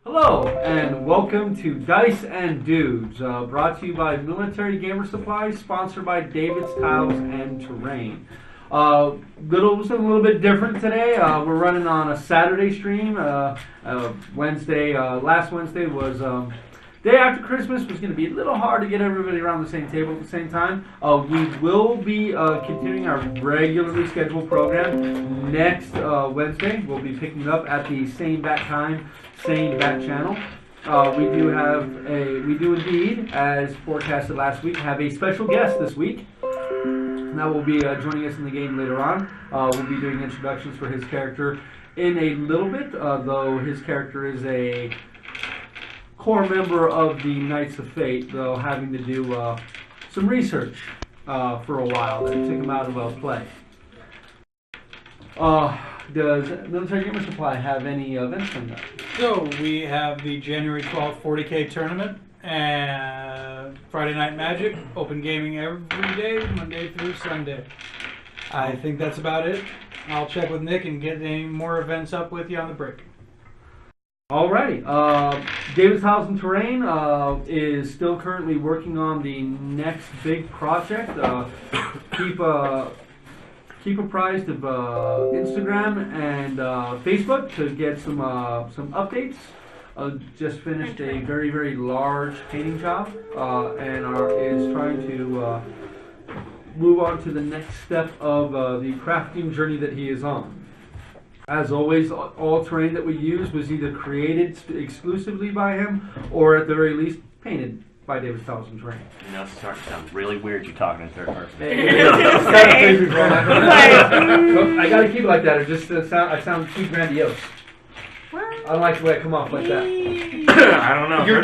Hello, and welcome to Dice and Dudes, brought to you by Military Gamer Supplies, sponsored by David's Tiles and Terrain. It was a little bit different today. We're running on a Saturday stream. Last Wednesday was day after Christmas. Was going to be a little hard to get everybody around the same table at the same time. We will be continuing our regularly scheduled program next Wednesday. We'll be picking up at the same bat time, same bat channel. We do indeed, as forecasted last week, have a special guest this week. That will be joining us in the game later on. We'll be doing introductions for his character in a little bit, though his character is a core member of the Knights of Fate, though having to do some research for a while that took him out of play. Does Military Gamer Supply have any events coming up? So we have the January 12th 40K tournament and Friday Night Magic, open gaming every day, Monday through Sunday. I think that's about it. I'll check with Nick and get any more events up with you on the break. Alrighty. David's Tiles and Terrain is still currently working on the next big project. Keep apprised of Instagram and Facebook to get some updates. Just finished a very, very large painting job and is trying to move on to the next step of the crafting journey that he is on. As always, all terrain that we use was either created exclusively by him or at the very least painted by David's Tiles and Terrain. You know, it's starting to sound really weird you talking in third person. I gotta keep it like that. I sound too grandiose. I don't like the way I come off like that. I don't know. You're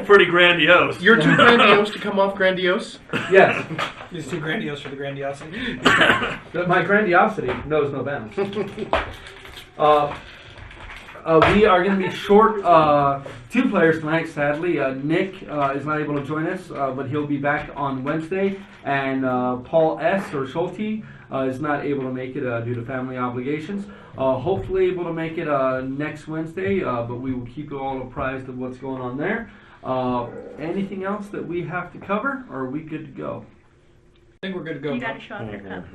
pretty grandiose. You're too grandiose to come off grandiose? Yes. He's too grandiose for the grandiosity. My grandiosity knows no bounds. We are going to be short 2 players tonight, sadly. Nick is not able to join us, but he'll be back on Wednesday. And Paul S. or Schulte is not able to make it due to family obligations. Hopefully able to make it next Wednesday, but we will keep you all apprised of what's going on there. Anything else that we have to cover, or are we good to go? I think we're good to go. You got to show off your cup.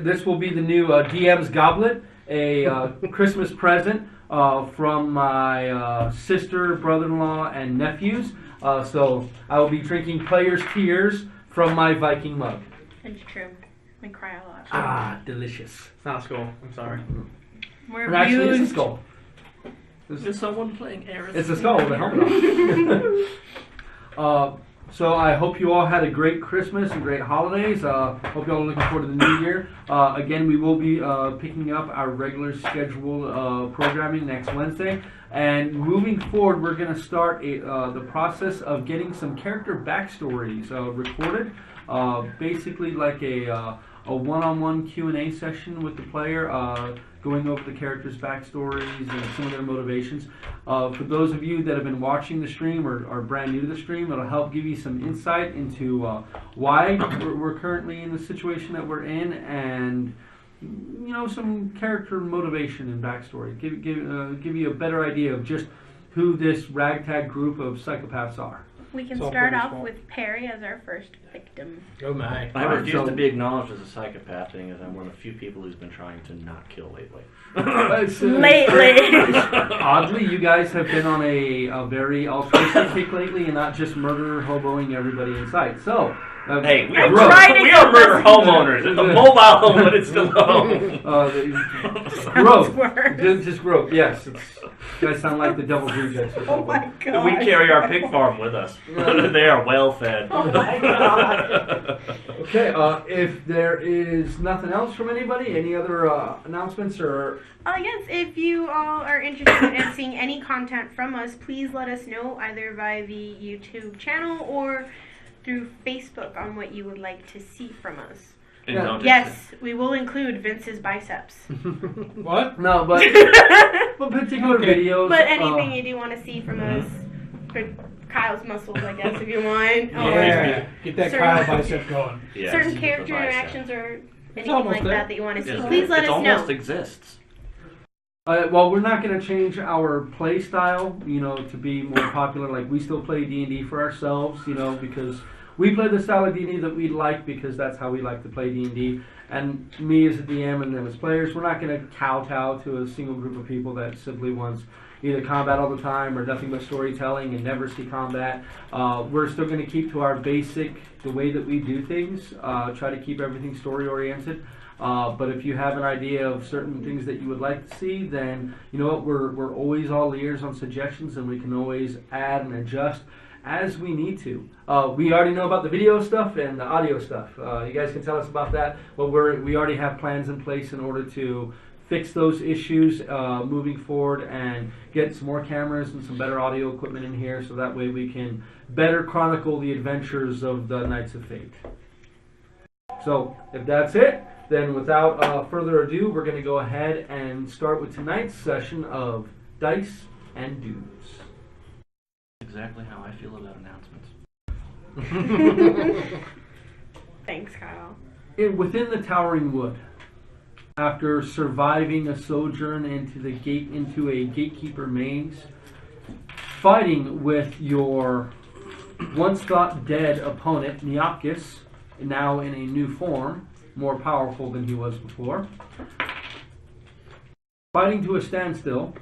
This will be the new DM's Goblet, a Christmas present from my sister, brother-in-law, and nephews. So I will be drinking Player's Tears from my Viking mug. It's true. We cry a lot. Ah, delicious. It's not a skull. I'm sorry. We're Actually, it's a abused. skull. Is someone playing Aerith? It's a skull with a helmet on. So I hope you all had a great Christmas and great holidays. Hope you all are looking forward to the new year. Again, we will be picking up our regular scheduled programming next Wednesday. And moving forward, we're going to start the process of getting some character backstories recorded. Basically like a one-on-one Q&A session with the player, going over the characters' backstories and some of their motivations. For those of you that have been watching the stream or are brand new to the stream, it'll help give you some insight into why we're currently in the situation that we're in, and some character motivation and backstory. Give you a better idea of just who this ragtag group of psychopaths are. We can start off with Perry as our first victim. Oh my. I refuse to be acknowledged as a psychopath, thing as I'm one of the few people who's been trying to not kill lately. Lately. Oddly, you guys have been on a very altruistic kick lately and not just murder hoboing everybody in sight. So, hey, we are growth. murder homeowners. It's a mobile home, but it's still a home. Growth. Just growth, yes. You guys sound like the Devil's Rejects or something. Oh my god. We carry our pig farm with us. They are well fed. Oh my god. Okay, if there is nothing else from anybody, any other announcements or... Yes, if you all are interested in seeing any content from us, please let us know either via the YouTube channel or through Facebook on what you would like to see from us. Yes, we will include Vince's biceps. What? No, but particular videos. But anything you do want to see from us, or Kyle's muscles, I guess, if you want. Yeah, get that Kyle bicep going. Yeah, certain character interactions or anything almost like there. that you want to see, Yes, please let us know. It almost exists. Well, we're not going to change our play style, to be more popular. Like, we still play D&D for ourselves, because we play the style of D&D that we like because that's how we like to play D&D. And me as a DM and them as players, we're not going to kowtow to a single group of people that simply wants either combat all the time or nothing but storytelling and never see combat. We're still going to keep to our basic, the way that we do things, try to keep everything story-oriented. But if you have an idea of certain things that you would like to see, then you know what, we're always all ears on suggestions, and we can always add and adjust as we need to. We already know about the video stuff and the audio stuff. You guys can tell us about that. But we already have plans in place in order to fix those issues moving forward and get some more cameras and some better audio equipment in here, so that way we can better chronicle the adventures of the Knights of Fate. So if that's it, then without further ado, we're going to go ahead and start with tonight's session of Dice and Dudes. Exactly how I feel about announcements. Thanks, Kyle. Within the Towering Wood, after surviving a sojourn into a gatekeeper maze, fighting with your once thought dead opponent, Neopkis, now in a new form, more powerful than he was before, fighting to a standstill,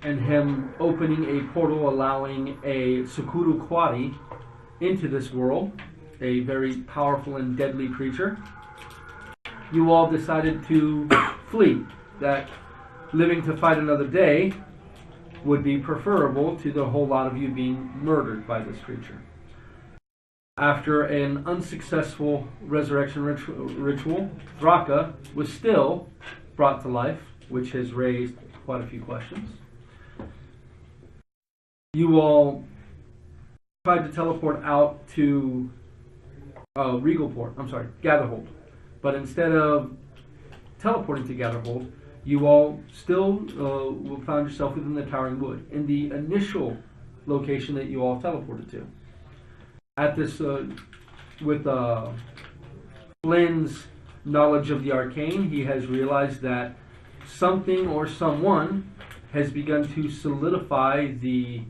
and him opening a portal allowing a Sakuru Kwadi into this world, a very powerful and deadly creature. You all decided to flee. That living to fight another day would be preferable to the whole lot of you being murdered by this creature. After an unsuccessful resurrection ritual, Thraka was still brought to life, which has raised quite a few questions. You all tried to teleport out to Gatherhold. But instead of teleporting to Gatherhold, you all still found yourself within the Towering Wood, in the initial location that you all teleported to. At this, with Flynn's knowledge of the arcane, he has realized that something or someone has begun to solidify the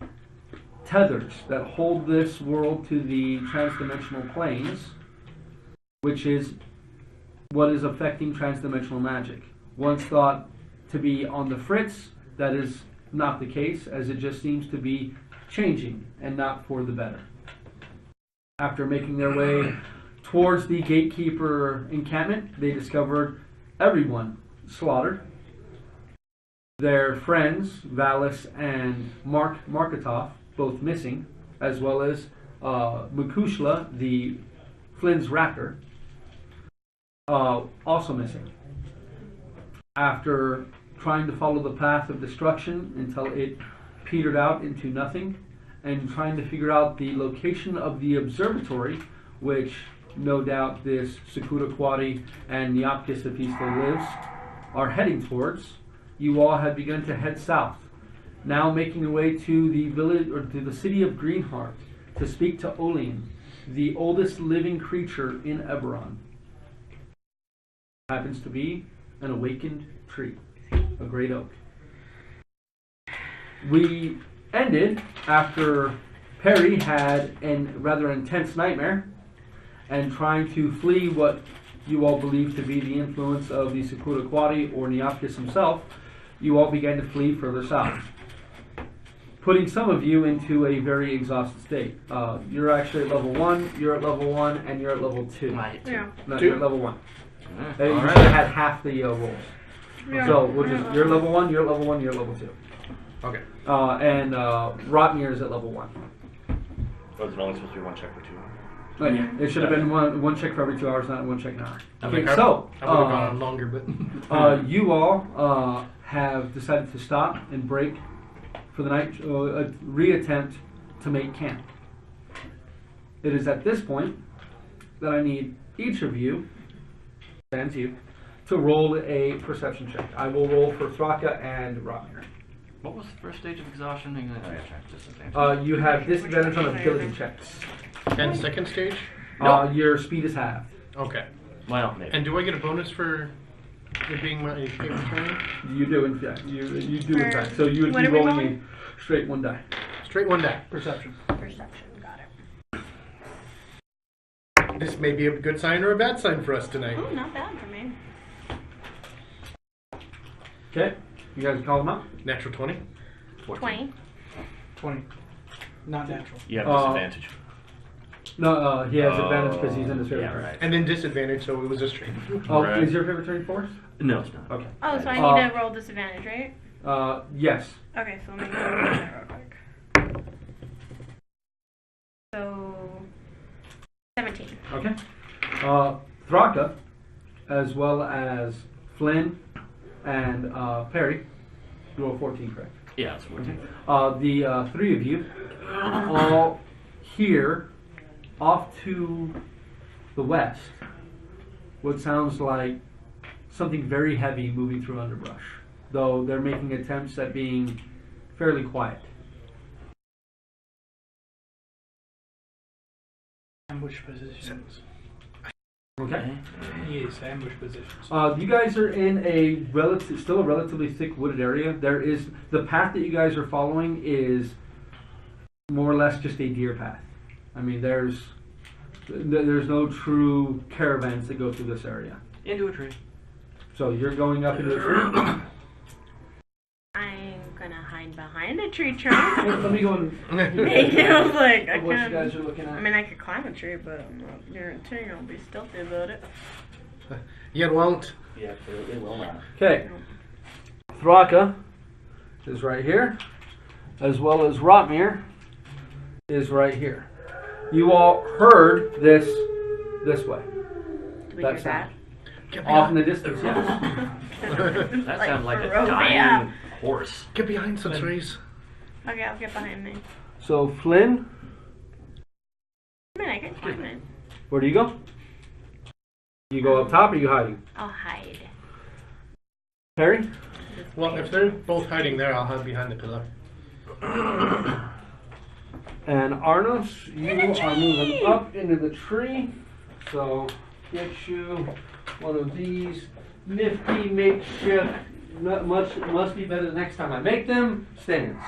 tethers that hold this world to the transdimensional planes, which is what is affecting transdimensional magic. Once thought to be on the fritz, that is not the case, as it just seems to be changing and not for the better. After making their way towards the gatekeeper encampment, they discovered everyone slaughtered. Their friends, Valis and Markatov, both missing, as well as Mukushla, the Flynn's raptor, also missing. After trying to follow the path of destruction until it petered out into nothing, and trying to figure out the location of the observatory, which no doubt this Sakura Kwadi and Neopkis, if he still lives, are heading towards, you all had begun to head south, now making your way to the village, or to the city of Greenheart, to speak to Oalian, the oldest living creature in Eberron. Happens to be an awakened tree, a great oak. We ended after Perry had a rather intense nightmare and trying to flee what you all believe to be the influence of the Sakura Kwadi or Neopkis himself. You all began to flee further south, putting some of you into a very exhausted state. You're actually at level 1, you're at level 1, and you're at level 2. Yeah. No, 2? you're at level 1. You All should right. have had half the rolls. Yeah. So we'll just, you're at level 1, you're at level 1, you're at level 2. Okay. And Rotmir is at level 1. Was it only supposed to be one check for 2 hours? Oh, yeah. It should have been one check for every 2 hours, not one check an hour. I Okay, think I so would have gone longer, but you all have decided to stop and break for the night, reattempt to make camp. It is at this point that I need each of you, and you, to roll a perception check. I will roll for Thraka and Rotmir. What was the first stage of exhaustion? Oh, yeah, check disadvantage. You have disadvantage on ability checks. and second stage. Your speed is halved. Okay. Well, maybe. And do I get a bonus for It being my favorite turn. You do, in fact. You do, in fact. So you would What be are we rolling rolling? a straight 1 die. Straight 1 die. Perception. Perception, got it. This may be a good sign or a bad sign for us tonight. Oh, not bad for me. Okay. You guys call them out? Natural 20. 20. 20. Not natural. You have disadvantage. No, he has advantage because he's in his favorite Yeah, turn. right. And then disadvantage, so it was a straight. Oh, Right. is your favorite turn force? No, it's not. Okay. Oh, so I need to roll disadvantage, right? Yes. Okay, so let me roll that real quick. So, 17. Okay. Thraka, as well as Flynn and Perry, you roll 14, correct? Yeah, it's 14. The 3 of you all hear off to the west what sounds like something very heavy moving through underbrush, though they're making attempts at being fairly quiet. Ambush positions. Okay. Yes, ambush positions. You guys are in still a relatively thick wooded area. There is the path that you guys are following is more or less just a deer path. I mean, there's no true caravans that go through this area. Into a tree. So you're going up into the tree. I'm gonna hide behind a tree trunk. Let me go and I was like, I what you can't. guys are looking I at. mean, I could climb a tree, but I'm not guaranteeing I'll be stealthy about it. You won't. Yeah, it will not. Okay. Thraka is right here, as well as Rotmir is right here. You all heard this way. Do we That hear sound. that? Off in the distance, yes. That sounds like a Barovia. dying horse. Get behind some trees. Okay, I'll get behind me. So Flynn, I mean, I can climb it. where do you go? You go up top or you hiding? I'll hide. Perry? Well, if they're both hiding there, I'll hide behind the pillar. And Arnos, you are moving up into the tree. So get you one of these nifty makeshift, must be better the next time I make them, stands.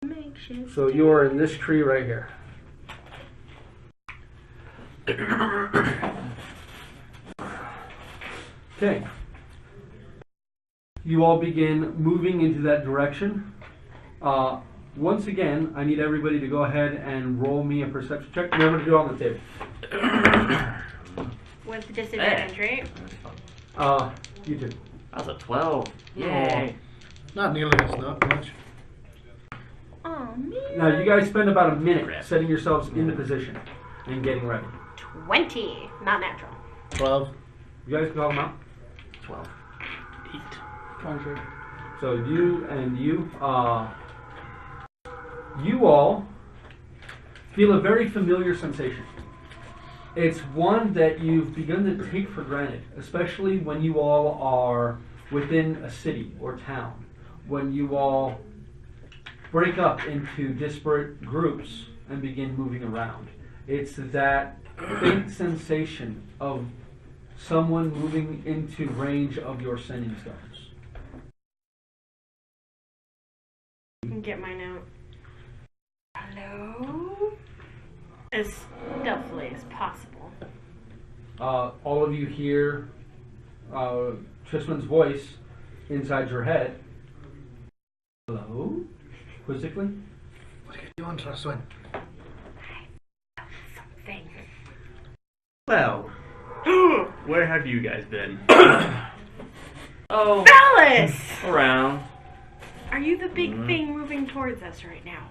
Makeshift. So you are in this tree right here. Okay. You all begin moving into that direction. Once again, I need everybody to go ahead and roll me a perception check. Remember to do it on the table. With disadvantage, right? You do. That was a 12. Yay. Not nearly as not much. Oh, man. Now, you guys spend about a minute setting yourselves into position and getting ready. 20. Not natural. 12. You guys can call them out. 12. 8. Contrary. So you and you all feel a very familiar sensation. It's one that you've begun to take for granted, especially when you all are within a city or town, when you all break up into disparate groups and begin moving around. It's that faint sensation of someone moving into range of your sending stones. You can get mine out. Hello? As stealthily as possible. All of you hear Trisman's voice inside your head. Hello? Quizzically? What are you doing, Trustwin? Something. Well, where have you guys been? Oh, Alice! around. Are you the big thing moving towards us right now?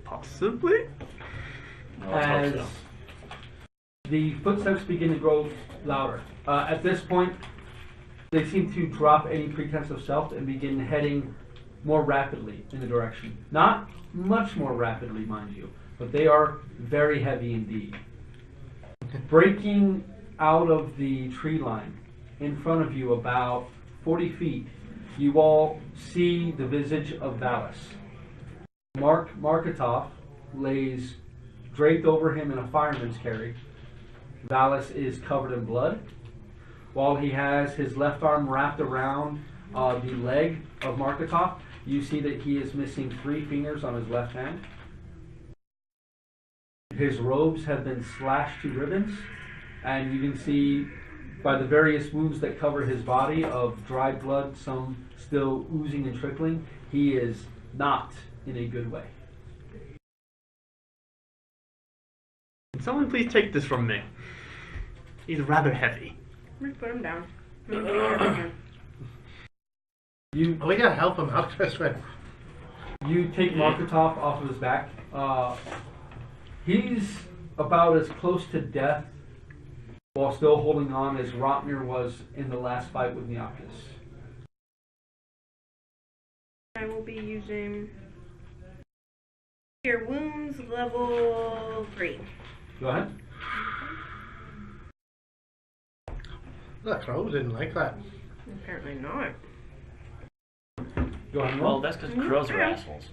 Possibly. Well, let's As hope so. the footsteps begin to grow louder. At this point, they seem to drop any pretense of stealth and begin heading more rapidly in the direction. Not much more rapidly, mind you, but they are very heavy indeed. Breaking out of the tree line in front of you about 40 feet, you all see the visage of Valis. Markatov lays draped over him in a fireman's carry. Valis is covered in blood, while he has his left arm wrapped around the leg of Marketov. You see that he is missing 3 fingers on his left hand. His robes have been slashed to ribbons, and you can see by the various wounds that cover his body of dried blood, some still oozing and trickling, he is not in a good way. Can someone please take this from me? He's rather heavy. Let's put him down. I'm gonna take care of him. We gotta help him out this way. You take Marketov off of his back. He's about as close to death while still holding on as Rotmir was in the last fight with Neopus. I will be using Cure Wounds level 3. Go ahead. The crow didn't like that. Apparently not. Go ahead and Well, roll. that's because crows are assholes.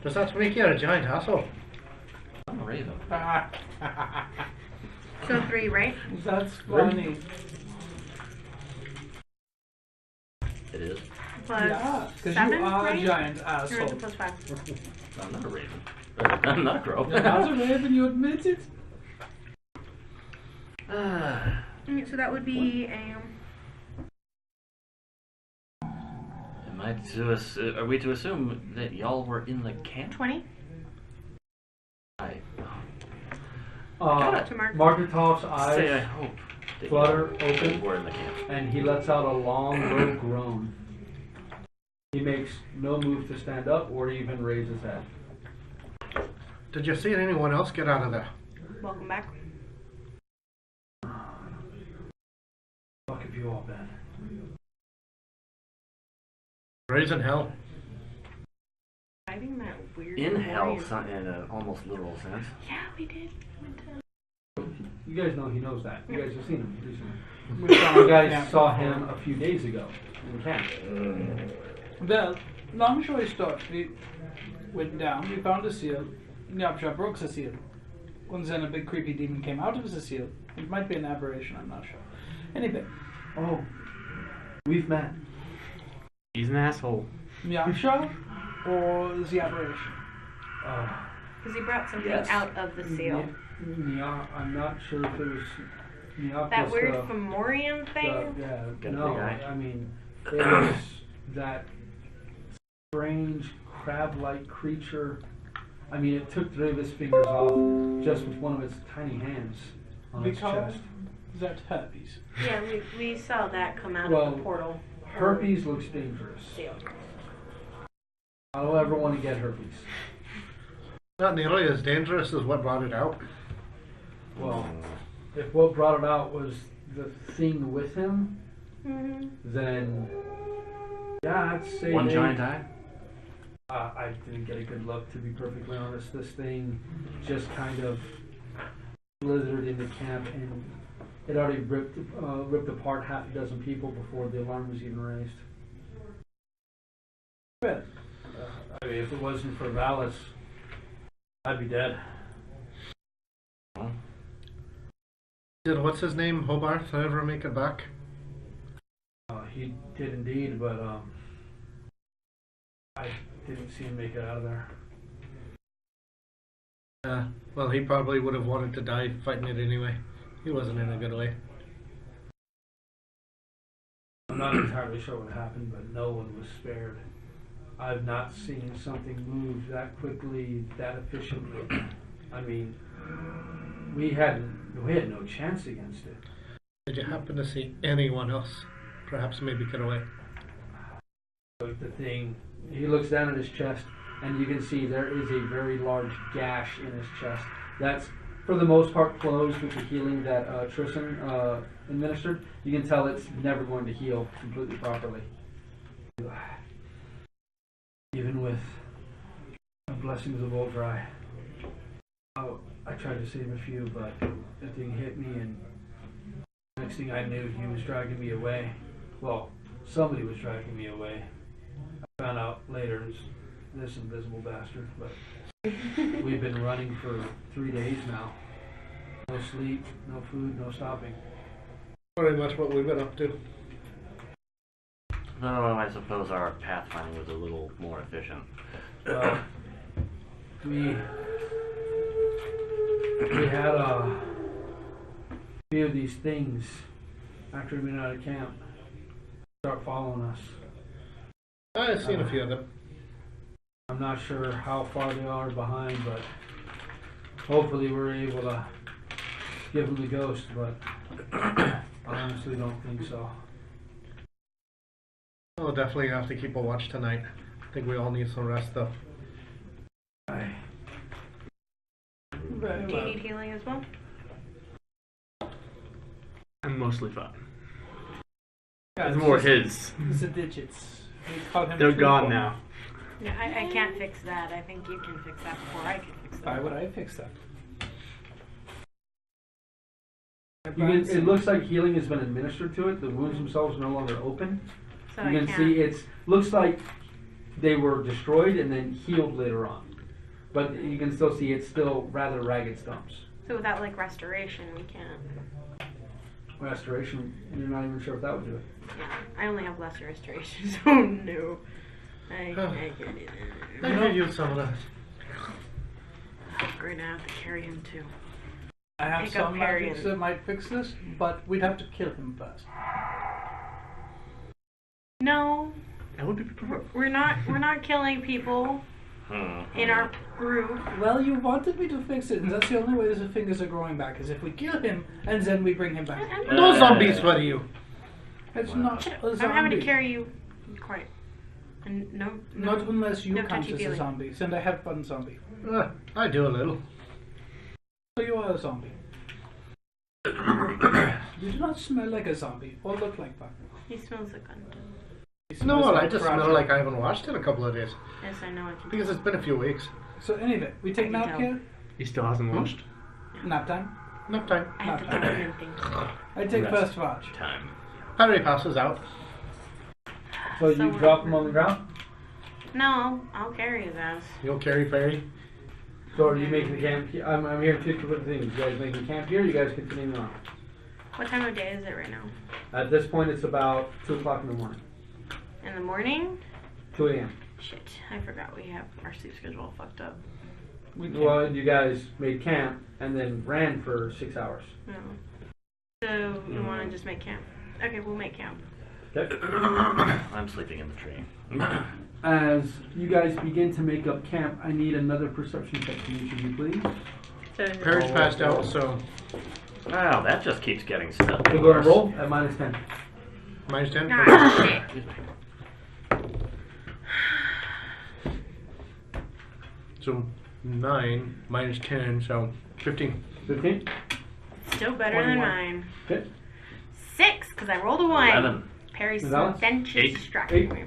Does that make you a giant asshole? I'm a raven. So 3, right? That's funny. It is. Plus Yeah, because 7, you are right? a giant Or is asshole. it plus 5? I'm not a raven. I'm not a crow. You're not a raven, you admit it. So that would be Are we to assume that y'all were in the camp? 20. I To Mark. Marketov's say I eyes hope that flutter y'all open, were in the camp. and he lets out a long, low groan. He makes no move to stand up or even raise his head. Did you see anyone else get out of there? Welcome back. Fuck have you all been? Raising hell. Fighting that weird. In hell, Oalian. in an almost literal sense. Yeah, we did. You guys know he knows that. You guys have seen him recently. We found You guys camp saw before. him a few days ago in camp. Well, long story short, we went down, we found a seal. Nyapsha broke the seal. And then a big creepy demon came out of the seal. It might be an aberration, I'm not sure. Anyway, Oh, we've met. He's an asshole. Nyapsha or the aberration? Because he brought something Yes. out of the seal. I'm not sure if it was Neopus, That weird Fomorian thing? yeah, Got a no, big eye. I mean, it was that strange crab-like creature. I mean, it took 3 of his fingers off just with one of its tiny hands on We its call chest. that herpes. Yeah, we saw that come out Well, of the portal. Herpes looks dangerous. Seal. I don't ever want to get herpes. Not nearly as dangerous as what brought it out. Well, if what brought it out was the thing with him, Mm-hmm. then yeah, I'd say One they- giant eye? I didn't get a good look, to be perfectly honest. This thing just kind of slithered into camp, and it already ripped apart half a dozen people before the alarm was even raised. Well, I mean, if it wasn't for Valis, I'd be dead. Did what's his name, Hobarth, ever make it back? He did indeed, but I didn't see him make it out of there. Well, he probably would have wanted to die fighting it anyway. He wasn't in a good way. I'm not entirely sure what happened, but no one was spared. I've not seen something move that quickly, that efficiently. I mean, we had no chance against it. Did you happen to see anyone else perhaps maybe get away? But the thing, he looks down at his chest, and you can see there is a very large gash in his chest. That's, for the most part, closed with the healing that Tristan administered. You can tell it's never going to heal completely properly. Even with the blessings of Oldry. I tried to save a few, but the thing hit me, and next thing I knew, he was dragging me away. Well, somebody was dragging me away. I found out later, this invisible bastard, but we've been running for 3 days now. No sleep, no food, no stopping. Pretty much what we've been up to. No, I suppose our pathfinding was a little more efficient. Well, we had a few of these things after we went out of camp start following us. I've seen a few of them. I'm not sure how far they are behind, but hopefully we're able to give them the ghost, but I honestly don't think so. We'll definitely have to keep a watch tonight. I think we all need some rest though. Very Do you well. need healing as well? I'm mostly fine. Yeah, It's it's more just- his. It's the digits. We called him They're True gone Form. now. No, I can't fix that. I think you can fix that before I can fix Why that. would I fix that? It looks like healing has been administered to it. The wounds themselves are no longer open. So You I can can't. see it's looks like they were destroyed and then healed later on, but you can still see it's still rather ragged stumps. So without like restoration, we can't. Restoration, you're not even sure if that would do it. Yeah, I only have lesser restoration, so no. I can't do I that. could use some of that. We're gonna have to carry him too. I have Pick up some Harry magics and- that might fix this, but we'd have to kill him first. No, That would be preferred. we're not killing people in our group. Well, you wanted me to fix it, and that's the only way the fingers are growing back, is if we kill him, and then we bring him back. No zombies for you. It's not a zombie. I'm having to carry you. Quiet. And no. Not unless you No count as a touchy-feely. zombie, and I have fun zombie. I do a little. So you are a zombie. You do not smell like a zombie, or look like one. He smells like gun. He No, smells well, I like just crap. smell like I haven't washed in a couple of days. Yes, I know. I can. Because it's been a few weeks. So anyway, we take I can nap tell. here. He still hasn't washed. Nap time. Enough time. I have to do anything. I take Rest. first watch. Time. Harry passes out. So So you we're- drop them on the ground. No, I'll carry his ass. You'll carry Perry. So are you making the camp? I'm here to two things. You guys making camp here? You guys continuing on? What time of day is it right now? At this point, it's about 2:00 in the morning. In the morning? 2 a.m. Shit, I forgot we have our sleep schedule all fucked up. We can't. Well, you guys made camp and then ran for 6 hours. No. So you want to just make camp? Okay, we'll make camp. Okay. I'm sleeping in the tree. As you guys begin to make up camp, I need another perception check from each of you, please. Perry's passed out, so Wow, that just keeps getting stuck. So go and roll at -10. minus 10. Ah, shit. Excuse me. So 9 minus 10, so 15. 15. Still better than 21. mine. Okay. 6, because I rolled a 1. 11. Perry's Is that stench is 8. distracting me.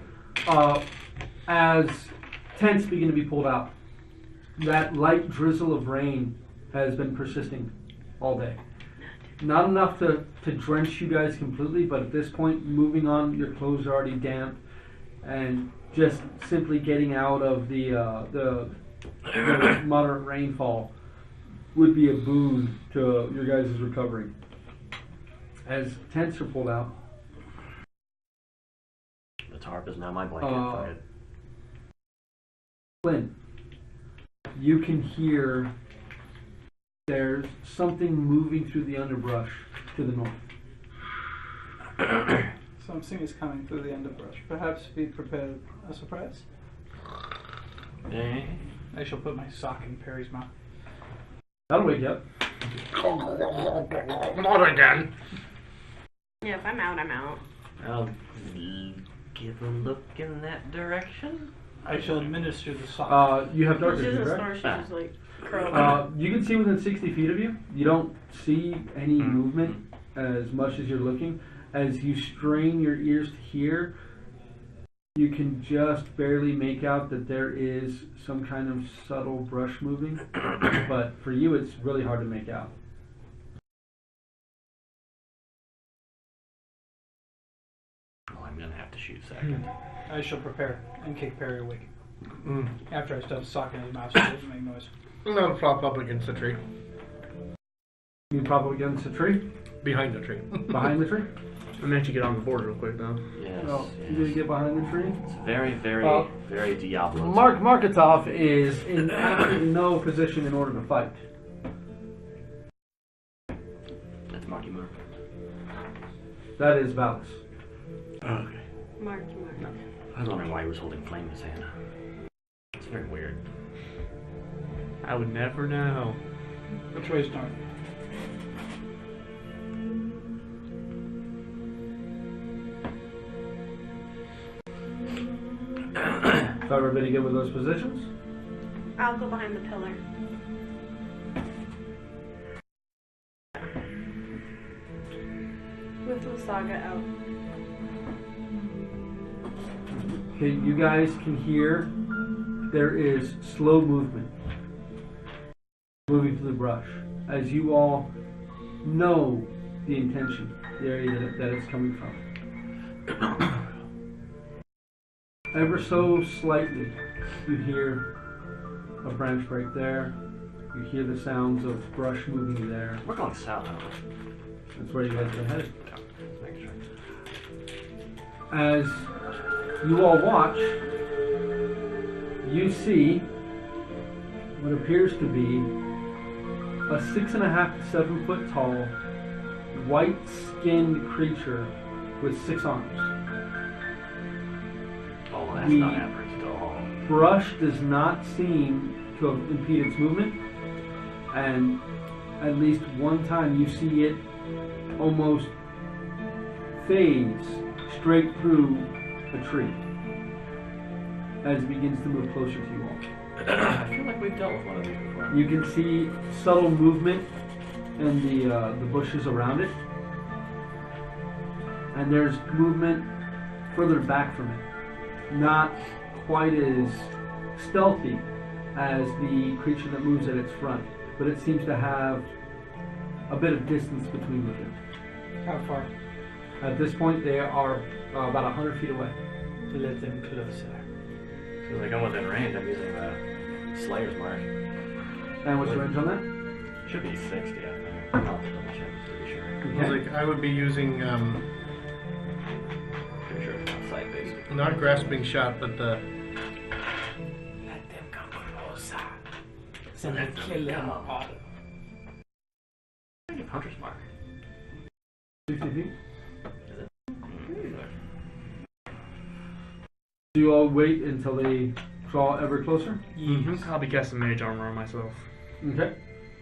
As tents begin to be pulled out, that light drizzle of rain has been persisting all day. Not enough to drench you guys completely, but at this point, moving on, your clothes are already damp, and just simply getting out of the moderate rainfall would be a boon to your guys' recovery. As tents are pulled out, The tarp is now my blanket. Fuck it. Flynn, you can hear there's something moving through the underbrush to the north. Something is coming through the underbrush. Perhaps we prepare a surprise. Eh? I shall put my sock in Perry's mouth. That'll wake you up. Not again. Yeah, if I'm out, I'm out. I'll give a look in that direction. I shall administer the sock. You have dark She vision, doesn't correct? snore, she's just like curled. You can see within 60 feet of you. You don't see any movement as much as you're looking. As you strain your ears to hear, you can just barely make out that there is some kind of subtle brush moving. But for you, it's really hard to make out. Oh, I'm gonna have to shoot second. I shall prepare and kick Perry awake. After I stopped socking his mouth so it doesn't make noise. No, prop up against the tree. You prop up against the tree? Behind the tree. Behind the tree? I'm gonna get on the board real quick though. Yes. Oh, yes. you gonna get behind the tree? It's very, very, very Diablo. Mark Marketov is in absolutely no position in order to fight. That's Marky Mark. That is Valis. Okay. Marky Mark. I was wondering why he was holding flame in his hand. It's very weird. I would never know. Which way's north? So everybody good with those positions? I'll go behind the pillar. With Lasaga out. Okay, you guys can hear there is slow movement moving through the brush as you all know the intention, the area that it's coming from. Ever so slightly, you hear a branch break there. You hear the sounds of brush moving there. We're going south, aren't we? That's where you guys are headed. Make sure. As you all watch, you see what appears to be a 6.5 to 7 foot tall, white-skinned creature with 6 arms. Oh, well, that's The not average at all. Brush does not seem to have impeded its movement, and at least one time you see it almost phase straight through a tree as it begins to move closer to you all. I feel like we've dealt with one of these before. You can see subtle movement in the bushes around it, and there's movement further back from it. Not quite as stealthy as the creature that moves at its front, but it seems to have a bit of distance between the two. How far? At this point, they are about 100 feet away. Let them closer. So like I'm within range, I'm using the Slayer's Mark. And what's the range on that? Should be 60, I think. I'll double check, pretty sure. Okay. I would be using Pretty sure it's not sight based. not grasping shot, but the Let them come closer. So they kill them all. I think Hunter's Mark. 60 feet. Is it? Do you all wait until they draw ever closer? I'll be casting mage armor on myself. Okay.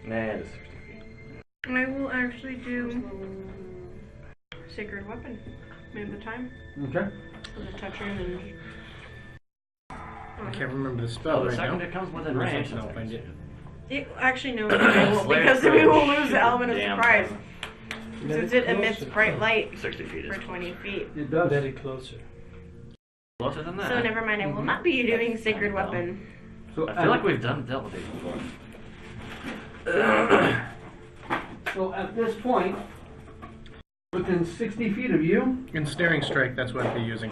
Nah, it is 60 feet. I will actually do Sacred Weapon. Maybe the time. Okay. With a touch in and. I can't remember the Oh, spell the right second now. it comes within Where's range, that that's spell? Find it. Actually, no, we won't, Slayer because we will lose the element of Damn. surprise. Let Since it it emits closer. bright light 60 feet is for 20 feet. It does. Let it closer. closer than that. So never mind, I will not be doing Sacred Weapon. So I feel like we've dealt with these before. So at this point, within 60 feet of you, Ensnaring strike, that's what I'd be using.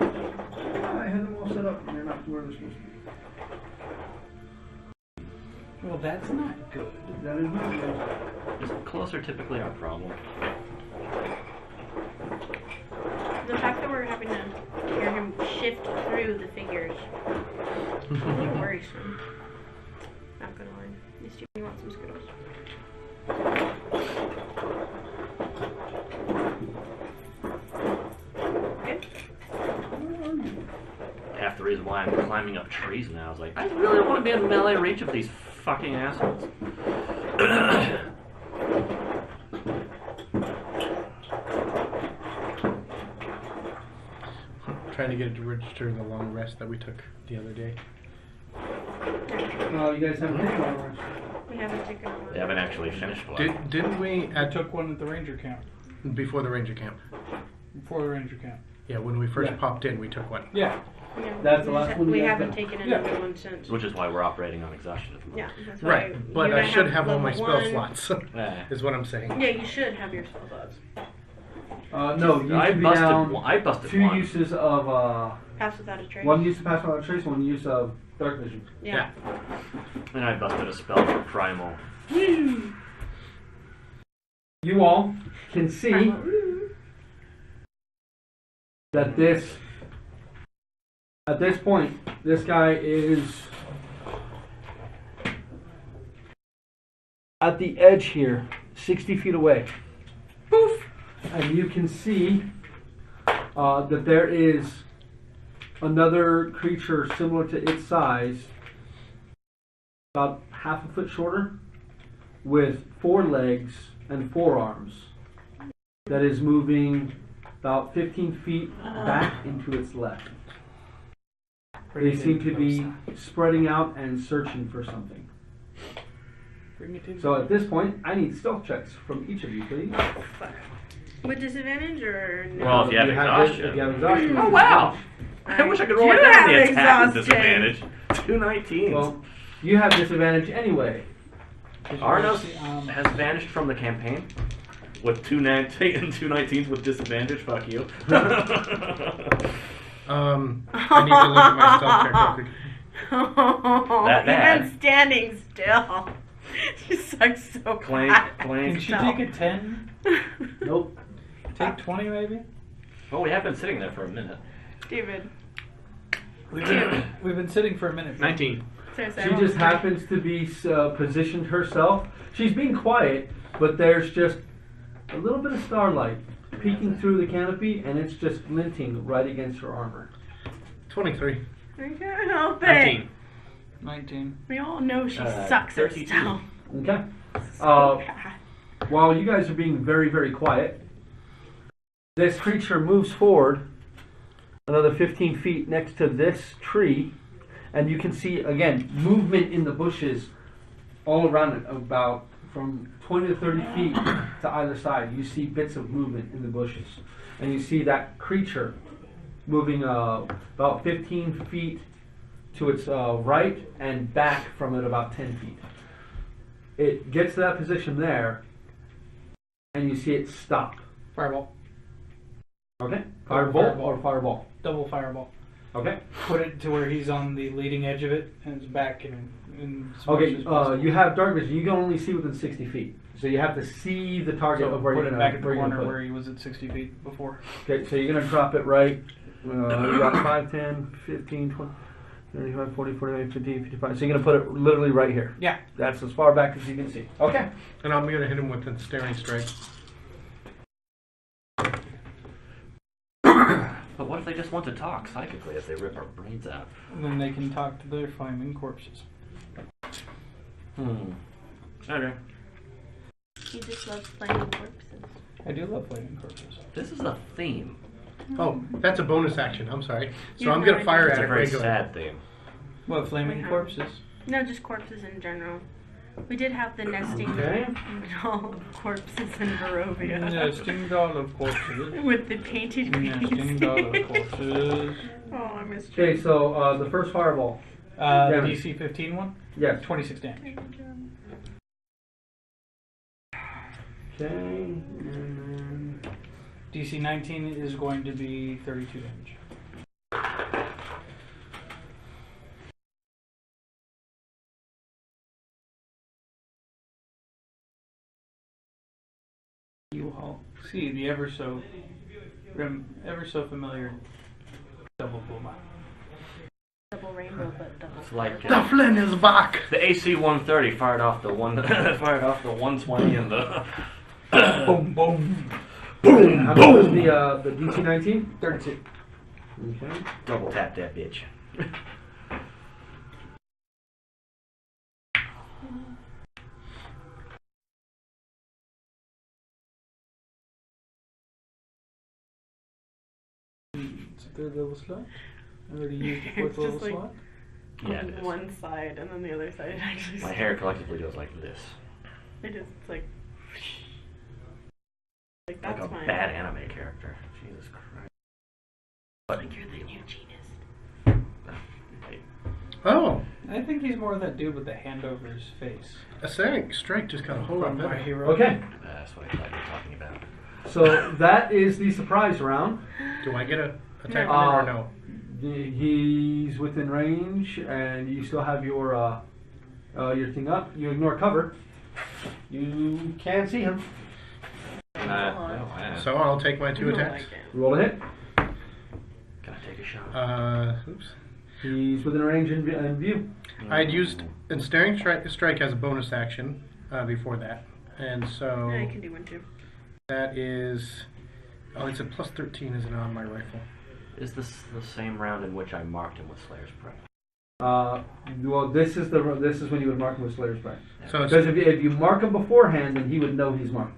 I had them all set up and they're not where they're supposed to be. Well, that's not good. That is not good. Is closer typically our problem? The fact that we're having to hear him shift through the figures. A little worrisome. Not gonna lie. These two, you want some Skittles? Good? Half the reason why I'm climbing up trees now is like, I really want to be in melee reach of these fucking assholes. Trying to get it to register the long rest that we took the other day. You guys haven't taken one already. We haven't taken one. They haven't actually finished one. Didn't we I took one at the ranger camp. before the ranger camp? Before the ranger camp. Yeah, when we first Yeah. popped in, we took one. Yeah. Yeah, That's the we last just- one you We guys haven't got. taken Yeah. another one since. Which is why we're operating on exhaustion at the moment. Yeah, that's why. Right, you but and I should have all level my spell one. slots, Yeah. is what I'm saying. Yeah, you should have your spell slots. No, you I should be busted down one. I busted 2 one. uses of Pass without a trace. One used to pass without a trace, one used dark vision. Yeah. And I busted a spell for primal. You all can see that at this point, this guy is at the edge here, 60 feet away. Poof! And you can see that there is another creature similar to its size, about half a foot shorter, with 4 legs and 4 arms, that is moving about 15 feet back into its left. They seem to be spreading out and searching for something. So at this point, I need stealth checks from each of you, please. With disadvantage or no? Well, if you have exhaustion. If you have exhaustion. Oh, wow! I wish I could roll like that on the attack with disadvantage. 2 19s. Well, you have disadvantage anyway. Arnos has vanished from the campaign with 2 19s with disadvantage. Fuck you. I need to look at my stealth check real quick. That bad. Even standing still. She sucks so Clank, bad. clank. Can she take a 10? Nope. Take 20 maybe? Well, we have been sitting there for a minute. David. We've been sitting for a minute. 19. Seriously, She just happens to be positioned herself. She's being quiet, but there's just a little bit of starlight peeking through the canopy, and it's just glinting right against her armor. 23. I can't help it. 19. 19. We all know she sucks at 32. stealth. Okay. So bad. While you guys are being very, very quiet, this creature moves forward another 15 feet next to this tree, and you can see, again, movement in the bushes all around it, about from 20 to 30 feet to either side. You see bits of movement in the bushes. And you see that creature moving about 15 feet to its right and back from it about 10 feet. It gets to that position there, and you see it stop. Fireball. Okay? Firebolt or fireball? Double fireball. Okay. Put it to where he's on the leading edge of it and it's back in as much Okay, as possible. you have dark vision. You can only see within 60 feet. So you have to see the target So of where put you're it going back in the to corner put where it. he was at 60 feet before. Okay, so you're going to drop it right. You got 5, 10, 15, 20, 35, 40, 49, 50, 55. So you're going to put it literally right here. Yeah. That's as far back as you can see. Okay. And I'm going to hit him with a staring strike. But what if they just want to talk psychically as they rip our brains out? And then they can talk to their flaming corpses. Okay. He just loves playing corpses. I do love flaming corpses. This is a theme. Oh, that's a bonus action. I'm sorry. So You I'm have going no to fire It's at a it very regularly. sad theme. What, flaming Okay. corpses? No, just corpses in general. We did have the nesting Okay. doll of corpses in Barovia. Nesting doll of corpses. With the painted Nesting doll of faces. corpses. Oh, I missed Okay, so the first fireball. The Damage. DC 15 one? Yes. 26 damage. Okay. And then DC 19 is going to be 32 damage. You will see the ever so familiar double boom. Double rainbow, but double. It's like The Flynn is back! the AC 130 fired off the 120 and the Boom boom. how much was the DC 19? 32. Okay. double tap that bitch. It's a third level slot. I already used the It's fourth level just like- slot. Yeah, on it is. one side, and then the other side actually. My hair collectively goes like this, It is like. Like like that's a mine. bad anime character. Jesus Christ. But You're the new genius. Oh, I think he's more of that dude with the hand over his face. a staring strike just got a whole lot From My better. Hero. Okay. That's what I thought you were talking about. So that is the surprise round. Do I get a attack No. on it or no? He's within range, and you still have your thing up. You ignore cover. You can see him. So I'll take my 2 attacks. Roll a hit. Can I take a shot? Oops. He's within range and view. I'd used ensnaring strike as a bonus action before that, and so I can do one too. that is. Oh, it's a plus 13, isn't it, on my rifle? Is this the same round in which I marked him with Slayer's Prey? Well, this is when you would mark him with Slayer's Prey. So Because if you mark him beforehand, then he would know he's marked.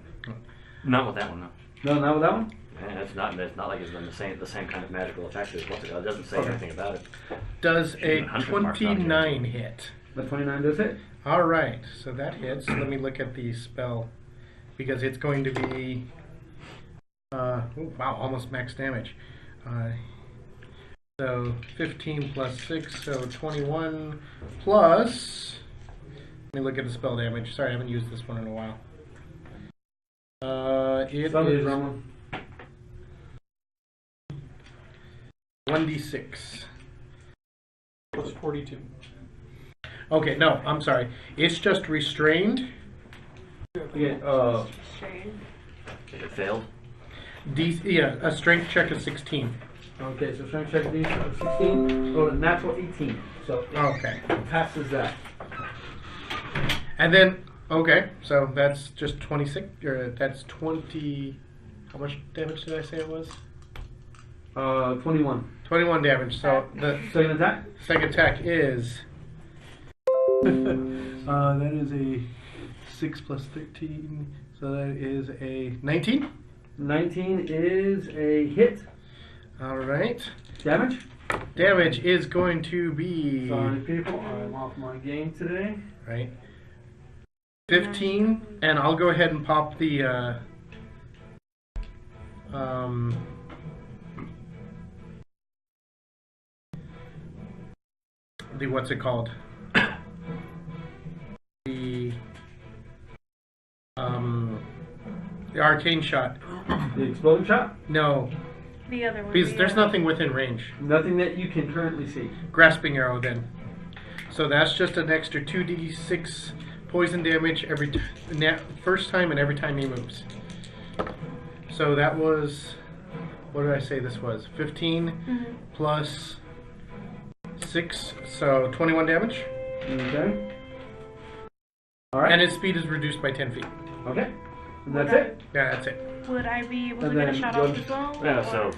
Not with that one, no. No, not with that one. And it's not like it's been the same kind of magical effect as what's it called. It doesn't say Okay. anything about it. does a 100 marks on 29 hit? The 29 does hit. All right, so that hits. Let me look at the spell because it's going to be. Oh, wow, almost max damage. So 15 plus 6, so 21 plus. Let me look at the spell damage. Sorry, I haven't used this one in a while. It Somebody's is wrong one. 1d6. Plus 42. Okay, no, I'm sorry. It's just restrained. Okay, If it failed, Yeah, a strength check of 16. okay, so strength check of 16. Roll a natural 18. So Okay. it passes that. And then, okay, so that's just 26, or that's 20, how much damage did I say it was? 21. 21 damage, so the Second attack. second attack is, that is a 6 plus 13, so that is a 19. 19 is a hit. Alright, Damage. damage is going to be, Sorry, people, I'm off my game today. right, 15, and I'll go ahead and pop the, what's it called? The arcane shot. The exploding shot. No, The other one. because the there's other- nothing within range. Nothing that you can currently see. Grasping arrow then. So that's just an extra 2d6 poison damage every first time and every time he moves. So that was, what did I say this was? 15 plus 6, so 21 damage. Okay. All right. And his speed is reduced by 10 feet. Okay. And that's it. Yeah, that's it. Would I be able to And get a then shot you'll- off as well? yeah. or- So,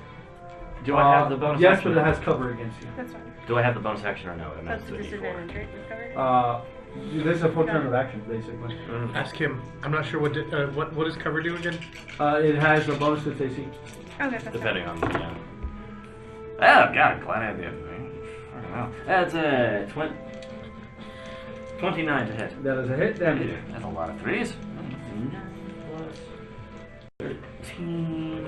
do I have the bonus Yes, action? but it has cover against you. That's fine. Do I have the bonus action or no? It That's amounts a to a D4. disadvantage, right? With cover? This is a full turn of action, basically. Ask him. I'm not sure what does cover do again? It has a bonus to AC. Okay, that's Depending on, yeah. Oh, God, glad I have the advantage. I don't know. That's a 29 to hit. That is a hit. Damage. That's a lot of threes. 13,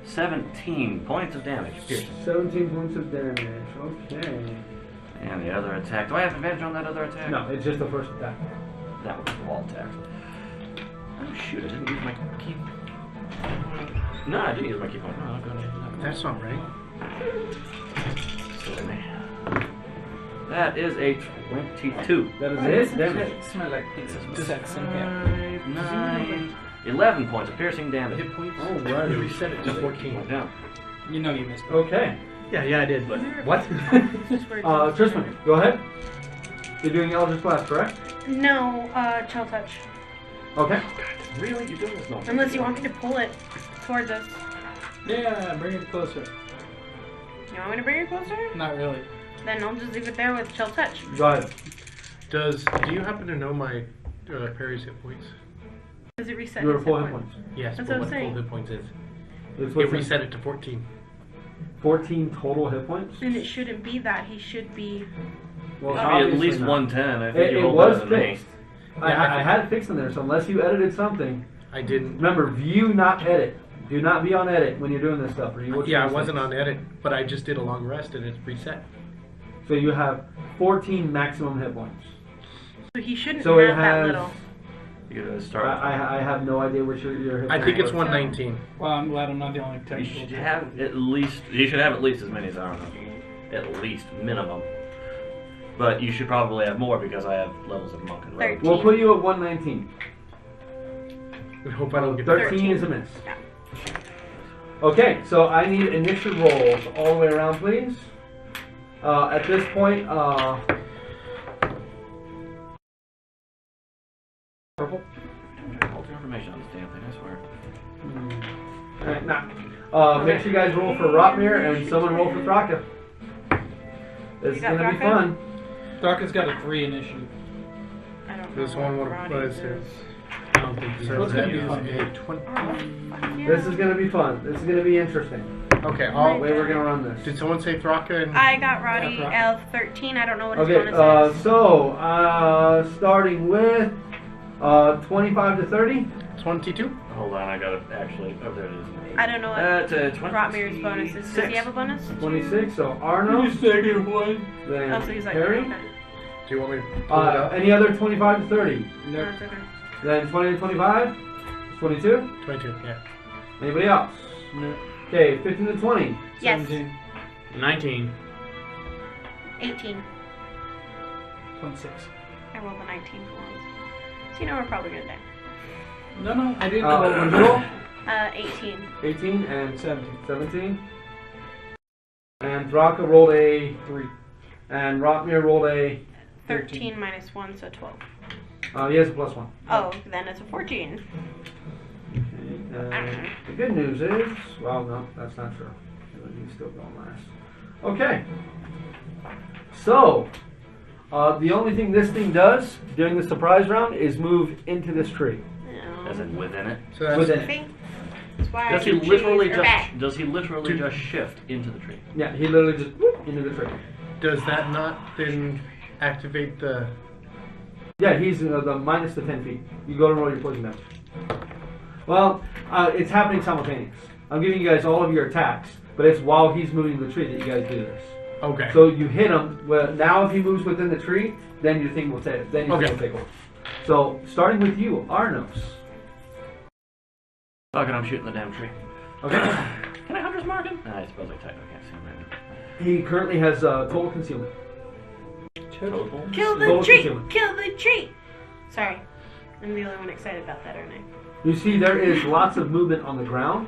17 points of damage. Piercing. 17 points of damage. Okay. And the other attack. Do I have advantage on that other attack? No, it's just the first attack. That was the wall attack. Oh, shoot, I didn't use my key. No, I didn't use my key point. No, I'm going to. That's not right. Silly me. That is a 22. That is a hit. Damage. Smell like pizza. Sex in here. 5, 9, 11 points of piercing damage. Hit points. Oh, right. You reset it to 14. Went down. You know you missed it. Okay. Yeah, I did, but What? Tristan, go ahead. You're doing Eldritch Blast, correct? No, chill touch. Okay. Really? You're doing this? No. Unless you want me to pull it towards us. Yeah, bring it closer. You want me to bring it closer? Not really. Then I'll just leave it there with chill touch. Go ahead. Do you happen to know my parry's hit points? Does it reset? You're his at full hit hit points. Yes, That's but what I'm what full saying. hit points is? It's It what's reset it to 14. 14 total hit points. And it shouldn't be that. He should be. Well, Should be at obviously least not. 110. I think It, you it rolled was better than me. fixed. I had it fixed in there, so unless you edited something, I didn't. remember, view, not edit. Do not be on edit when you're doing this stuff. Or you will Yeah, I change wasn't things. on edit, but I just did a long rest and it's reset. So you have 14 maximum hit points. So he shouldn't So it have that has. little. You gotta start. I have no idea what your hit I points think it's were. 119. Well, I'm glad I'm not the only You technical. should have at least. You should have at least as many as I don't know. at least, minimum. But you should probably have more because I have levels of monk and rogue. 13. We'll put you at 119. I hope I don't get 13 is a miss. Yeah. Okay, so I need initiative rolls all the way around, please. At this point, purple. I'm trying to alter information on this damn thing, I swear. Alright, now, make sure you guys roll for Rotmir and someone roll for Thraka. This is You got gonna be Thraka? fun. Darka's got a 3 initiative. I don't know This one, what Roddy's is it? is. I don't think so. Let's That do is fun. a 20. Fuck yeah. This is gonna be fun. This is gonna be interesting. Okay, The way we're gonna run this. did someone say Thraka and I got Roddy Yeah, L 13. I don't know what his Okay, bonus is. so, starting with 25 to 30. 22? Hold on, I gotta actually. Oh, there it is. I don't know what 20. Rotmir's bonus is. Does he have a bonus? 26, so Arno, second one. then Oh, so he's like, Harry. okay. Do you want me to pull it up? Any other 25 to 30? No, it's okay. Then 20 to 25? 22? 22, yeah. Anybody else? No. Okay, 15 to 20. Yes. 17. 19. 18. 26. I rolled a 19 for once. So you know we're probably gonna die. No, I didn't. What'd you roll? 18. 18 and 17. 17. And Thraka rolled a 3. And Rotmir rolled a. 13 minus 1, so 12. He has a +1. Oh, then it's a 14. Okay, the good news is, well, no, that's not true. He's still going last. Okay. So, the only thing this thing does during the surprise round is move into this tree. No. As in within it. So that's Within it. See? That's why Does I he do literally cheese or back. just? Does he literally just shift into the tree? Yeah, he literally just whoop, into the tree. Does that not then activate the... Yeah, he's the minus the 10 feet. You go to roll your poison damage. Well, it's happening simultaneous. I'm giving you guys all of your attacks, but it's while he's moving the tree that you guys do this. Okay. So you hit him. Well, now if he moves within the tree, then your thing will take. Then your thing will take over. So starting with you, Arnos. Fuck it, I'm shooting the damn tree. Okay. Can I hunter's mark him? I suppose I technically can't see him right now. He currently has total concealment. Total. Kill the Total tree! concealment. Kill the tree! Sorry. I'm the only one excited about that, aren't I? You see, there is lots of movement on the ground.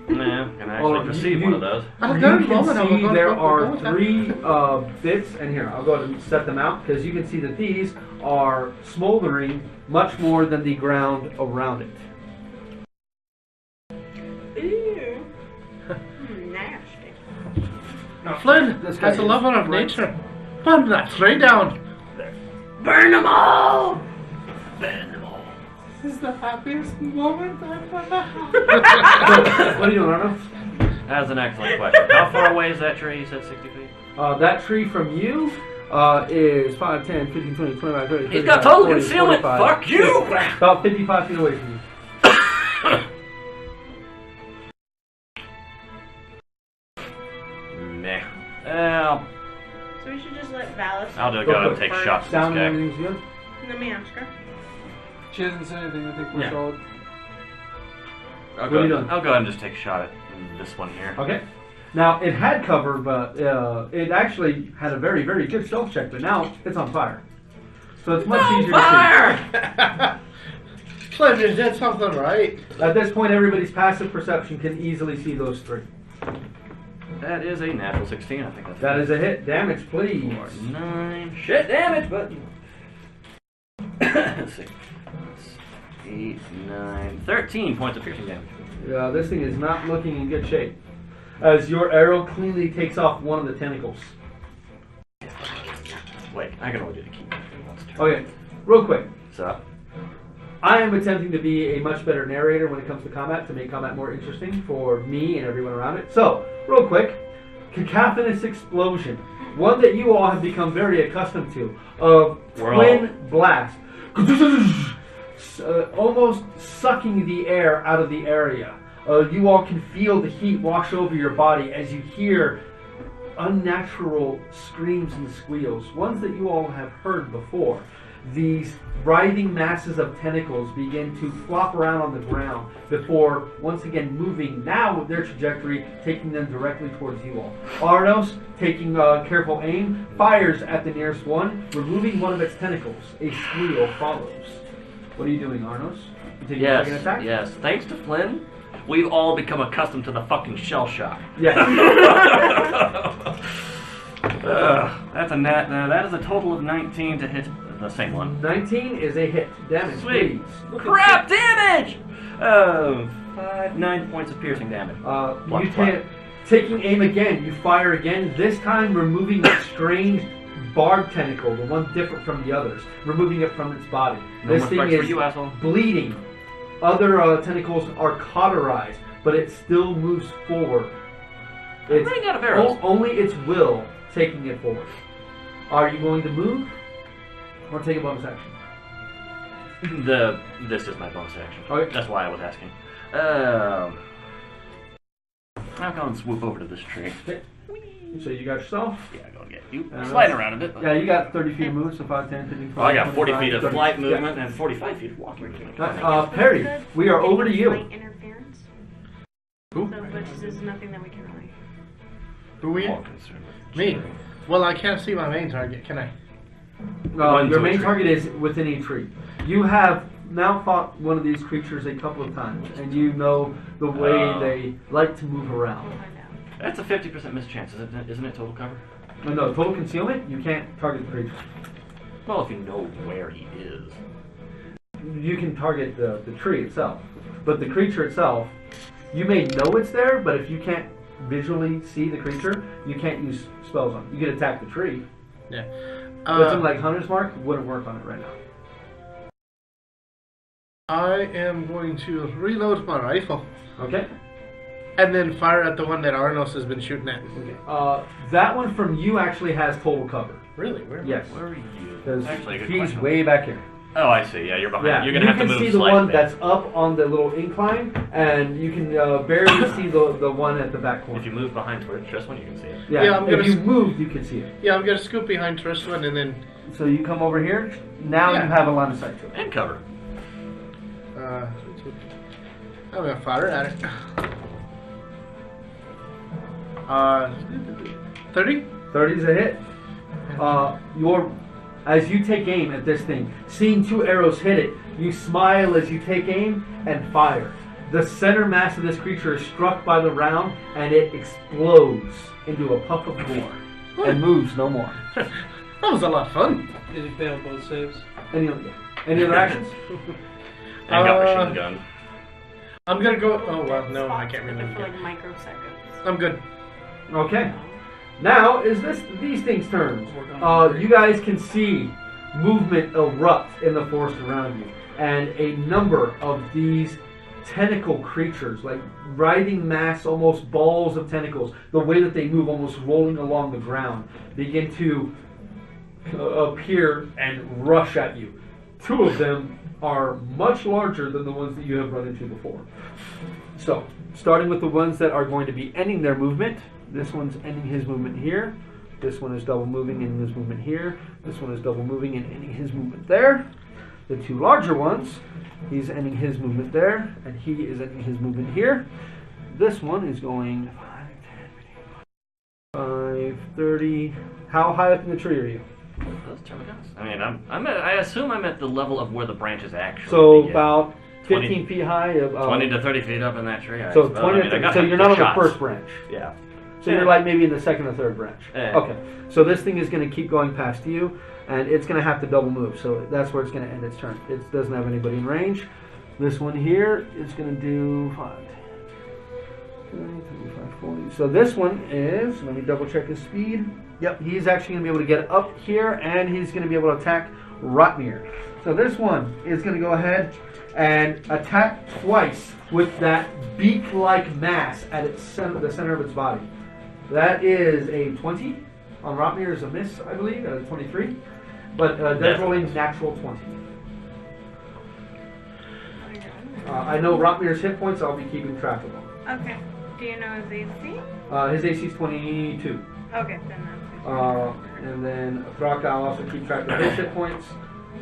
Nah, can I Oh, actually perceive you- one of those? I've You done can moment, I'm see gonna there go are with that. 3 bits, and here, I'll go ahead and set them out, because you can see that these are smoldering much more than the ground around it. Ew. Nasty. Flynn This guy has a is lover of right. nature. Burn that tree down! Burn them all! This is the happiest moment I've ever had. What are you doing, Arno? That's an excellent question. How far away is that tree? You said 60 feet? That tree from you is 5, 10, 15, 20, 25, 30, He's got 35, total 40, concealment. 45. Fuck you! About 55 feet away from you. Meh. Well, So we should just let Valis. I'll just Go go for and it. take shots at Sound this and guy. everything's good? Let me ask her. She hasn't said anything. I think we're Yeah. solid. I'll What are you doing? I'll go ahead and just take a shot at this one here. Okay. Now, it had cover, but it actually had a very, very good stealth check, but now it's on fire. So it's much easier to Flynn, you did something right. see. At this point, everybody's passive perception can easily see those 3. That is a natural 16. I think that's That is a hit. Damage, please. 4, 9. Shit damage, but. Let's see. 8, 9, 13 points of piercing damage. This thing is not looking in good shape. As your arrow cleanly takes off one of the tentacles. Wait, I can only do the key. Once a turn. Okay, real quick. So, I am attempting to be a much better narrator when it comes to combat, to make combat more interesting for me and everyone around it. So, real quick, cacophonous explosion. One that you all have become very accustomed to. Of twin blast. Almost sucking the air out of the area. You all can feel the heat wash over your body as you hear unnatural screams and squeals. Ones that you all have heard before. these writhing masses of tentacles begin to flop around on the ground before once again moving now with their trajectory, taking them directly towards you all. Arnos, taking careful aim, fires at the nearest one, removing one of its tentacles. A squeal follows. What are you doing, Arnos? You taking a second attack? Yes. Thanks to Flynn, we've all become accustomed to the fucking shell shock. Yes. That's a net. That is a total of 19 to hit the same one. 19 is a hit. Damage, Sweet. please. Crap damage! 9 points of piercing damage. You can't. Taking aim again, you fire again, this time removing that strange barb tentacle, the one different from the others, removing it from its body. No This thing respect for is you, asshole. bleeding. Other tentacles are cauterized, but it still moves forward. It's running out of arrows. only its will taking it forward. Are you going to move or take a bonus action? This is my bonus action. Okay. That's why I was asking. I'll go and swoop over to this tree. Okay. So you got yourself? Yeah, go and get you. Uh, Sliding around a bit. But... Yeah, you got 30 feet of movement, so 5, 10, 15, 20, Oh, I got 40 feet 25, of 30. flight movement and 45 feet of walking. Perry, we are over to you. Light interference. Who? So, but there's nothing that we can really. Who are you? Me. Well, I can't see my main target, can I? Your main target is within a tree. You have now fought one of these creatures a couple of times, and you know the way they like to move around. We'll find out. That's a 50% miss chance, isn't it? Total cover? No, total concealment, you can't target the creature. Well, if you know where he is. You can target the tree itself. But the creature itself, you may know it's there, but if you can't visually see the creature, you can't use spells on it. You can attack the tree. Yeah. But something like Hunter's Mark wouldn't work on it right now. I am going to reload my rifle Okay? and then fire at the one that Arnos has been shooting at. Okay. That one from you actually has total cover. Really? Where? Yes. Where are you? Because Actually, a good he's question. way back here. Oh, I see. Yeah, you're behind. Yeah, You're gonna have to move you can see the slightly. one that's up on the little incline, and you can barely see the one at the back corner. If you move behind towards this one, you can see it. Yeah, Yeah, I'm if gonna you moved, you can see it. Yeah, I'm gonna scoop behind Tristwan and then. So you come over here. Now Yeah. you have a line of sight to it. And cover. I'm gonna fire at it. 30? 30 is a hit. As you take aim at this thing, seeing 2 arrows hit it, you smile as you take aim and fire. The center mass of this creature is struck by the round, and it explodes into a puff of gore and moves no more. That was a lot of fun. Did he fail both saves? Any other actions? And got machine gun. I'm gonna go. Oh, well, no, I can't remember. For like microseconds. I'm good. Okay. Now is these things' turns. You guys can see movement erupt in the forest around you, and a number of these tentacle creatures, like writhing mass, almost balls of tentacles, the way that they move, almost rolling along the ground, begin to appear and rush at you. 2 of them are much larger than the ones that you have run into before. So, starting with the ones that are going to be ending their movement. This one's ending his movement here. This one is double moving and his movement here. This one is double moving and ending his movement there. The 2 larger ones, he's ending his movement there, and he is ending his movement here. This one is going 5, 30. How high up in the tree are you? Those termagants. I mean, I assume I'm at the level of where the branches actually So begin. about 20 15 feet high. 20 to 30 feet up in that tree. I So suppose. 20 I to mean, I 30. got So some you're not on good the shots. first branch. Yeah. So you're like maybe in the second or third branch. Yeah. Okay. So this thing is going to keep going past you, and it's going to have to double move. So that's where it's going to end its turn. It doesn't have anybody in range. This one here is going to do 5, 10, 25, 40. So this one is, let me double check his speed. Yep, he's actually going to be able to get up here, and he's going to be able to attack Rotmir. So this one is going to go ahead and attack twice with that beak-like mass at its center, the center of its body. That is a 20. On Rotmir is a miss, I believe, 23. But Death rolling natural 20. I know Rotmir's hit points, I'll be keeping track of them. Okay. Do you know his AC? His AC is 22. Okay, then that's And then Thraka, I'll also keep track of his hit points.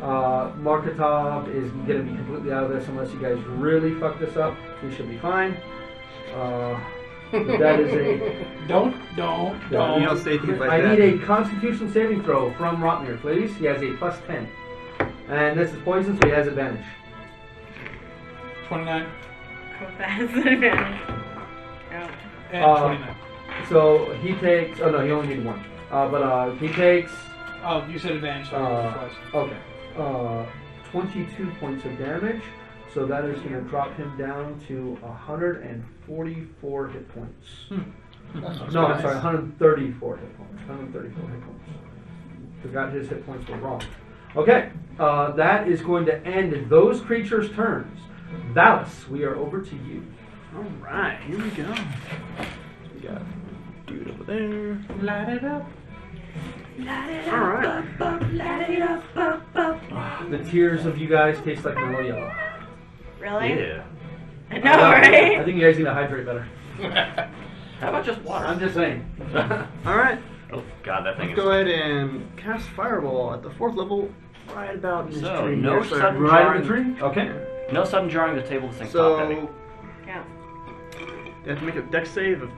Marketov is going to be completely out of this unless you guys really fuck this up. We should be fine. That is a... Don't. You don't say things like I that. need a Constitution saving throw from Rotmir, please. He has a +10. And this is poison, so he has advantage. 29 That's an advantage. and 29. So he takes... Oh, no, he only needs 1. But he takes... Oh, you said advantage. So I rolled twice. Okay. 22 points of damage. So that is going to drop him down to 144 hit points. No, I'm sorry, 134 hit points. 134 hit points. Forgot his hit points were wrong. Okay, that is going to end those creatures' turns. Valis, we are over to you. Alright, here we go. We got dude over there. Light it up. Alright. The tears of you guys taste like mellow yellow. Really? Yeah. I know, right? I think you guys need to hydrate better. How about just water? I'm just saying. Alright. Oh god, that thing Let's is... go ahead and cast Fireball at the 4th level, right about in this So, tree. no here. So sudden Right in the jarring. tree? Okay. No sudden jarring of the table. This thing's top heavy. So, Yeah. you have to make a dex save of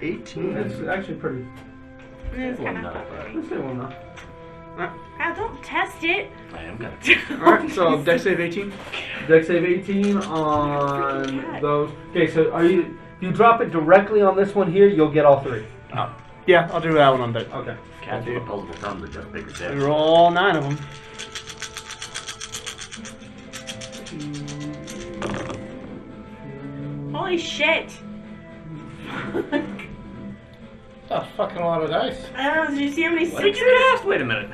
18. It's actually pretty... It's Well, kind not of bad. Let's say well enough. Don't test it. I am gonna... Alright, so dex save 18. Dex save 18 on those. Okay, so are you... If you drop it directly on this one here, you'll get all 3. Oh. Yeah, I'll do that one on deck. Okay. Cats with opposable thumbs are just bigger We dicks. roll all 9 of them. Holy shit. A fucking lot of dice. Did you see how many What did sixes? you cast? Wait a minute.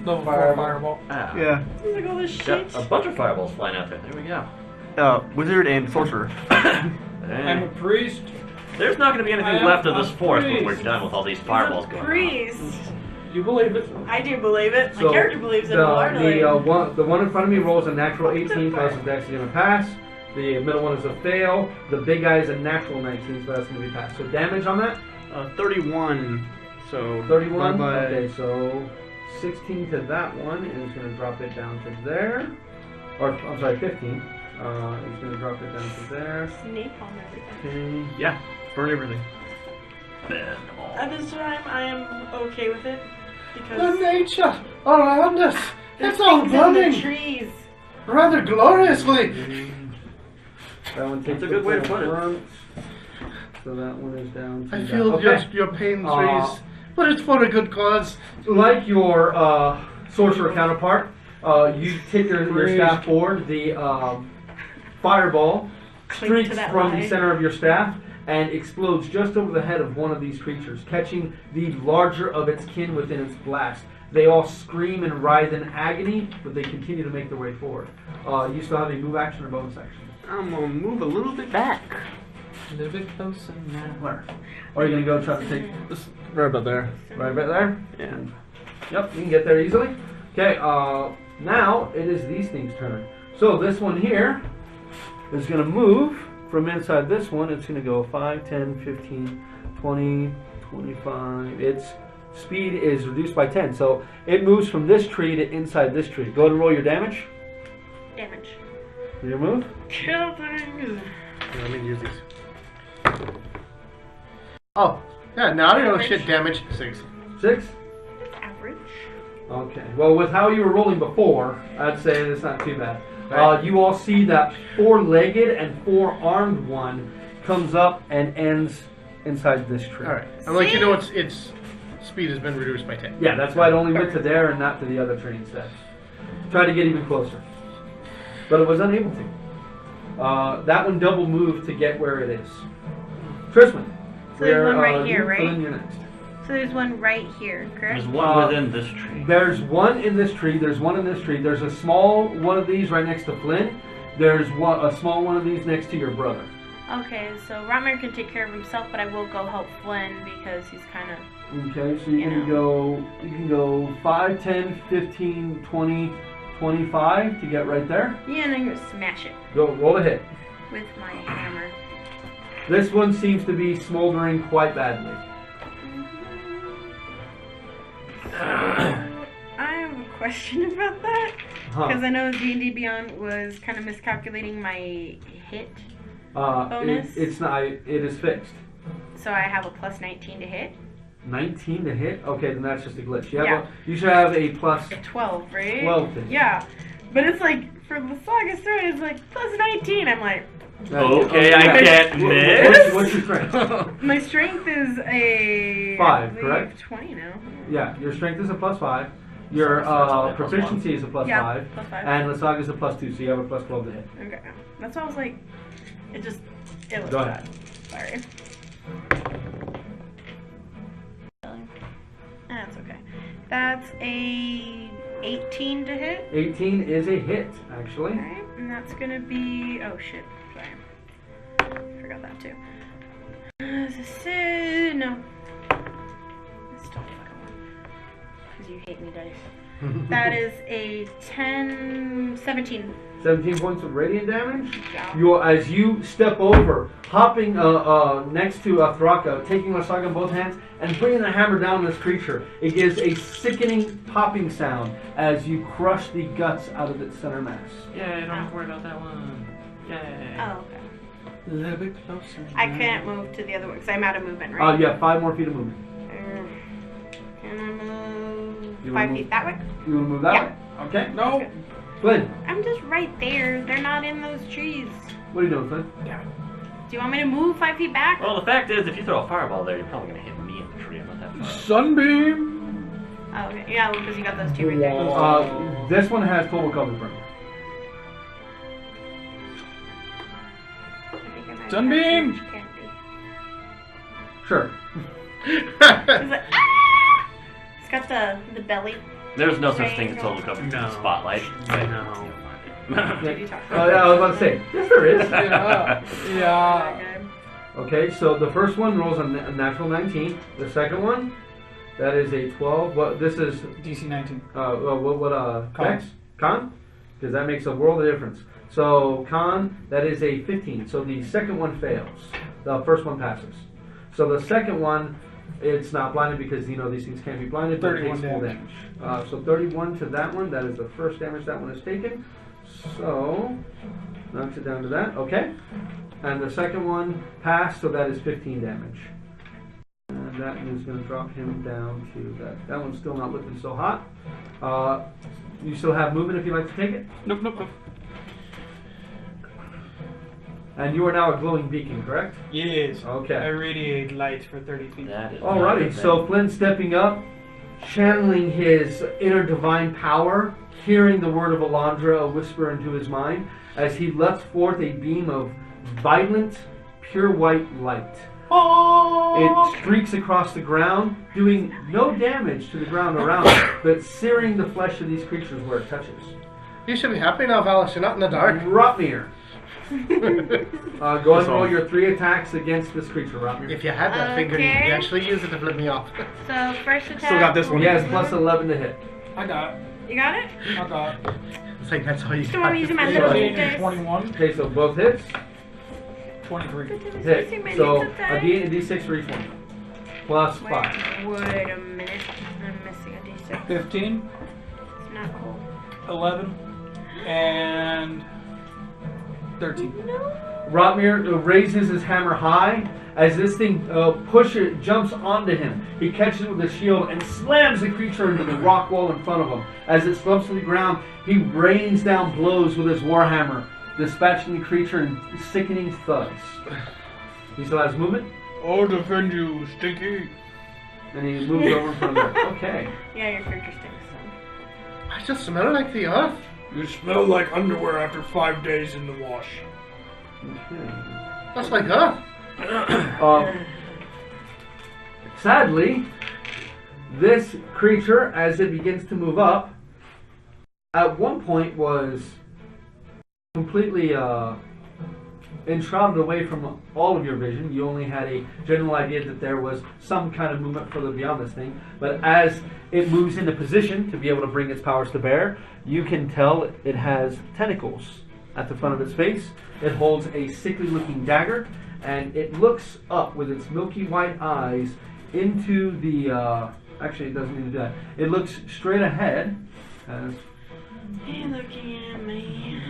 Level 4 fireball. Ah. Yeah. Look at all this Got shit. a bunch of fireballs flying out there. There we go. Wizard and sorcerer. I'm a Eh. priest. There's not going to be anything I am left of a this forest when we're priest. done with all these fireballs going on. Priest. You believe it? I do believe it. My So character believes it the wholeheartedly. one in front of me rolls a natural 18, so that's dex is going to pass. The middle one is a fail. The big guy is a natural 19, so that's going to be passed. So damage on that? 31. So 31? by- Okay, so 16 to that one, and it's going to drop it down to there. Or, I'm sorry, 15. It's going to drop it down to there. Snape on everything. Okay. Yeah, burn everything. Then all. At this time, I am okay with it The because nature around us. there's It's all things in the burning trees. rather gloriously. That one takes That's a good way to the put it. front. So that one is down to I that. feel Okay. your pain, trees, but it's for a good cause. Like your sorcerer counterpart, you take your staff forward. The fireball Cling streaks to that from the line. center of your staff and explodes just over the head of one of these creatures, catching the larger of its kin within its blast. They all scream and writhe in agony, but they continue to make their way forward. You still have a move action or bonus action. I'm gonna move a little bit back. A little bit closer now. Where? Or are you going to go try to take This right about there. right there? Yeah. Yep, you can get there easily. Okay, now it is these things' turn. So this one here is going to move from inside this one. It's going to go 5, 10, 15, 20, 25. Its speed is reduced by 10. So it moves from this tree to inside this tree. Go ahead and roll your damage. Damage. For your move. Kill things. Let me use these. Oh, yeah, now I know shit damage. 6. 6. Average. Okay. Well, with how you were rolling before, I'd say it's not too bad. Right. You all see that 4-legged and 4-armed one comes up and ends inside this tree. Alright. I'm like, you know, its speed has been reduced by 10. Yeah, that's why it only went to there and not to the other tree instead. Tried to get even closer, but it was unable to. That one double moved to get where it is. Trisman. So there's one right you, here, right? Flynn, you're next. So there's one right here, correct? There's one within this tree. There's one in this tree. There's one in this tree. There's a small one of these right next to Flynn. There's a small one of these next to your brother. Okay, so Rotmir can take care of himself, but I will go help Flynn because he's kind of... Okay, so you can go 5, 10, 15, 20, 25 to get right there. Yeah, and I'm going to smash it Go roll a hit. with my hammer. This one seems to be smoldering quite badly. I have a question about that. Huh. Because I know D&D Beyond was kind of miscalculating my hit. Bonus? It's not. It is fixed. So I have a plus 19 to hit. 19 to hit? Okay, then that's just a glitch. Yeah. You should have a plus A 12, right? 12 to hit. Yeah. But it's like, for the Saga story, it's like plus 19. I'm like, Okay, I can't miss. What's your strength? my strength is a... 5, I believe correct? 20 now. Yeah, your strength is a plus 5. Your So it's only a plus proficiency is a plus Yeah, 5. plus 5. And Lasaga is a plus 2, so you have a plus 12 to hit. Okay. That's why I was like, it just, it was Go bad. ahead. Sorry. That's okay. That's a 18 to hit. 18 is a hit, actually. Alright, and that's gonna be, oh shit, sorry. Forgot that too. No. It's still fucking one. Because you hate me, dice. That is a 17. 17 points of radiant damage. Yeah. As you step over, hopping next to Thraka, taking Lasaga in both hands, and bringing the hammer down on this creature. It gives a sickening popping sound as you crush the guts out of its center mass. Yeah, don't have to worry about that one. Yay. Oh, okay. A little bit closer. I can't move to the other one because I'm out of movement, right? You have 5 more feet of movement. Can I move You 5 wanna feet that way? You want to move that Yeah. way? Okay. No. Okay. Flynn, I'm just right there. They're not in those trees. what are you doing, Flynn? Do you want me to move 5 feet back? Well, the fact is, if you throw a fireball there, you're probably going to hit me in the tree. I'm not that far. Sunbeam. Oh, okay. Yeah, because you got those two right there. This one has total cover from you. I think I might Sunbeam! have candy. Sure. It's like, ah! It's got the belly. There's no such thing as total cover. No. Spotlight. No. Did you talk Yeah, I was about to say, yes there is. Yeah. Okay, so the first one rolls a natural 19. The second one, that is a 12. What this is? DC 19. What Con. Dex? Con? Because that makes a world of difference. So con, that is a 15. So the second one fails. The first one passes. So the second one, it's not blinded because you know these things can't be blinded, but it 31 takes full damage. So 31 to that one. That is the first damage that one has taken. So knocks it down to that. Okay. And the second one passed, so that is 15 damage. And that is going to drop him down to that. That one's still not looking so hot. You still have movement if you'd like to take it. Nope, nope, nope. And you are now a glowing beacon, correct? Yes. Okay. I radiate light for 30 feet. That is Alrighty, so Flynn stepping up, channeling his inner divine power, hearing the word of Alondra whisper into his mind, as he lets forth a beam of violent, pure white light. It streaks across the ground, doing no damage to the ground around it, but searing the flesh of these creatures where it touches. You should be happy now, Valis. You're not in the dark. Rotmir. Go ahead and roll your 3 attacks against this creature, Rotmir. If you had that finger, you Okay. could actually use it to flip me off. So first attack. Still got this one. He has plus 11 to hit. I got it. You got it? I got it. It's like that's all you Still got. want to use my Yeah. little 17 dice. and 21. Okay, so both hits. 23. Hit. So a D6 for each one. Plus 5. Wait a minute. I'm missing a d6. 15, It's not cool. 11, and 13. Rotmir raises his hammer high as this thing jumps onto him. He catches it with his shield and slams the creature into the rock wall in front of him. As it slumps to the ground, he rains down blows with his warhammer, dispatching the creature in sickening thuds. He still has movement, I'll defend you, Stinky. and he moves over in front of her. Okay. Yeah, your character stinks. I just smell like the earth. You smell like underwear after 5 days in the wash. Okay. That's like earth. Sadly, this creature, as it begins to move up, at one point was completely enshrouded away from all of your vision. You only had a general idea that there was some kind of movement further beyond this thing. But as it moves into position to be able to bring its powers to bear, you can tell it has tentacles at the front of its face. It holds a sickly-looking dagger, and it looks up with its milky white eyes into the... actually, it doesn't need to do that. It looks straight ahead As Hey, looking at me.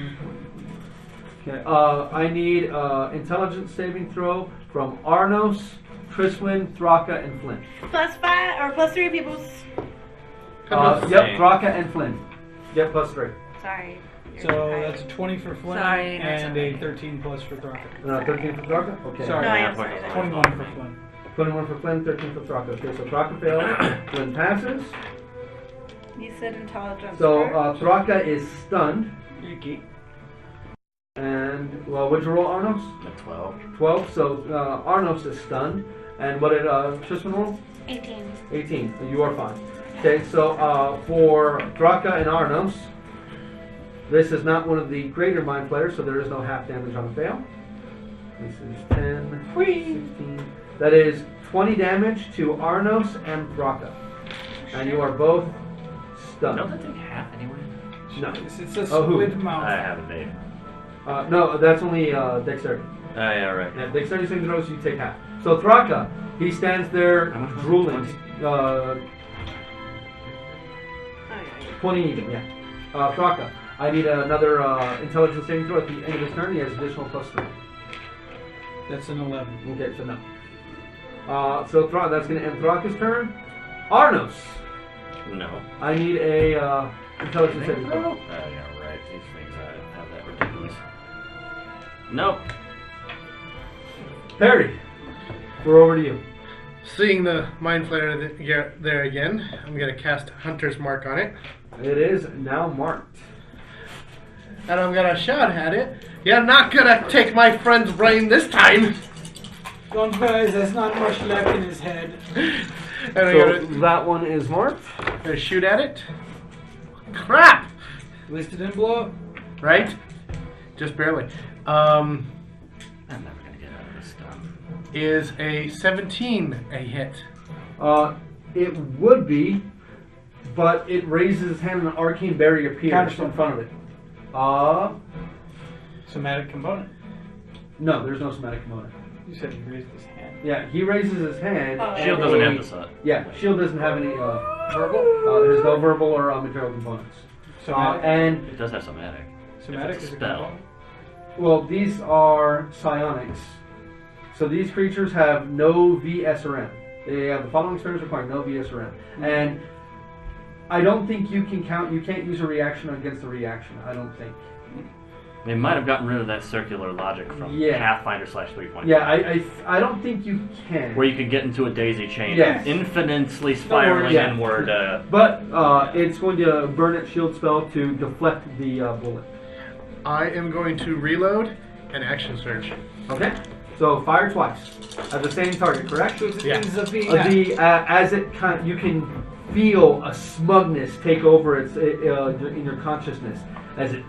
Okay, I need intelligence saving throw from Arnos, Triswin, Thraka, and Flynn. +5 or +3 people's. Yep, Thraka and Flynn. Yep, +3. Sorry. You're So tired. that's a 20 for Flynn Sorry, and that's a 13 plus for Thraka. 13 for Thraka? Okay. Sorry. No, I Yeah, understand. 21 for Flynn. 21 for Flynn, 13 for Thraka. Okay, so Thraka fails, Flynn passes. You said intelligence. So correct? Thraka is stunned. Yuki. And, well, what'd you roll, Arnos? At 12. 12. So Arnos is stunned. And what did Tristan roll? 18. 18. You are fine. Okay, so for Thraka and Arnos, this is not one of the greater mind players, so there is no half damage on a fail. This is 10, 16. That is 20 damage to Arnos and Thraka. And you are both stunned. Don't that thing half anyway? No. It's a Oh, who? squid mouth. I haven't made. No, that's only dexterity. Yeah, right. Yeah, dexterity saving throws, you take half. So Thraka, he stands there How much was it? drooling. 20? Oh, yeah. 20 even, yeah. Thraka, I need another intelligence saving throw at the end of his turn. He has additional +3. That's an 11. Okay, so no. So that's going to end Thraka's turn. Arnos, No. I need a intelligence saving throw. Yeah, right. These things have that ridiculous. Nope. Perry, we're over to you. Seeing the mind flayer there again, I'm going to cast Hunter's Mark on it. It is now marked. And I'm going to shout at it. You're not going to take my friend's brain this time. Don't worry, there's not much left in his head. And I'm So going that one is marked. to shoot at it. Crap! At least it didn't blow up. Right? Just barely. I'm never gonna get out of this stuff. Is a 17 a hit? It would be, but it raises its hand and an arcane barrier appears in front of it. Somatic component. No, there's no somatic component. You said he raised his hand. Yeah, he raises his hand. Shield and doesn't a- have this up. Yeah, shield doesn't have any Verbal? there's no verbal or material components. Somatic. And It does have somatic. Somatic If it's is a a spell. component. well, these are psionics. So these creatures have no VS or M. They have the following spells requiring no VS or M. And I don't think you can't use a reaction against a reaction. I don't think. They might have gotten rid of that circular logic from Yeah. Pathfinder /3.5. Yeah, I don't think you can. Where you could get into a daisy chain, Yes. infinitely spiraling Yeah. inward. But it's going to burn its shield spell to deflect the bullet. I am going to reload and action surge. Okay. So fire twice at the same target, correct? Yeah. As it you can feel a smugness take over its in your consciousness as it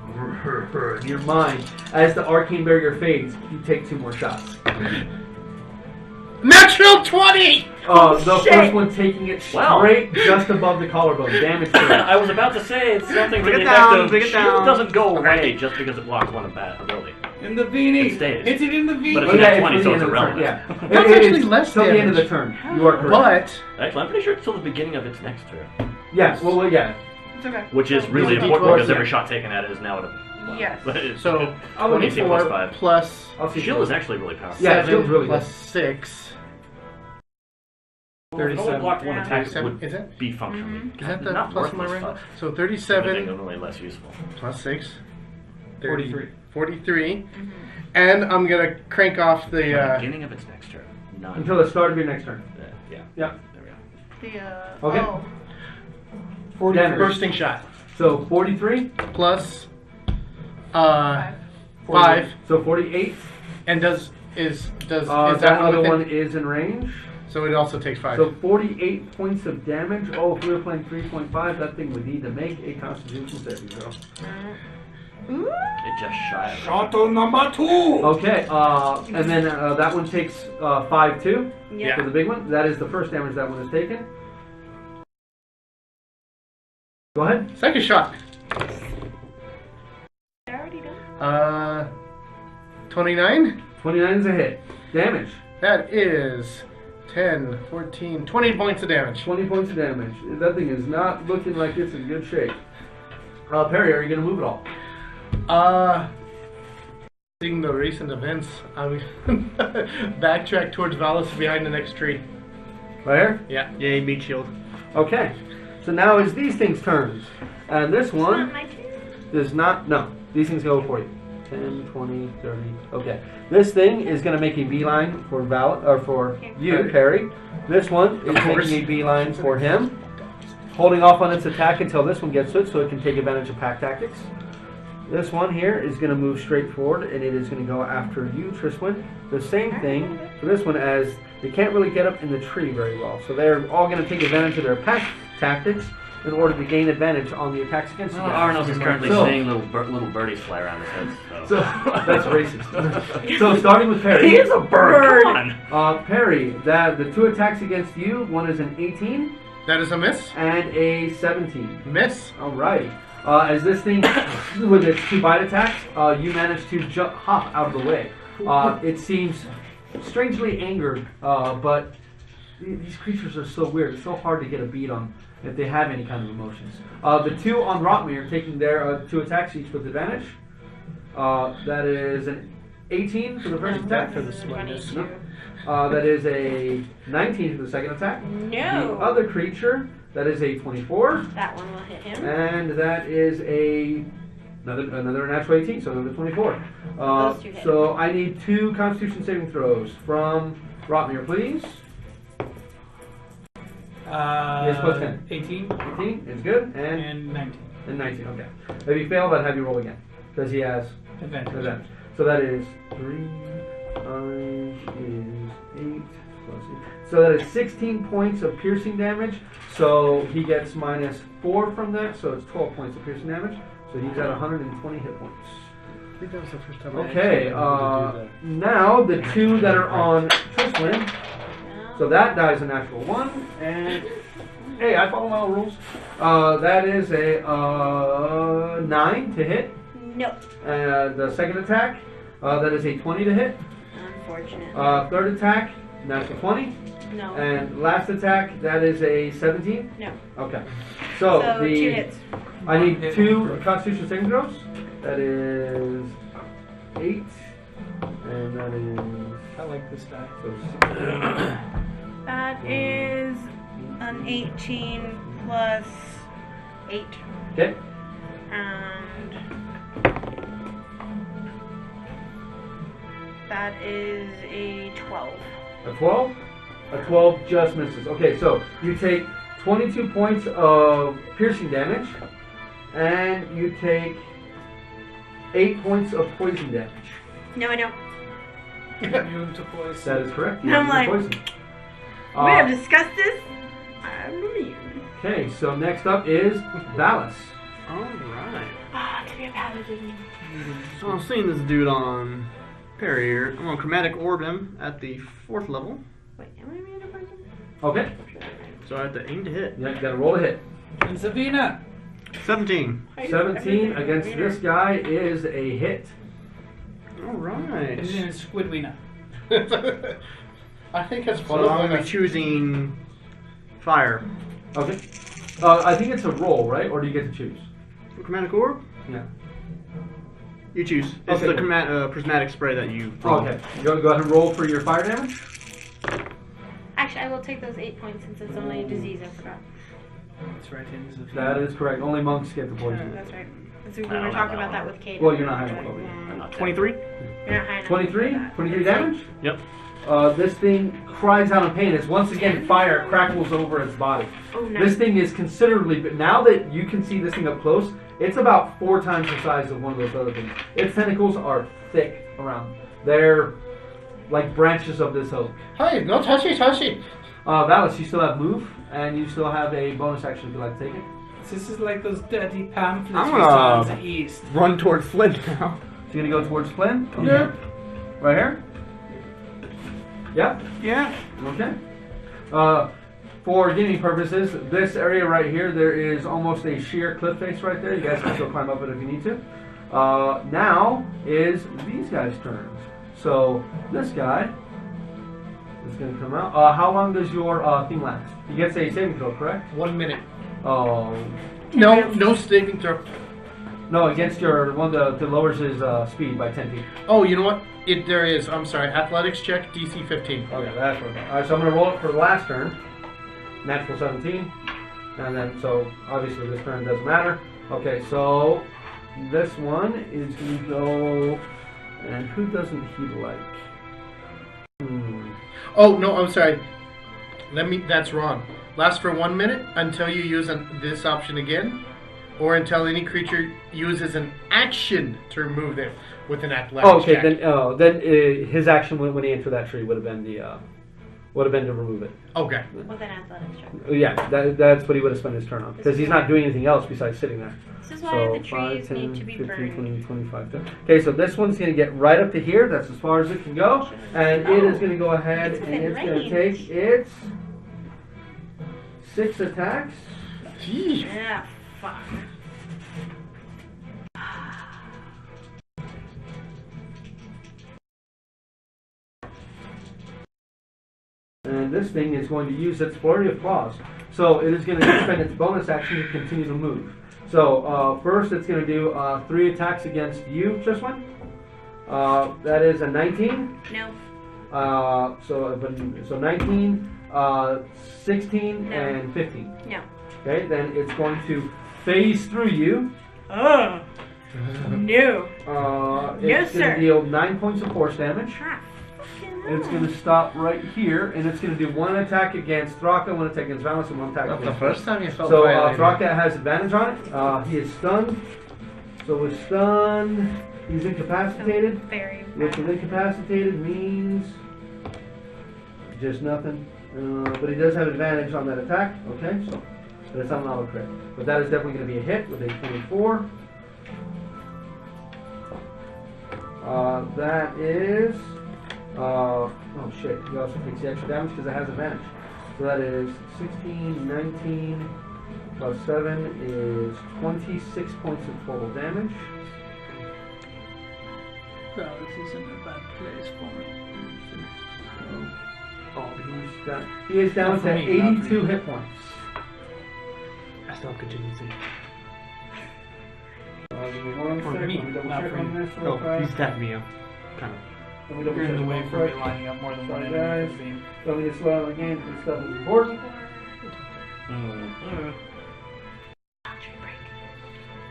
in your mind. As the arcane barrier fades, you take 2 more shots. Natural 20! The first one taking it Wow. straight just above the collarbone, damage to it. I was about to say it's something to Bring the it effect down, of bring it shield down. doesn't go away just because it blocks one ability. In the beanie. It stays. Hit it in the beanie. But if Okay, it's it's 20, till so the it's end of the turn, irrelevant. yeah. That's It actually is less till the end of the damage. turn. You are correct. But Actually, I'm pretty sure it's till the beginning of its next turn. Yeah, well, yeah. It's okay. Which is really Is it important D12? because every shot taken at it is now at a... Yes. But it's- so AC 24 plus 5. plus I'll see. Shield is actually really powerful. Yeah, 7 shield's really plus good. 6. If it only 37. blocked one attack, it 37, would is it? be functionally. Is that the not plus my worthless, rank? but So anything 37 normally less useful. plus 6. 43. 43. And I'm going to crank off The the... beginning of its next turn. None. Until the start of your next turn. Yeah. Yeah. There we go. The, Okay. Oh. 40 Damage. bursting shot. So 43. Plus... 5. 5. So 48. And is That that other within- one is in range. So it also takes 5. So 48 points of damage. Oh, if we were playing 3.5, that thing would need to make a Constitution saving throw. Ooh. It just shy of it. Shotto number 2. Okay, and then that one takes 5 too. Yeah. For the big one. That is the first damage that one has taken. Go ahead. Second shot. I already done. 29. 29 is a hit. Damage. That is 10, 14, 20 points of damage. 20 points of damage. That thing is not looking like it's in good shape. Perry, are you going to move at all? Seeing the recent events, I'm backtrack towards Valis behind the next tree. Right here? Yeah. Yay, meat shield. Okay. So now is these things' turns. And this Not one my turn. does not, no. These things go for you. 10, 20, 30. Okay. This thing is going to make a beeline for for you, Perry. This one is course. making a beeline for him. Holding off on its attack until this one gets to it so it can take advantage of pack tactics. This one here is going to move straight forward and it is going to go after you, Triswin. The same thing for this one, as they can't really get up in the tree very well. So they're all going to take advantage of their pack tactics in order to gain advantage on the attacks against you. Well, guys. Arnold is currently seeing little birdies fly around his head. So that's racist. So starting with Perry. He is a bird. Come on. Perry, the two attacks against you, one is an 18 That is a miss. and a 17. Miss. Alright. As this thing, with its two bite attacks, you manage to hop out of the way. It seems strangely angered, but these creatures are so weird. It's so hard to get a beat on if they have any kind of emotions. The two on Rotmere taking their two attacks each with advantage. That is an 18 for the first attack. For the smartness. That is a 19 for the second attack. No. The other creature, that is a 24. That one will hit him. And that is another natural 18, so another 24. Those two hit. So I need 2 Constitution saving throws from Rotmere, please. Yes, plus 10. 18 18 is good, and 19. and 19. Okay. If you fail, I'd have you roll again because he has Advantage. advantage. So that is 3, 5 is 8 plus 8. So that is 16 points of piercing damage. So he gets minus 4 from that, so it's 12 points of piercing damage. So he's at 120 hit points. I think that was the first time. Okay, now the two that are on Triswin. So that dies a natural 1, and hey, I follow my own rules. That is a 9 to hit. No. The second attack, that is a 20 to hit. Unfortunate. Third attack, natural 20. No. And last attack, that is a 17. No. Okay. So, So 2 hits. I need 2 Constitution saving throws. That is 8, and that is I like this die. so 16. That is an 18 plus 8. Okay. And that is a 12. A 12? A 12 just misses. Okay, so you take 22 points of piercing damage, and you take 8 points of poison damage. No, I don't. Immune to poison. That is correct. You I'm have like, poison. we have discussed this. I'm immune. Okay, so next up is Valis. Alright. Ah, to be a paladin. So I'm seeing this dude on Perry here. I'm gonna chromatic orb him at the 4th level. Wait, am I immune to poison? Okay. So I have to aim to hit. Yeah, you gotta roll a hit. And Sabina. 17. 17 against this guy is a hit. Alright. And then Squidwina. I think it's So fun. I'm gonna be choosing fire. Okay. I think it's a roll, right? Or do you get to choose? For chromatic orb? Yeah. You choose. It's Okay. the prismatic spray that you. Okay. You want to go ahead and roll for your fire damage? Actually, I will take those 8 points since it's only a disease. I forgot. That's right. In Sabina. That is correct. Only monks get the poison. That's right. We I were don't have talking that about that one. with Kate. Well, you're not high enough. I'm not 23? You're not high enough. 23? for that. 23 damage? Yep. This thing cries out in pain as once again fire crackles over its body. Oh, no. This thing is considerably, but now that you can see this thing up close, it's about 4 times the size of one of those other things. Its tentacles are thick around. They're like branches of this oak. Hey, no touchy. Valis, you still have move, and you still have a bonus action if you'd like to take it. This is like those dirty pamphlets I'm we saw in the East. Run towards Flint now. So you're gonna go towards Flynn? Yeah. Right here? Yep. Yeah. Okay. For gaming purposes, this area right here, there is almost a sheer cliff face right there. You guys can still climb up it if you need to. Now is these guys' turns. So this guy is going to come out. How long does your thing last? You get a saving throw, correct? 1 minute. Oh. No saving throw. No, against your one that lowers his speed by 10 feet. Oh, you know what? There is. I'm sorry. Athletics check, DC 15. Okay, that's what. All right, so I'm gonna roll it for the last turn. Natural 17, and then so obviously this turn doesn't matter. Okay, so this one is gonna go, and who doesn't he like? Oh no, I'm sorry. That's wrong. Lasts for 1 minute until you use this option again, or until any creature uses an action to remove them with an athletics Oh, okay, check. then his action when he entered that tree would have been to remove it. Okay. With an athletics check. Yeah, that's what he would have spent his turn on because he's not doing anything else besides sitting there. This is why So the trees 5, 10, need to be 15, burned. 20, 25, 30. Okay, so this one's going to get right up to here. That's as far as it can go. And it is going to go ahead It's and within it's going to range. take its 6 attacks. Gee. Yeah, fuck. And this thing is going to use its flurry of claws. So it is going to spend its bonus action to continue to move. So first it's going to do 3 attacks against you, Triswan. That is a 19. No. So 19, 16, No. and 15. No. Okay, then it's going to phase through you. Oh. No. It's going sir. to deal 9 points of force damage. Ah, fucking And it's hell. going to stop right here, and it's going to do 1 attack against Thraka, 1 attack against Valus, and 1 attack Not the against first time you felt So violated. Thraka has advantage on it. He is stunned. So with stunned, he's incapacitated. Very Which bad. is incapacitated means just nothing. But he does have advantage on that attack. Okay, so but it's not an auto crit. But that is definitely going to be a hit with a 24. That is. Oh shit, he also takes the extra damage because it has advantage. So that is 16, 19, plus 7 is 26 points of total damage. This isn't a bad place for me. He is down Not for to me, not for 82 you. hit points. I still have contingency. Give me one For sec, me, let me double not check for on you. this real Oh, fast. he's tapping me up. Kind of. Let me double You're in check the way real for me quick. lining up more than one Sorry, enemy guys. for being. Don't need to slow down the game. This stuff is important.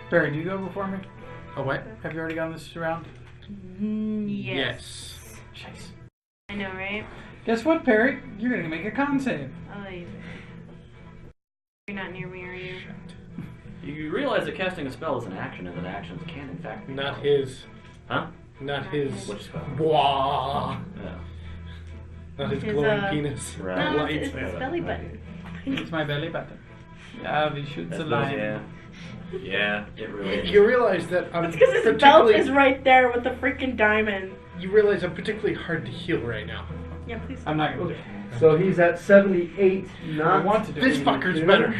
Barry, do you go before me? Oh, what? Have you already gone this round? Yes. Chase. I know, right? Guess what, Perry? You're gonna make a con save. Oh, you're not near me, are you? You realize that casting a spell is an action, and that actions can, in fact, be Not spells. his. Huh? Not his. Which spell? Bwah. Yeah. Not his His, glowing No, penis. Right. it's his belly button. It's my belly button. Yeah, we shoots That's a line. yeah. Yeah, it really is. You realize that I'm It's because his belt particularly. is right there with the freaking diamond. You realize I'm particularly hard to heal right now. Yeah, please. I'm not gonna do it. So he's at 78. I Not want to do This it. fucker's better.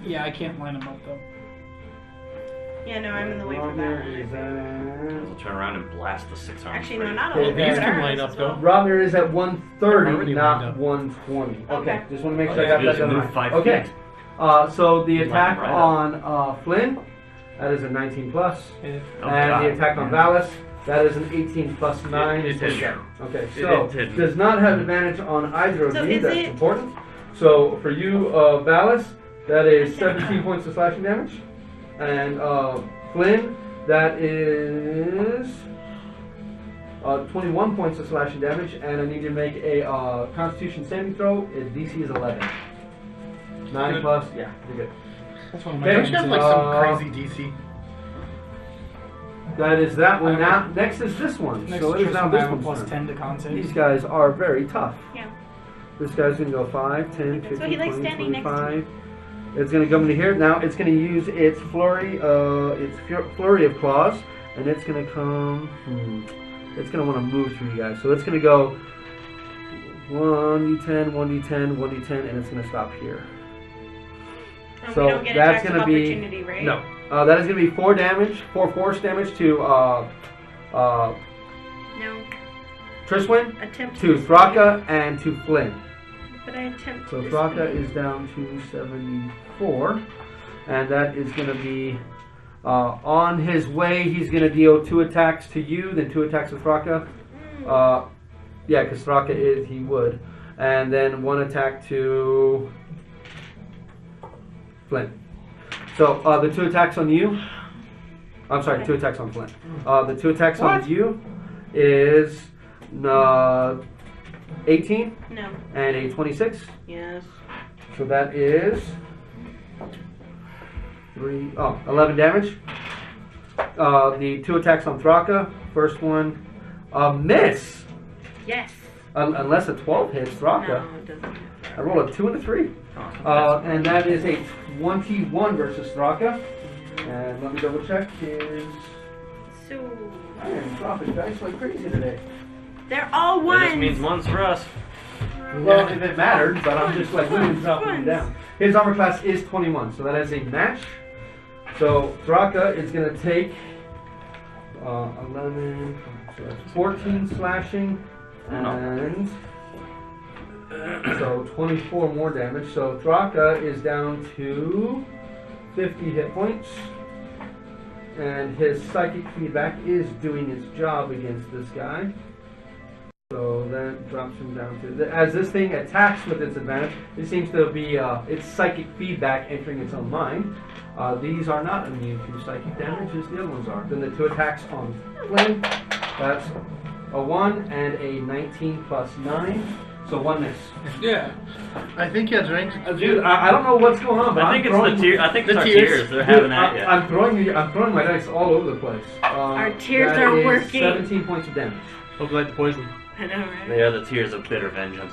Yeah, I can't line them up though. Yeah, no, I'm in the way for that Robner is one. We'll turn around and blast the 6-armed Actually, no, tree. not Okay, all of these them. can line up, though. Robner is at 130, Already not lined up. 120. Okay, Okay. just want to make sure Okay, I got just that done move right. 5 Okay, feet. so the Line attack right up. on Flynn, that is a 19 plus, It, Oh, and God. the attack on Valis, that is an 18 plus 9. It is did. 27. Okay, It so did. does not have advantage on either of So you. is That's it- important. So for you, Valis, that is 17 points of slashing damage, and Flynn, that is 21 points of slashing damage, and I need you to make a Constitution saving throw. DC is 11. 9 Good. plus, yeah, you're good. that's one of my Okay. Don't you have like some crazy DC? That is that one. Okay. Now, next is this one. Next so it is now Tristan, this I have a one's plus turn. 10 to con save. These guys are very tough. Yeah. This guy's going to go 5, 10, That's why 15, he likes 20, standing next to me. 25. It's going to come into here. Now it's going to use its flurry, flurry of claws, and it's going to come. It's going to want to move through you guys. So it's going to go 1d10, 1d10, 1d10, and it's going to stop here. And So we don't get that's attacks of going to be opportunity, right? no. That is going to be 4 damage, 4 force damage to No. Triswin, Attempt to Thraka, and to Flynn. But I attempt So this Thraka one. is down to 74, and that is going to be On his way, he's going to deal 2 attacks to you, then 2 attacks to Thraka. Yeah, because Thraka he would. And then 1 attack to Flint. So the 2 attacks on you. I'm sorry, 2 attacks on Flint. The 2 attacks on you is 18 No. and a 26. Yes. So that is 11 damage. The 2 attacks on Thraka. First one, miss. Yes. Unless a 12 hits Thraka. No, it doesn't. I roll a 2 and a 3. And that is a 21 versus Thraka. And let me double check his. So I am dropping dice like crazy today. they're all That ones. just means ones for us. Well, if it mattered, but I'm just like literally Ones, dropping them ones. down. His armor class is 21, so that is a match. So Thraka is going to take 11, so that's 14 slashing, and so 24 more damage. So Thraka is down to 50 hit points, and his psychic feedback is doing its job against this guy. So that drops him down to as this thing attacks with its advantage, it seems to be its psychic feedback entering its own mind. These are not immune to psychic damage as the other ones are. Then the 2 attacks on Flynn, that's a 1 and a 19 plus 9, so 1 miss. Yeah. I think you had range. Dude, I don't know what's going on, but I think I'm it's throwing, the tears. I think it's the our tears. tears. They're Dude, having that yet. I'm throwing my dice all over the place. Our tears that are is working. 17 points of damage. Hope you like the poison. I know, right? They are the tears of bitter vengeance.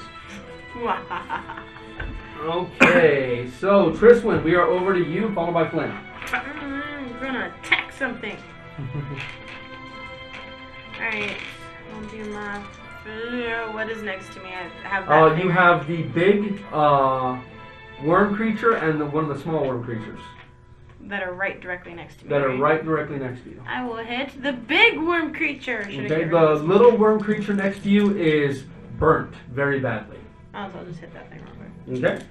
Okay, so Triswin, we are over to you, followed by Flynn. I'm gonna attack something. Alright, I'll do my. What is next to me? I have that. You have the big worm creature and one of the small worm creatures that are right directly next to me. that are right directly next to you. I will hit the big worm creature. Should I Okay, get rid the of this? little worm creature next to you is burnt very badly. Oh, so I'll just hit that thing real quick. Okay.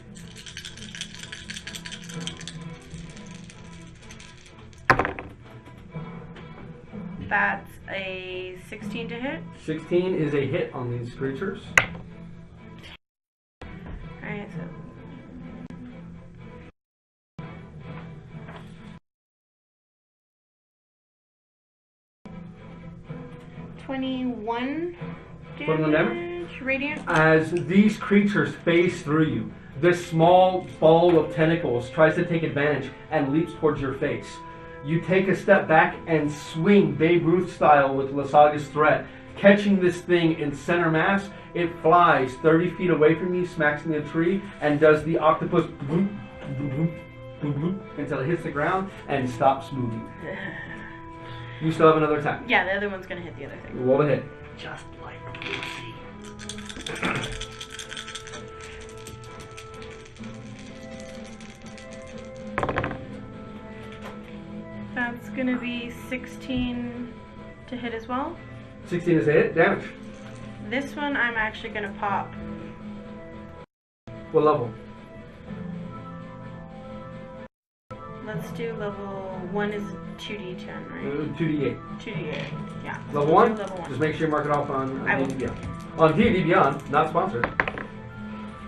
That's a 16 to hit. 16 is a hit on these creatures. Alright, so. $21 21 damage, radiant. As these creatures phase through you, this small ball of tentacles tries to take advantage and leaps towards your face. You take a step back and swing Babe Ruth style with Lasaga's threat. Catching this thing in center mass, it flies 30 feet away from you, smacks into a tree, and does the octopus boop, boop, boop, boop, until it hits the ground and stops moving. You still have another attack. Yeah, the other one's gonna hit the other thing. Roll a hit. Just like Lucy. That's gonna be 16 to hit as well. 16 is a hit. Damage. This one I'm actually gonna pop. What level? Let's do level 1 is 2d10, right? 2d8. 2d8, yeah. So Level we'll 1? do Level 1. Just make sure you mark it off on I will. D&D Beyond. On D&D Beyond, not sponsored. That's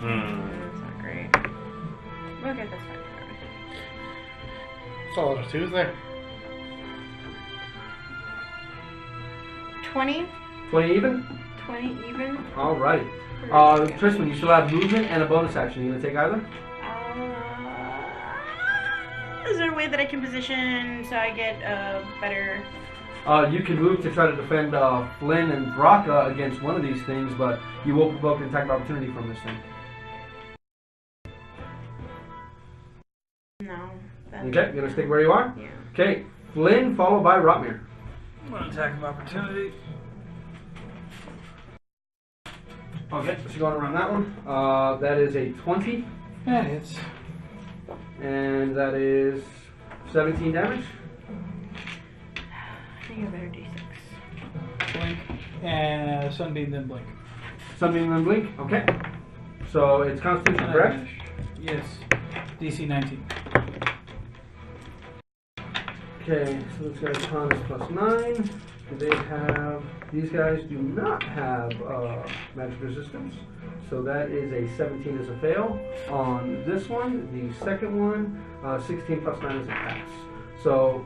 not great. Okay, that's fine. That's a lot of 2s there. 20? 20 even? 20 even? Alright. Tristan, you still have movement and a bonus action. You gonna take either? Is there a way that I can position so I get a better... You can move to try to defend Flynn and Thraka against one of these things, but you will provoke an attack of opportunity from this thing. No. Okay, you gonna stick where you are? Yeah. Okay, Flynn followed by Rotmir. One attack of opportunity. Okay, so going around that one. That is a 20, Yeah, it's and that is 17 damage. I think I better D6. blink and sunbeam, then blink. Sunbeam and Blink. Okay. So it's Constitution, And I correct? vanish. Yes. DC 19. Okay, so this guy's con is +9. Do they have? These guys do not have magic resistance, so that is a 17 as a fail. On this one, the second one, 16 + 9 is a pass. So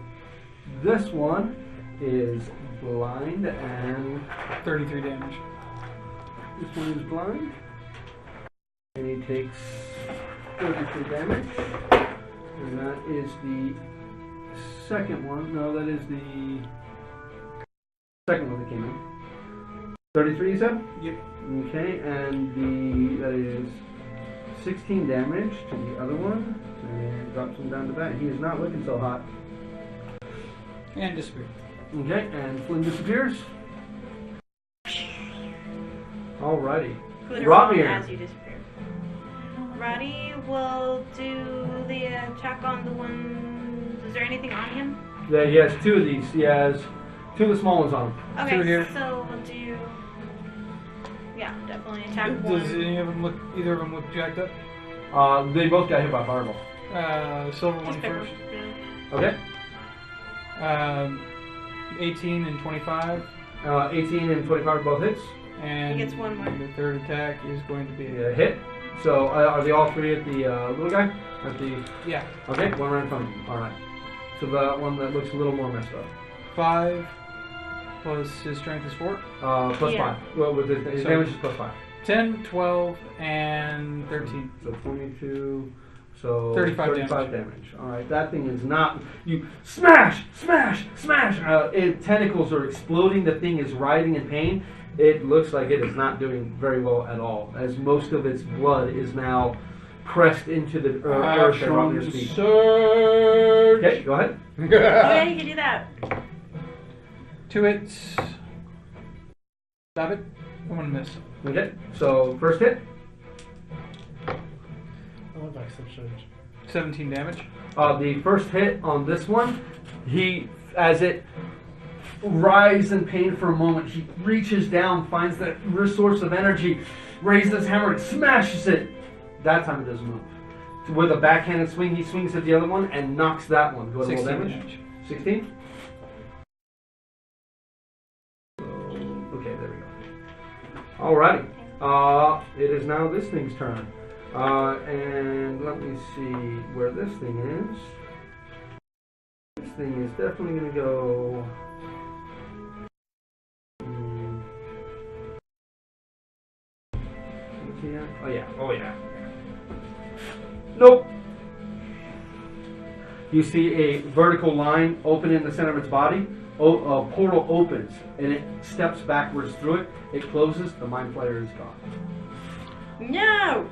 this one is blind and 33 damage. this one is blind, and he takes 33 damage, and that is the second one. No, that is the second one that came in. 33, you said? Yep. Okay, and that is 16 damage to the other one, and drops him down to that. He is not looking so hot. And disappear. Okay, and Flynn disappears. Alrighty. Glitter Rotmere. as you disappear. Roddy will do the attack on the one. Is there anything on him? Yeah, he has two of these. He has two of the small ones on him. Okay, Two here. so we'll do. Yeah, definitely attack Does one. either of them look jacked up? They both got hit by fireball. Silver one Just pick first. one. Okay. 18 and 25. 18 and 25 both hits. And He gets one more. the third attack is going to be Yeah, hit. So are they all three at the little guy? At the yeah, okay, one right in front of him. All right. So the one that looks a little more messed up. 5 plus his strength is 4. Plus Yeah. 5. Well, with his So- damage is plus 5. 10, 12, and 13. So 22. So 35 damage. All right, that thing is not. You smash, smash, smash. Tentacles are exploding. The thing is writhing in pain. It looks like it is not doing very well at all, as most of its blood is now pressed into the earth around your feet. Surge! Okay, go ahead. Oh yeah, you can do that. 2 hits. Stop it. I'm gonna miss. Okay, so first hit. I love Accept Surge. 17 damage. The first hit on this one, as it writhes in pain for a moment, he reaches down, finds that source of energy, raises his hammer, and smashes it. That time it doesn't move. With a backhanded swing, he swings at the other one and knocks that one. Go ahead and 16 roll damage. 16? Okay, there we go. Alrighty. It is now this thing's turn. And let me see where this thing is. This thing is definitely going to go. Oh yeah. Oh yeah. Nope. You see a vertical line open in the center of its body. A portal opens and it steps backwards through it. It closes. The mind flayer is gone. No!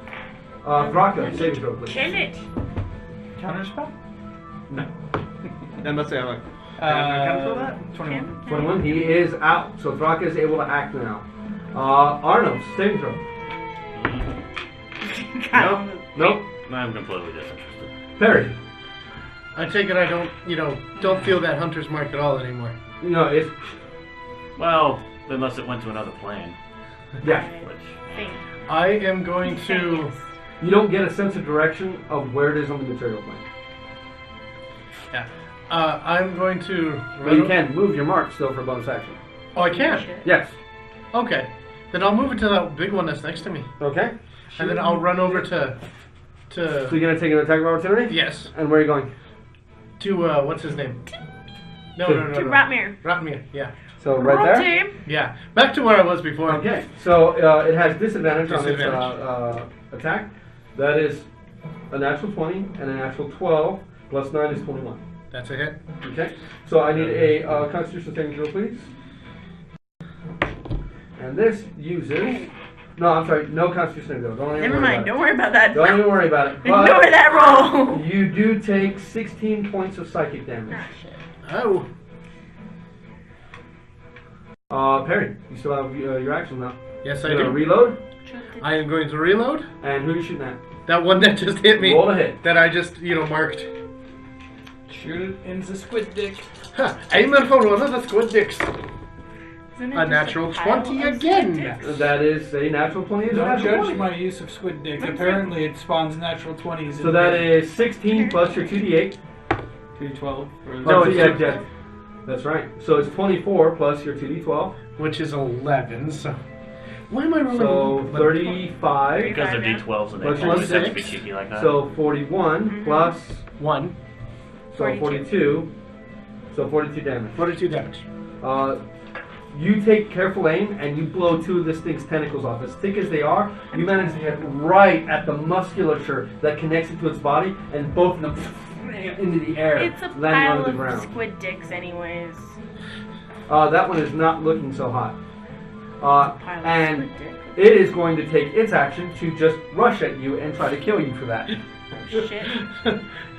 Thraka, saving throw, please. Kill it! Counter spell? No. Unless I like. Uh, that? 21. 21. He is out. So Thraka is able to act now. Arno, saving throw. Nope. Nope. I'm completely disinterested. Perry. I take it I don't feel that hunter's mark at all anymore. You know, it's. Well, unless it went to another plane, Yeah. which Thing. I am going to. You don't get a sense of direction of where it is on the material plane. Yeah. I'm going to. But you can move your mark still for bonus action. Oh, I can. Yes. Okay. Then I'll move it to that big one that's next to me, Okay. and then I'll run over to. So you're gonna take an attack of opportunity? Yes. And where are you going? To what's his name? No. To Rotmere. Rotmere. Yeah. So right there. Rotmere. Yeah. Back to where I was before. Okay. So it has disadvantage on its Disadvantage. attack. That is a natural 20 and a natural 12 plus 9 is 21. That's a hit. Okay. So I need a Constitution saving throw, please. And this uses. No, I'm sorry. No Constitution saving throw. Don't even Never worry mind, about don't worry about that. it. Don't even worry about it. Ignore But that roll! you do take 16 points of psychic damage. Ah, shit. Oh. Perry, you still have your action now. Yes, I You're gonna do. reload. I am going to reload. And who are you shooting at? That one that just hit me. Roll a hit. That I just, marked. Shoot it in the squid dick. Ha! Aiming for one of the squid dicks. Isn't it A just natural pile 20 of again. sticks? That is a natural 20. Is a Don't natural judge 20. my use of squid dick. Apparently, it spawns natural 20s. So that is 16 plus your 2d8. 2d12. No, yeah, that's right. So it's 24 plus your 2d12. Which is 11, so... Why am I rolling? So 35. Because they're D12s and they Plus always have to be 6. cheeky like that. So 41 plus 1. so 42. So 42 damage. 42 damage. You take careful aim and you blow two of this thing's tentacles off. As thick as they are, you manage to hit right at the musculature that connects it to its body, and both of them into the air, It's a landing pile on the of ground. squid dicks, anyways. That one is not looking so hot. Pile of And squid dicks. it is going to take its action to just rush at you and try to kill you for that. Shit.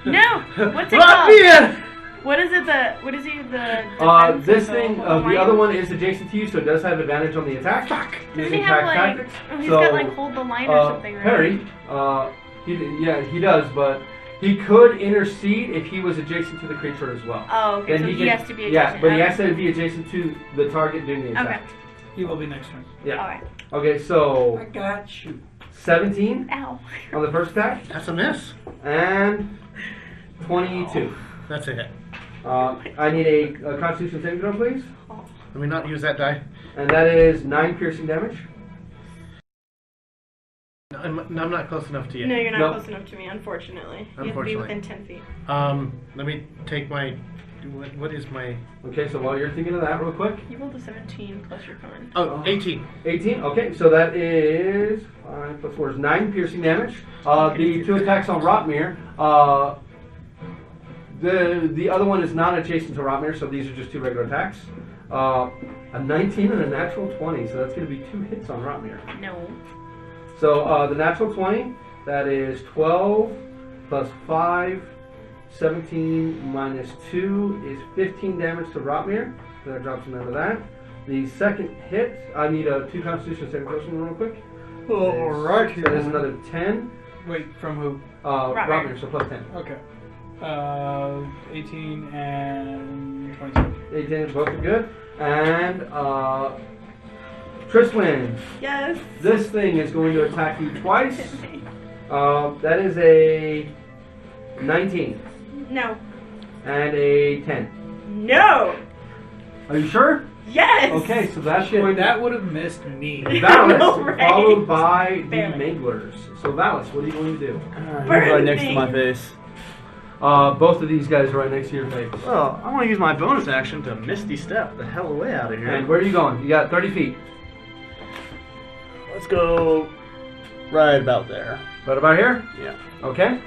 No! What's it Let called? me in! What is it? What is he? The defense This of thing, the other one is adjacent to you, so it does have advantage on the attack. Doesn't Using he have attack like? tactics. Oh, he's So, got like hold the line or something, right? Perry, he does, but he could intercede if he was adjacent to the creature as well. Oh, okay. Then So he can- has to be adjacent. Yeah, but he okay. has to be adjacent to the target doing the attack. Okay. He will be next turn. Yeah. Okay. Okay, so I got you. 17 Ow. on the first attack That's a miss. and 22. That's a hit. I need a Constitution saving throw, please, Let me not use that die. and that is 9 piercing damage. No, I'm not close enough to you. No, you're not Nope. close enough to me, unfortunately. You have to be Unfortunately. within 10 feet. Let me take my... What is my... Okay, so while you're thinking of that real quick, You rolled a 17 plus your con. Oh, 18. 18. Okay, so that is 5 plus 4 is 9 piercing damage. The two attacks on Rotmir. The other one is not adjacent to Rotmir, so these are just two regular attacks. A 19 and a natural 20, so that's going to be 2 hits on Rotmir. No. So the natural 20, that is 12 plus 5, 17 minus 2 is 15 damage to Rotmir. So that drops him out of that. The second hit, I need a 2 Constitution saving throws real quick. Alright. So that is another 10. Wait, from who? Rotmir, so plus 10. Okay. 18 and 22. 18, both are good. And Triswin, Yes. this thing is going to attack you twice. That is a 19 No. and a 10. No. Are you sure? Yes. Okay, so that's Shit, going that to would have missed me. Valis, know, right? followed by the Barely. Manglers. So Valis, what are you going to do? He's right next to my face. Both of these guys are right next to your face. Well, I want to use my bonus action to Misty Step the hell away out of here. And where are you going? You got 30 feet. Let's go right about there. Right about here? Yeah. Okay.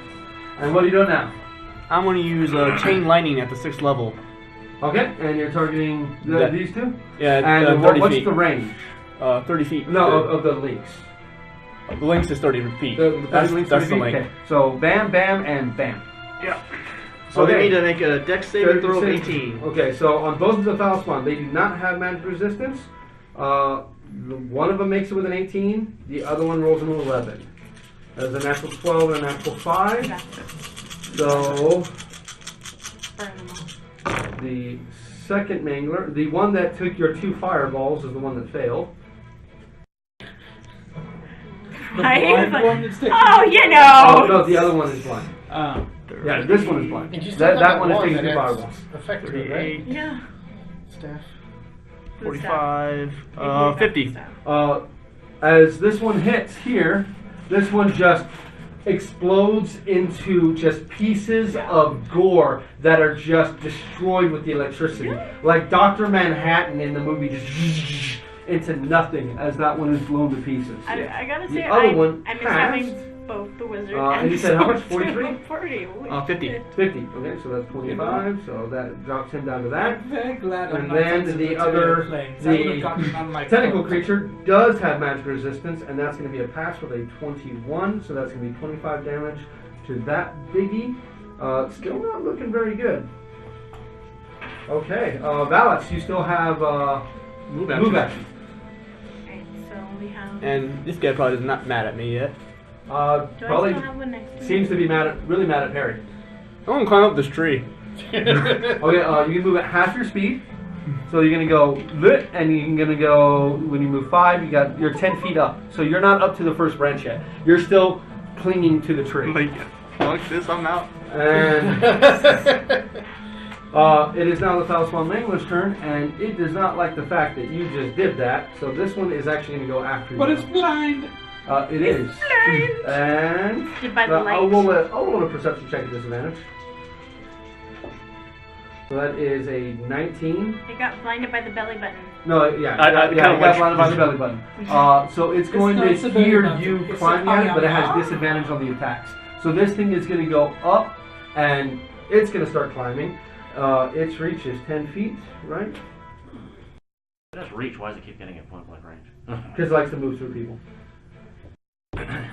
And what are you doing now? I'm going to use Chain Lightning at the 6th level. Okay, and you're targeting these two? Yeah, And 30 what's feet. the range? 30 feet. No, of the links. The length is 30 feet. The that's links that's 30 the feet? length. Okay. So bam, bam, and bam. Yeah. So Okay. they need to make a Dex saving throw of 18. Okay, so on both of the Phallus they do not have magic resistance. One of them makes it with an 18. The other one rolls an 11. There's a natural 12 and a natural 5. So Burn them all. the second Mangler, the one that took your 2 fireballs, is the one that failed. Right? blind one that's taking- Oh, you Oh know. no, the other one is blind. Yeah, this one is blind. And you still That have one is taking that 2 adds fireballs. effect to it, right? 38, Yeah. Staff. 45, Maybe 50. stuff. As this one hits here, this one just explodes into just pieces of gore that are just destroyed with the electricity. Like Dr. Manhattan in the movie, just into nothing as that one is blown to pieces. I gotta The say, other one I miss passed. having both the wizard And you said how much? 43? 40. 50. 50. Okay, so that's 25. So that drops him down to that. I'm very glad I'm And not then sensitive the to other, airplanes. I would have gotten on my the tentacle coat. creature does have magic resistance, and that's going to be a pass with a 21, so that's going to be 25 damage to that biggie. Still not looking very good. Okay, Valis, you still have Move move action. action. Alright, so we have. And this guy probably is not mad at me yet. Do I Probably still have one next to me? seems to be really mad at Perry. I'm going to climb up this tree. Okay, you can move at half your speed. So you're gonna go lit, and you're gonna go when you move 5. You're 10 feet up, so you're not up to the first branch yet. You're still clinging to the tree. Like, fuck this, I'm out. And it is now the Talisman Mangler's turn, and it does not like the fact that you just did that. So this one is actually going to go after you. But it's blind. It is. And By the light. I'll roll a perception check at disadvantage. So that is a 19. It got blinded by the belly button. No, yeah, I it got blinded by the belly button. So it's going to not the hear belly you button. climb at it, but it has It's- disadvantage on the attacks. So this thing is going to go up, and it's going to start climbing. Its reach is 10 feet, right? That's reach. Why does it keep getting at point blank range? Because it likes to move through people.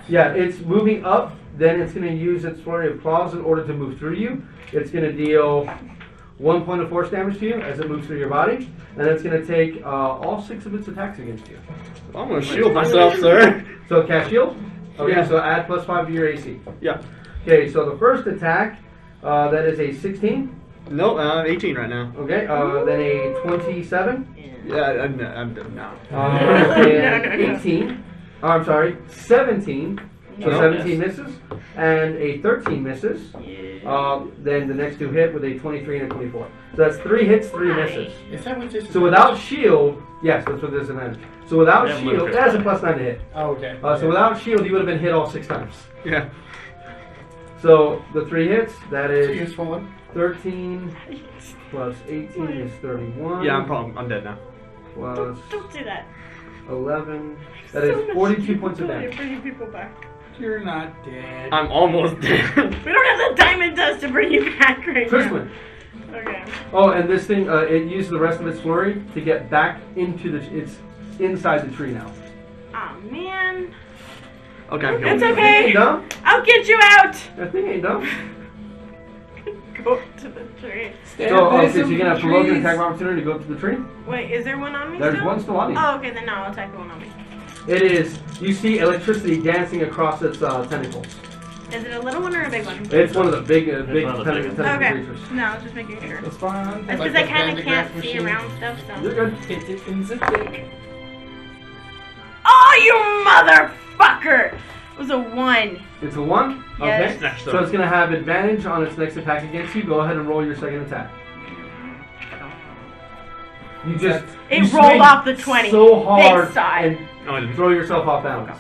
Yeah, it's moving up, then it's going to use its flurry of claws in order to move through you. It's going to deal 1 point of force damage to you as it moves through your body, and it's going to take all 6 of its attacks against you. I'm gonna shield myself, sir. So cast shield? Okay, Yeah. so add +5 to your AC. Yeah. Okay, so the first attack, that is a 16. No, I'm 18 right now. Okay, then a 27. Yeah, I'm done now. And 18. Oh, I'm sorry, 17. So No. 17 misses, and a 13 misses. Then the next 2 hit with a 23 and a 24. So that's 3 hits, 3 misses. Is that what this is? So without shield, yes, that's what disadvantage. So without Yeah, shield, move it. that's a +9 to hit. Oh, okay. So without shield, you would have been hit all 6 times. Yeah. So the 3 hits, that So is useful one. 13 plus 18 is 31. Yeah, I'm dead now. Plus Don't do that. 11. That So is much 42 people points of do it, damage. bringing people back. You're not dead. I'm almost dead. We don't have the diamond dust to bring you back right Crispin. now. Okay. Oh, and this thing, it uses the rest of its flurry to get back into it's inside the tree now. Aw, man. Okay, I'm It's healed. That thing okay. ain't dumb. I'll get you out. That thing ain't dumb. Go to the tree. So you're gonna have provoke an attack of opportunity to go up to the tree. Wait, is there one on me There's still? one still on you. Oh, okay, then no, I'll attack the one on me. It is. You see electricity dancing across its tentacles. Is it a little one or a big one? It's one of the big, big one of the big tentacle Okay. creatures. No, I was just making sure. That's fine. That's Like because I the kind of can't Bandicraft see machine. around stuff, You're so. good. Hit it in the dick. Oh, you motherfucker! It was a 1. It's a 1. Yes. Okay. Next So up. it's gonna have advantage on its next attack against you. Go ahead and roll your second attack. You just It you rolled swing off the 20. so hard Big side. and No, I didn't. throw yourself off balance.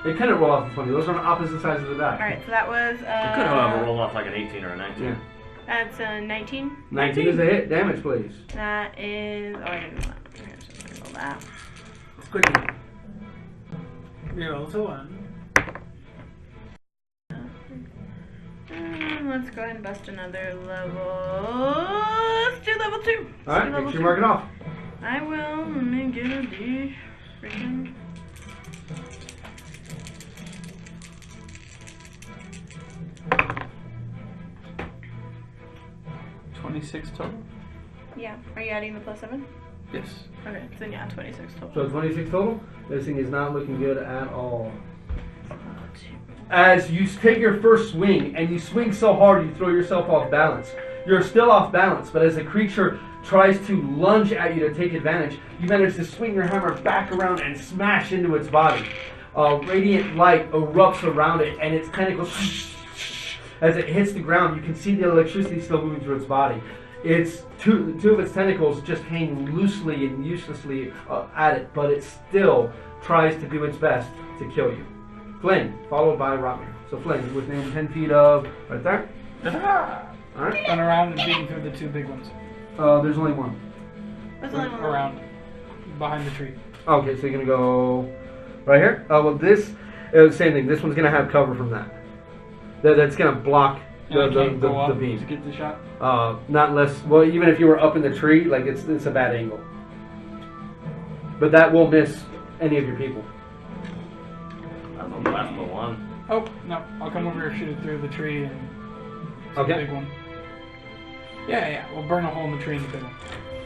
It couldn't roll off the 20. Those are on opposite sides of the die. Alright, so that was. You could, however, roll off like an 18 or a 19. Yeah. That's 19. 19 is a hit. Damage, please. That is. Oh, I didn't do that. Okay, so I'm gonna roll that. Quickly. Roll to 1. Let's go ahead and bust another level. Let's do level 2. All right. Make sure you mark it off. I will. Let me get the freaking. $26 total? Yeah. Are you adding the +7? Yes. Okay, then yeah, 26 total. So 26 total. This thing is not looking good at all. As you take your first swing, and you swing so hard you throw yourself off balance. You're still off balance, but as the creature tries to lunge at you to take advantage, you manage to swing your hammer back around and smash into its body. Radiant light erupts around it, and its tentacles, as it hits the ground, you can see the electricity still moving through its body. It's two of its tentacles just hang loosely and uselessly at it, but it still tries to do its best to kill you. Flynn, followed by Rotmir. So Flynn, within 10 feet of right there. Alright. Run around and beating through the 2 big ones. There's only one. What's the only one? Around. Behind the tree. Okay, so you're gonna go right here. Well, this same thing. This one's gonna have cover from that. That's gonna block And I the can't go up beam. to get the shot. Not unless, well, even if you were up in the tree, like it's a bad angle. But that will miss any of your people. That's a last one. Oh, no. I'll come over here, shoot it through the tree, and it's a Okay. big one. Yeah. We'll burn a hole in the tree in the big one.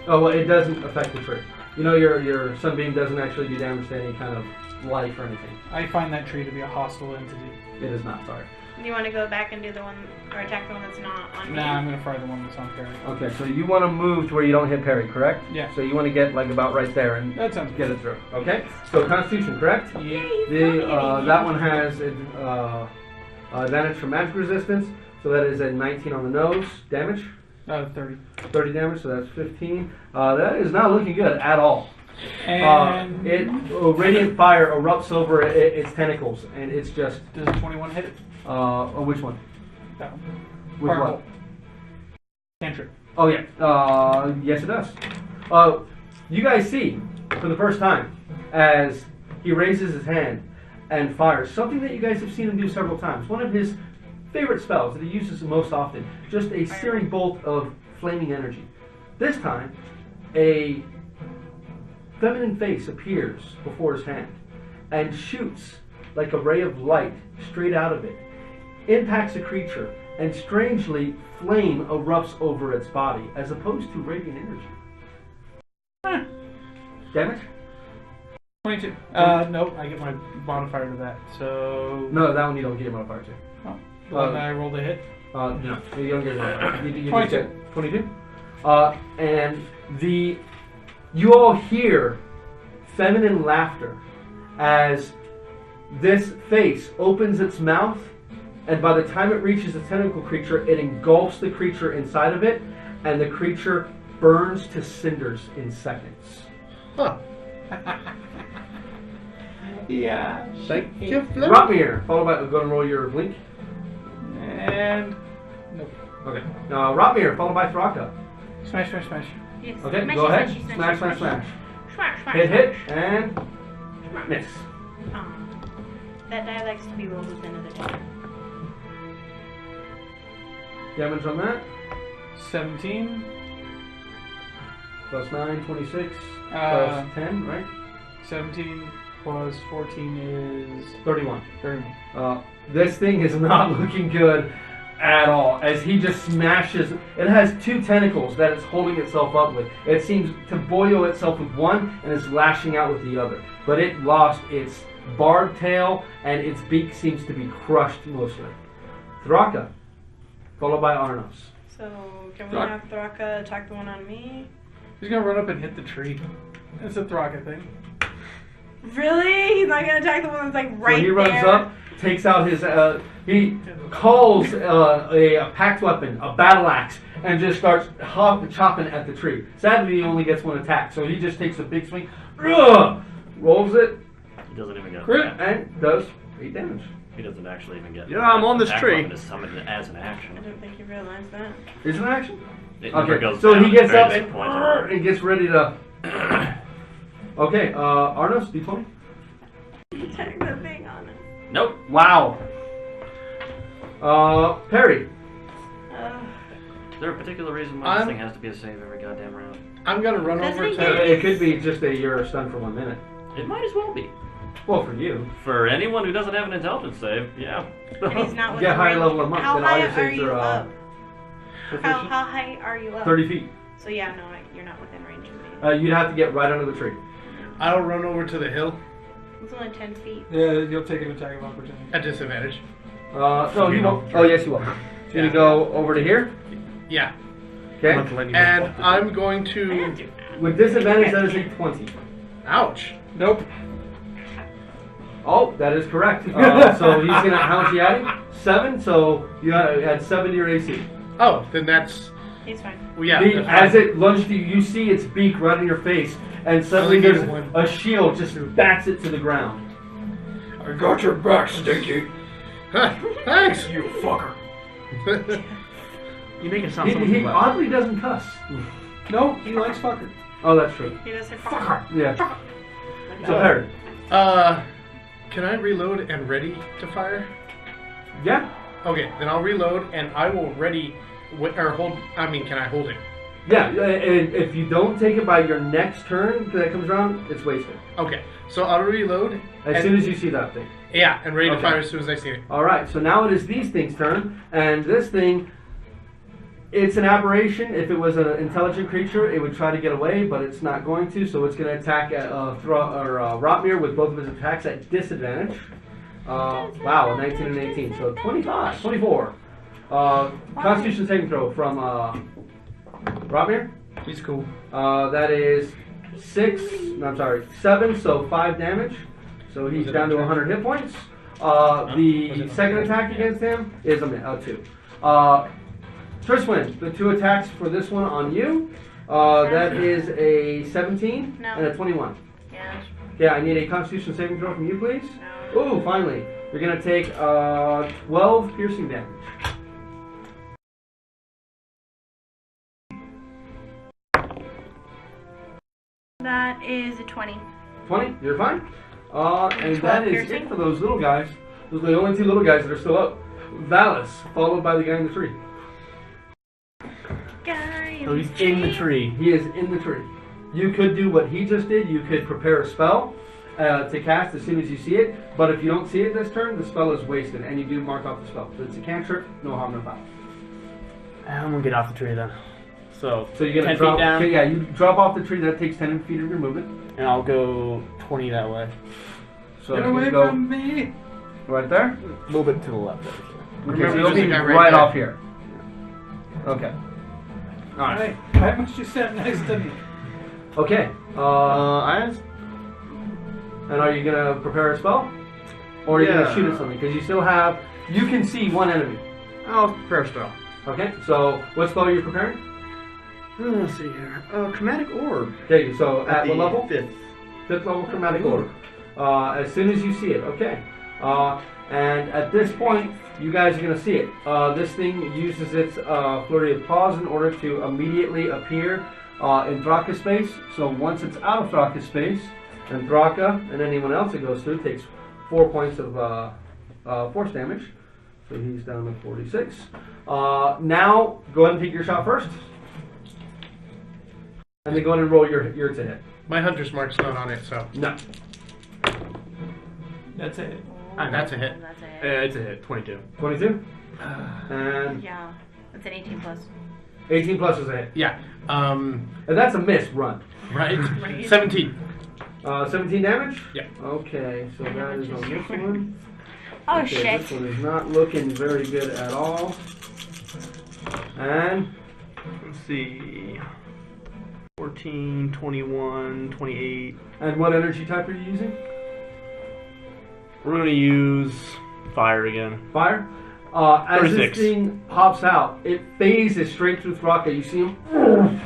Oh, well, it doesn't affect the tree. You know, your sunbeam doesn't actually do damage to any kind of life or anything. I find that tree to be a hostile entity. It is not, sorry. You want to go back and do the one, or attack the one that's not on me? Nah, I'm gonna fire the one that's on parry. Okay, so you want to move to where you don't hit parry, correct? Yeah. So you want to get like about right there and That sounds get good. it through. Okay. So Constitution, correct? Yeah. The that one has Advantage from magic resistance, so that is a 19 on the nose. Damage? 30. 30 damage, so that's 15. That is not looking good at all. And Radiant fire erupts over its tentacles, and it's just... does a 21 hit it? Which one? That one. Which Fireball. one? Cantrip. Oh, yeah. Yes, it does. You guys see, for the first time, as he raises his hand and fires, something that you guys have seen him do several times. One of his favorite spells that he uses most often. Just a searing bolt of flaming energy. This time, a feminine face appears before his hand and shoots like a ray of light straight out of it. Impacts the creature, and strangely, flame erupts over its body, as opposed to radiant energy. Damage? 22. Nope, I get my modifier to that. So. No, that one you don't get a modifier to. Oh, the one I rolled a hit. No, you don't get a modifier. You 22. just get 22. And you all hear feminine laughter as this face opens its mouth, and by the time it reaches the tentacle creature, it engulfs the creature inside of it, and the creature burns to cinders in seconds. Huh. Yeah. Thank you, Flip. Rotmir, followed by, go and roll your blink. And. Nope. Okay. Rotmir, followed by Thraka. Smash, smash, smash. Yes. Okay, Smashy, go ahead. smashy, Smash, smashy, smash, smash. Smash, smash, Hit, smash. and miss. That die likes to be rolled with another die. Damage on that. 17. Plus 9, 26. Uh, Plus 10, right? 17 plus 14 is 31. 31. This thing is not looking good at all, as he just smashes. It has two tentacles that it's holding itself up with. It seems to boil itself with one and is lashing out with the other. But it lost its barbed tail, and its beak seems to be crushed mostly. Thraka, followed by Arnos. So, can we have Thraka attack the one on me? He's gonna run up and hit the tree. It's a Thraka thing. Really? He's not gonna attack the one that's like right So he there? runs up, takes out his, he calls a packed weapon, a battle axe, and just starts chopping at the tree. Sadly, he only gets one attack, so he just takes a big swing, rolls it, He doesn't even get Crit. and does 8 damage. He doesn't actually even get. Yeah, I'm on this attack tree. weapon is summoned as an I action. don't think you realized that. Is it an action? It never Okay, goes so down. he gets Very up disappointing. and gets ready to... Okay, Arnos, D20. Attack the thing on it. Nope. Wow. Perry. Is there a particular reason why this thing has to be a save every goddamn round? I'm gonna run Doesn't over he to. get- It could be just you're stunned for 1 minute. It might as well be. Well, for you. For anyone who doesn't have an intelligence save, yeah. And he's not You within get a higher range. level of monk, How then all your high are saves you are, up? proficient. How high are you up? 30 feet. So yeah, no, you're not within range of me. You'd have to get right under the tree. I'll run over to the hill It's only 10 feet. Yeah, you'll take an attack of opportunity. at disadvantage. No, you won't. Oh, yes, you will. So you're gonna go over to here. Yeah. Okay. Not to let you And know. I'm going I to. didn't do that. With disadvantage, that is a 20. Ouch. Nope. Oh, that is correct. So he's gonna. How much you adding? 7. So you had 7 to your AC. Oh, then that's. He's fine. Well, yeah. The- that's as fine. it lunges to you, you see its beak right in your face, and suddenly Only there's get one. a shield just bats it to the ground. I got your back, Stinky. Thanks. You fucker. You make it sound so much He better. oddly doesn't cuss. No, he likes fucker. Oh, that's true. He does say fucker. Yeah. So Perry. Can I reload and ready to fire? Yeah. Okay, then I'll reload and I will ready or hold. I mean, can I hold it? Yeah. And if you don't take it by your next turn that comes around, it's wasted. Okay, so I'll reload. As soon as you see that thing. Yeah, and ready to Okay. fire as soon as I see it. All right. So now it is these things' turn, and this thing. It's an aberration. If it was an intelligent creature, it would try to get away, but it's not going to. So it's going to attack Rotmir with both of his attacks at disadvantage. Wow, 19 and 18. So 25, 24. Constitution saving throw from Rotmir. He's cool. That is 6. No, I'm sorry, 7. So 5 damage. So he's down to 100 hit points. The second attack against him is a 2. Triswin, the 2 attacks for this one on you. That is a 17 No. and a 21. Yeah. Okay, I need a Constitution saving throw from you, please. No. Ooh, finally. You're going to take 12 piercing damage. That is a 20. 20, you're fine. And 12 that is piercing? it for those little guys. Those are the only 2 little guys that are still up. Valis, followed by the guy in the tree. Guy in So he's the in the tree. tree. He is in the tree. You could do what he just did. You could prepare a spell to cast as soon as you see it. But if you don't see it this turn, the spell is wasted, and you do mark off the spell. So it's a cantrip, no harm, no foul. I'm gonna get off the tree then. So So you're 10 gonna drop. feet down, Okay, yeah, you drop off the tree. That takes 10 feet of your movement. and I'll go 20 that way. So Get you away go from me! right there. A little bit to the left there. Okay, Remember, so you'll there's a be guy right, right there. off here. Okay. All right. Hey, why must you stand next to me? Okay. I And are you gonna prepare a spell, or are you gonna Yeah. shoot at something? Because you still have. You can see one enemy. I'll prepare a spell. Okay. So what spell are you preparing? Let's see here. Chromatic orb. Okay. So at what level? 5th. 5th level chromatic orb. As soon as you see it. Okay. And at this point, you guys are gonna see it. This thing uses its flurry of paws in order to immediately appear in Thraka's space. So once it's out of Thraka's space, and Thraka and anyone else it goes through takes 4 points of force damage. So he's down to 46. Now, go ahead and take your shot first. And then go ahead and roll your to hit. My hunter's mark's not on it, so No. That's it. that's a hit. That's it. It's a hit. 22. 22. And Yeah. That's an 18 plus. 18 plus is a hit. Yeah. And that's a miss, run. Right. Right. 17. 17 damage? Yeah. Okay, so that is on this one. Oh Okay, shit. this one is not looking very good at all. And Let's see. 14, 21, 28. what energy type are you using? We're gonna use fire again. Fire. As this 36. thing pops out, it phases straight through Thraka. You see him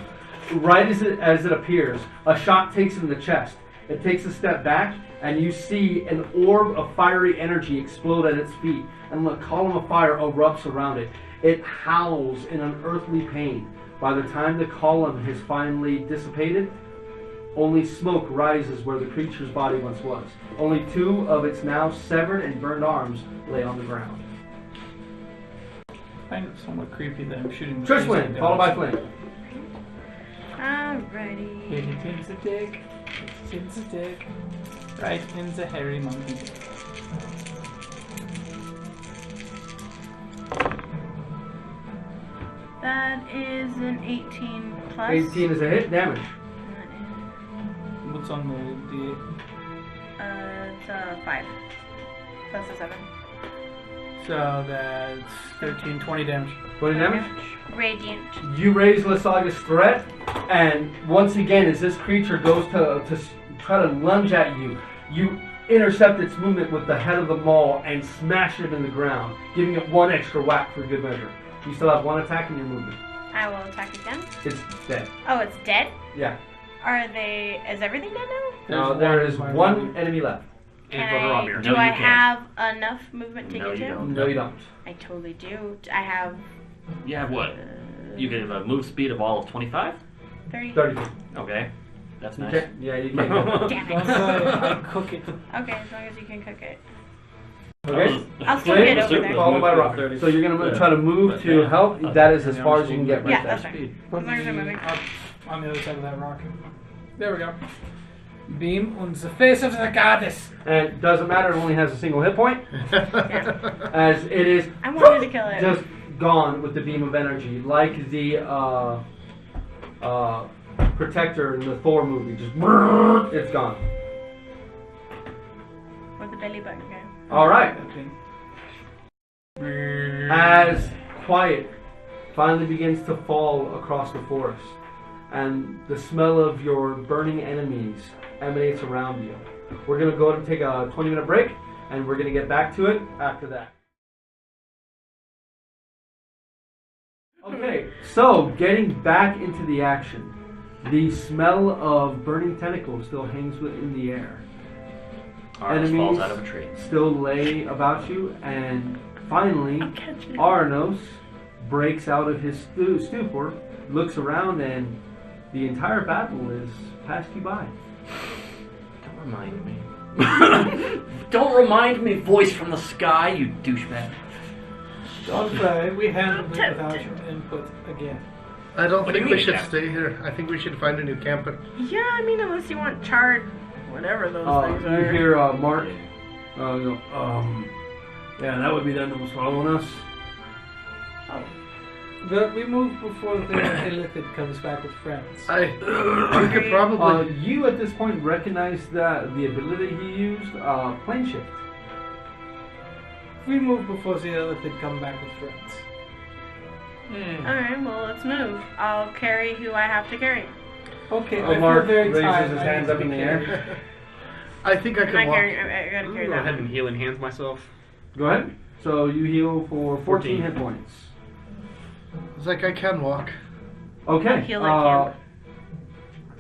right as it appears. A shot takes him in the chest. It takes a step back, and you see an orb of fiery energy explode at its feet, and a column of fire erupts around it. It howls in unearthly pain. By the time the column has finally dissipated, only smoke rises where the creature's body once was. Only 2 of its now severed and burned arms lay on the ground. I find it somewhat creepy that I'm shooting the Trishwin, face followed by down. Flame. Alrighty. It hits a dick. It hits a dick. Right in the hairy monkey. That is an 18 plus. 18 is a hit. Damage. What's on the It's 5. Plus a 7. So that's 13, 20 damage. 20 damage. Radiant. You raise Lysaga's threat, and once again, as this creature goes to try to lunge at you, you intercept its movement with the head of the maul and smash it in the ground, giving it 1 extra whack for good measure. You still have 1 attack in your movement. I will attack again. It's dead. Oh, it's dead? Yeah. Are they... Is everything dead now? Now there is 1 enemy left. Can And Brother I... Ramir. Do No, I you can't. have enough movement to No, get you to? don't. No, you don't. I totally do. I have... You have what? You can have a move speed of all of 25? 30. 30 feet. Okay. That's You nice. can't, yeah, you can't go. Damn Don't it. say I cook it. Okay, as long as you can cook it. Okay. I'll still Flame, get over there. followed by Rock. So you're going to try to move to help. That is as far as you can get right Yeah, there. that's fine. Put As long as I'm me moving. up on the other side of that rock. There we go. Beam on the face of the goddess. And it doesn't matter, it only has a single hit point, as it is I wanted to kill it. just gone with the beam of energy, like the Protector in the Thor movie. Just it's gone. With the belly button guy. All right. That thing. As quiet finally begins to fall across the forest, and the smell of your burning enemies emanates around you. We're going to go ahead and take a 20-minute break. and we're going to get back to it after that. Okay, so getting back into the action. The smell of burning tentacles still hangs within the air. Ours falls out of a tree. Still lay about you, and finally, Aranos breaks out of his stupor, looks around, and the entire battle is passed you by. Don't remind me. Don't remind me, voice from the sky, you douchebag. Don't worry, we handled it without your input again. I don't What do think you we mean, should Cap? stay here. I think we should find a new camp. Yeah, I mean, unless you want charred, whatever those things You are. hear Mark go, yeah, that would be them that was following us. But we move before the illithid comes back with friends. We could probably. You at this point recognize that the ability he used, plane shift. We move before the illithid come back with friends. Alright, well, let's move. I'll carry who I have to carry. Okay, I Mark feel very raises tired. his I hands need up to in be the carried. air. I think I Am I can walk. carrying? I gotta I'm carry gonna go that ahead one. and healing hands myself. Go ahead. So you heal for 14 hit points. It's like I can walk. Okay. I'll heal like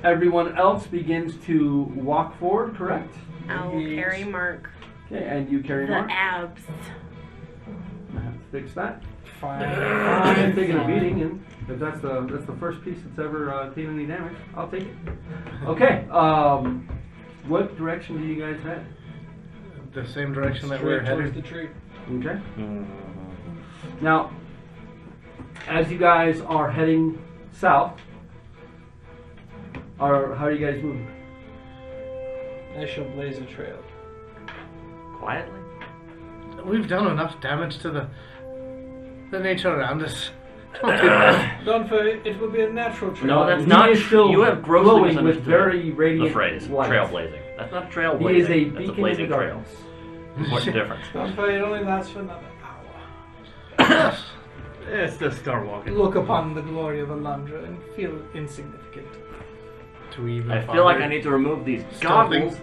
everyone else begins to walk forward, correct? I will carry Mark. Okay, and you carry The Mark. abs. I have to fix that. Fine. I'm taking a beating, and if that's the first piece that's ever taken any damage, I'll take it. Okay. What direction do you guys head? The same direction that we're Straight towards headed. the tree. Okay. Now, as you guys are heading south, how are you guys moving? I shall blaze a trail. Quietly? We've done enough damage to the nature around us. Don't do that. Don't worry, it will be a natural trail. No, that's He not. is still You have grossly glowing with misunderstood very radiant the phrase light. trailblazing. That's not a He trailblazing. is a That's beacon a blazing in the trail. darkness. Important difference. Don't worry, it only lasts for another hour. It's just start walking. Look upon the glory of Alundra and feel insignificant. To even I feel like farther. I need to remove these Stealthing. goggles.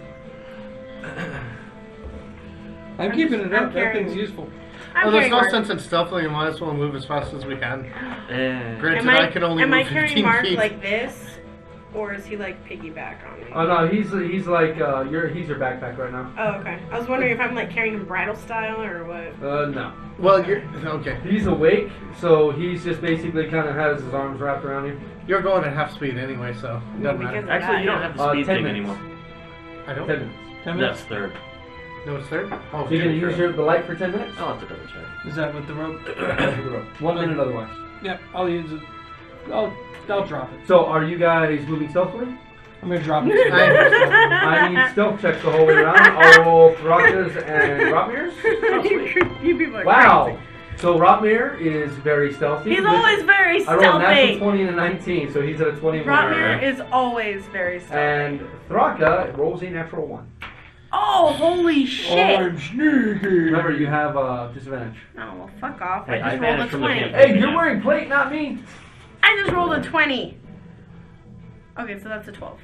I'm keeping it I'm up, that carrying- thing's useful. I'm Well, there's carrying no Mark. sense in stealthing. You might as well move as fast as we can. Granted, Am I can only am move I carrying 15 Mark feet. like this, or is he like piggyback on me? Oh no, he's like he's your backpack right now. Oh, okay. I was wondering if I'm like carrying him bridal style or what. No. Well, you're okay. He's awake, so he's just basically kind of has his arms wrapped around you. You're going at half speed anyway, so it doesn't because matter. Actually, you don't have the 10 speed thing minutes. anymore. I don't. 10 minutes. 10 That's minutes? third. No, it's third. Oh, So you're gonna sure. use the light for 10 minutes? I'll have to double check. Is that with the rope? 1 minute otherwise. Yeah, I'll use it. I'll drop it. So are you guys moving stealthily? I'm gonna drop it. I need stealth checks the whole way around. All Thrakas and Rotmir's. You people are Wow. crazy. So Rotmir is very stealthy. He's With- always very I rolled a natural stealthy. 20 and a 19, so he's at a 21. Rotmir is always very stealthy. And Thraka rolls a natural 1. Oh, holy shit! Remember, you have disadvantage. Oh, well, fuck off. Hey, I I just rolled a vanished from the 20. campaign. Hey, you're wearing plate, not me. I just rolled a 20. Okay, so that's a 12.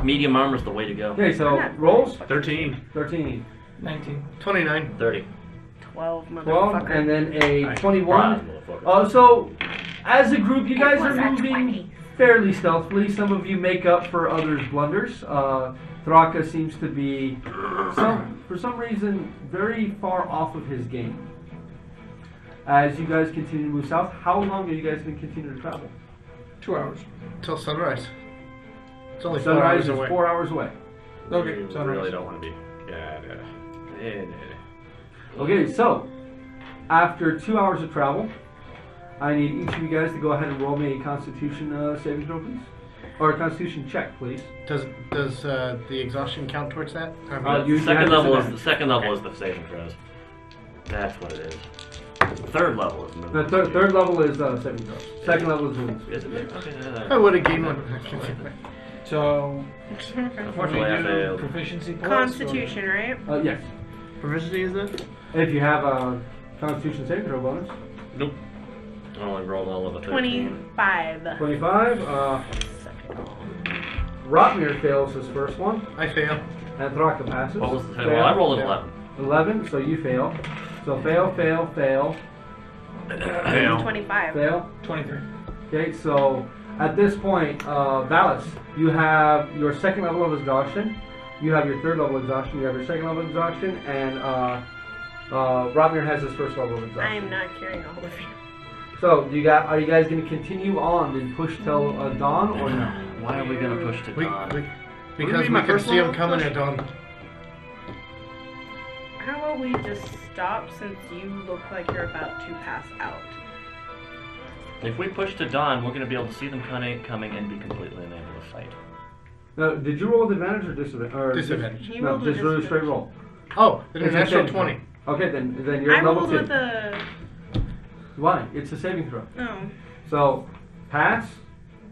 Medium armor's the way to go. Okay, so rolls 13. 13, 19. 29. 30. 12, 12, motherfucker. and then a Nice. 21. Motherfucker. So, as a group, you guys are was a moving 20. fairly stealthily. Some of you make up for others' blunders. Thraka seems to be, for some reason, very far off of his game. As you guys continue to move south, how long are you guys going to continue to travel? 2 hours. Till sunrise. It's only 4 Sunrise hours is away. 4 hours away. Okay, You sunrise. really don't want to be. Okay, so after 2 hours of travel, I need each of you guys to go ahead and roll me a Constitution saving throw, please, or a Constitution check, please. Does the exhaustion count towards that? I mean, You Second have level is disadvantage. the second level is the saving throws. That's what it is. Third level is The movement. third level is saving throws. Second level is movement speed. Is it? Okay. I would have gained one. So, Unfortunately, I we do failed. proficiency plus? Constitution, right? Yes. Proficiency is that? If you have a Constitution saving throw bonus. Nope. I only rolled all of a 13. 25. 25. Rotmir fails his first one, I fail. and Thraka passes. What was the second? Well, I rolled an Yeah. 11. 11, so you fail. So fail, fail, fail, Fail. 25. fail. 23. Okay, so at this point, Valis, you have your second level of exhaustion, you have your third level of exhaustion, you have your second level of exhaustion, and Robmir has his first level of I exhaustion. am not carrying all of you. So, are you guys going to continue on and push till dawn or no? Why are we gonna push to dawn? Because be we my can first see him level coming push? at dawn. How about we just stop since you look like you're about to pass out? If we push to dawn, we're gonna be able to see them coming and be completely unable to fight. Now, did you roll with advantage or disadvantage? Disadvantage. He No, rolled with just really straight disadvantage. roll. Oh, it's It's a a natural saving 20. Okay, then you're I at level rolled 2. with a... Why? It's a saving throw. Oh. So, pass.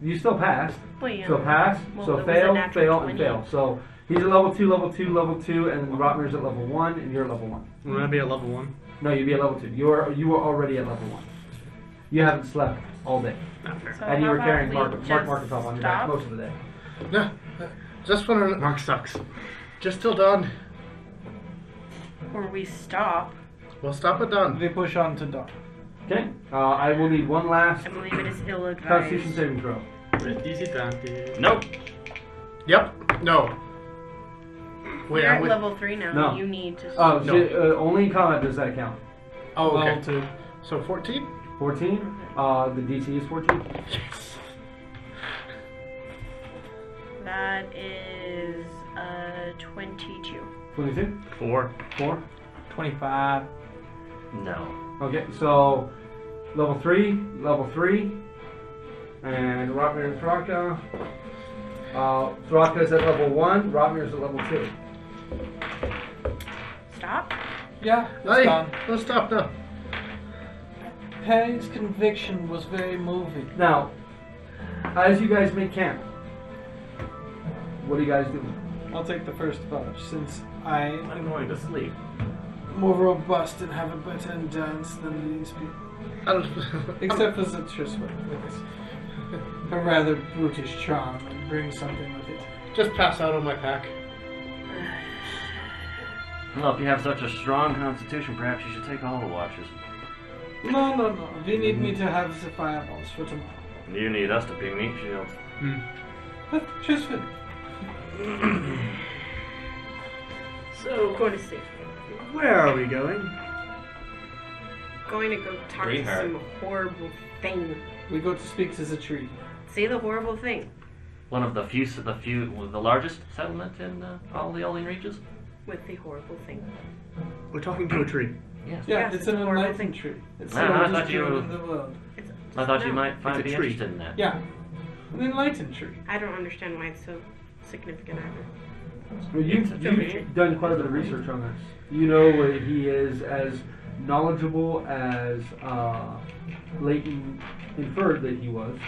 You still passed. Well, yeah. So pass. Well, So it was a fail, natural fail, 20. and fail. So he's at level 2, level 2, level 2, and Rotmir's at level 1, and you're at level 1. Will I be at level 1? No, you'd be at level 2. You were already at level 1. You haven't slept all day, Not fair. So and you how were about carrying we Mark just Marketop on your back stop? most of the day. No, just want to. Mark sucks. Just till dawn. Or we stop. We'll stop at dawn. We push on to dawn. Okay. I will need one last I believe it is Constitution ill-advised. saving throw. With disadvantage. Nope. Yep. No. Wait, You're I'm at with. level 3 now. No. You need to... Oh, No. only in combat does that count. Oh, okay. Level 2. So 14. 14. The DC is 14. That is 22. 22. 4. 4. 25. No. Okay, so level 3, and Rotmir and Thraka. Thraka's at level 1, Rotmir's at level 2. Stop? Yeah, it's Hey, done. let's stop now. Peg's conviction was very moving. Now, as you guys make camp, what do you guys do? I'll take the first watch since I I'm am going to sleep. more robust and have a better endurance than these people. Except for Zatrishwa, with his a rather brutish charm and brings something with it. Just pass out on my pack. Well, if you have such a strong constitution, perhaps you should take all the watches. No. We need me to have the fireballs for tomorrow. You need us to be meat shields. Just for So, Going to sleep. where are we going? Going to go talk to Greenheart. some horrible thing. we go to speak to the tree. Say the horrible thing. One of the the largest settlement in all the Oalian reaches. With the horrible thing. We're talking to a tree. Yes. Yeah, Yes, it's it's an a horrible enlightened thing. tree. It's No, the I oldest thought you- tree in the world. It's, I thought you no, might It's a be tree. interested in that. Yeah, an enlightened tree. I don't understand why it's so significant either. Well, you've done quite a bit of research on this. You know he is as knowledgeable as Leighton inferred that he was.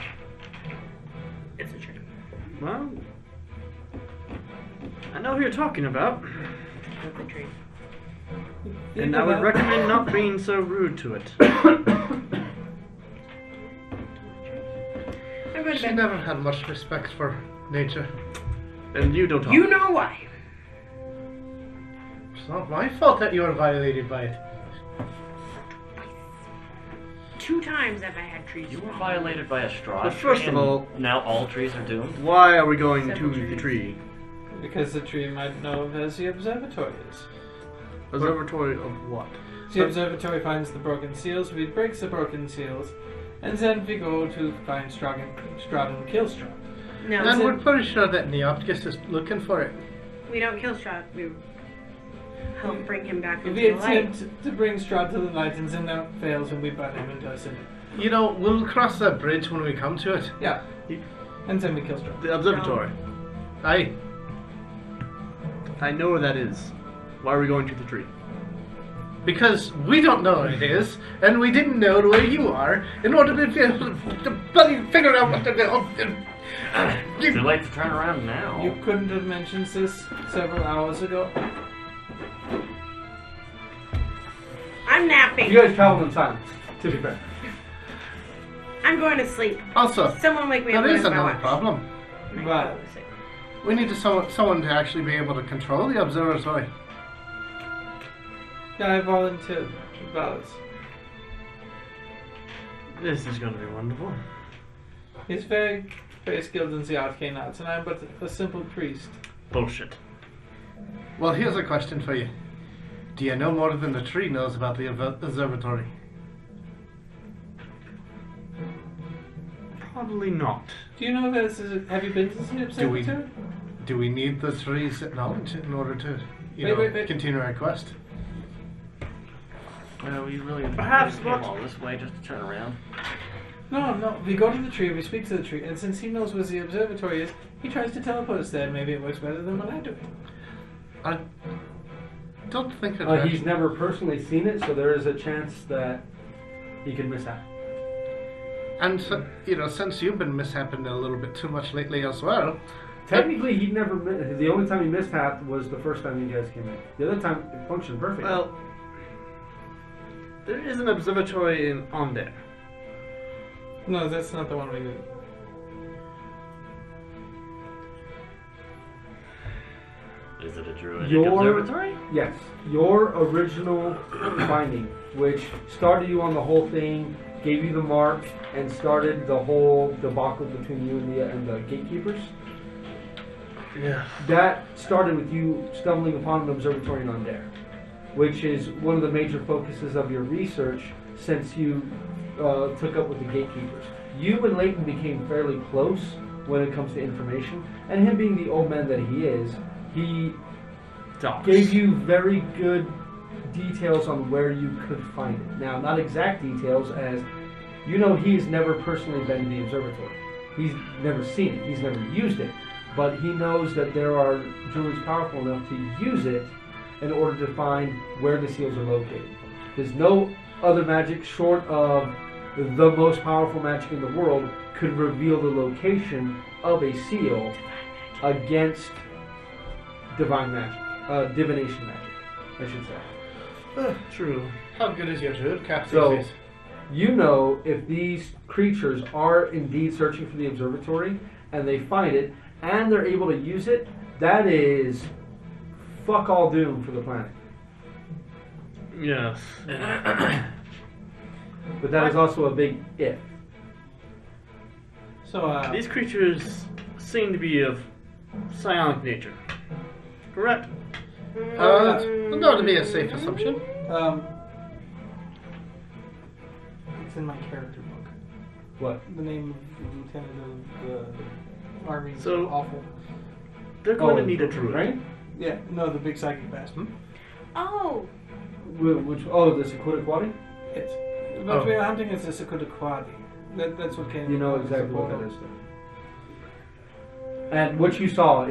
It's a tree. Well, I know who you're talking about, It's a tree. and I would recommend not being so rude to it. I'm going to She bed. never had much respect for nature. And you don't talk. You know why. It's not my fault that you were violated by it. 2 times have I had trees. You were violated by a straw But tree, first of and all- now all trees are doomed. Why are we going Several to the trees. tree? Because the tree might know of as the observatory is. Observatory of what? The observatory finds the broken seals, we break the broken seals, and then we go to find Strahd and kill Strahd. No, And we're pretty sure that Neopticus is looking for it. we don't kill Strahd. We help bring him back If into we the light. attempt to bring Strahd to the light and then that fails and we burn him and does it. You know, we'll cross that bridge when we come to it. Yeah. And then we kill Strahd. The observatory. Aye. I know where that is. Why are we going to the tree? Because we don't know where it is, and we didn't know where you are, in order to be able to bloody figure out what to do. Too late to turn around now. You couldn't have mentioned this several hours ago. I'm napping. You guys traveled in silence, to be fair. I'm going to sleep. Also, Someone wake me up. there is when I another watch. problem. Right. We need someone to actually be able to control the observatory. Yeah, I volunteered ballots. This is going to be wonderful. He's very, very skilled in the arcane arts, and I'm but a simple priest. Bullshit. Well, here's a question for you. Do you know more than the tree knows about the observatory? Probably not. Do you know this is? Have you been to the observatory? Do we need the tree's knowledge in order to, Wait. continue our quest? Well, we really Perhaps came not. all this way just to turn around. No. We go to the tree, we speak to the tree, and since he knows where the observatory is, he tries to teleport us there. Maybe it works better than when I do it. I don't think that He's never personally seen it, so there is a chance that he could miss out. And so, since you've been mishapping a little bit too much lately as well. Technically, he never. The only time he mishapped was the first time you guys came in. The other time, it functioned perfectly. Well, there is an observatory on there. No, that's not the one we did. Is it a druidic Your- observatory? Yes, your original finding, which started you on the whole thing, gave you the mark, and started the whole debacle between you and the gatekeepers. Yeah. That started with you stumbling upon an observatory in Undair, which is one of the major focuses of your research since you took up with the gatekeepers. You and Leighton became fairly close when it comes to information, and him being the old man that he is, he Docs. gave you very good details on where you could find it. Now, not exact details, as he's never personally been to the observatory. He's never seen it. He's never used it. But he knows that there are druids powerful enough to use it in order to find where the seals are located. There's no other magic short of the most powerful magic in the world could reveal the location of a seal against divine magic, divination magic, I should say. True. How good is your druid captain? So, if these creatures are indeed searching for the observatory and they find it and they're able to use it, that is fuck all doom for the planet. Yes. But that is also a big if. So, These creatures seem to be of psionic nature. Correct? That would be a safe assumption. it's in my character book. What? The name of the lieutenant of the army is So- awful. They're going to need a druid. Right? Yeah, no, the big psychic bastard. Oh, Which? Oh, the Sequitaquati? It's but we are hunting as a Sequitaquati. That's what came. You know exactly what that is. And what you saw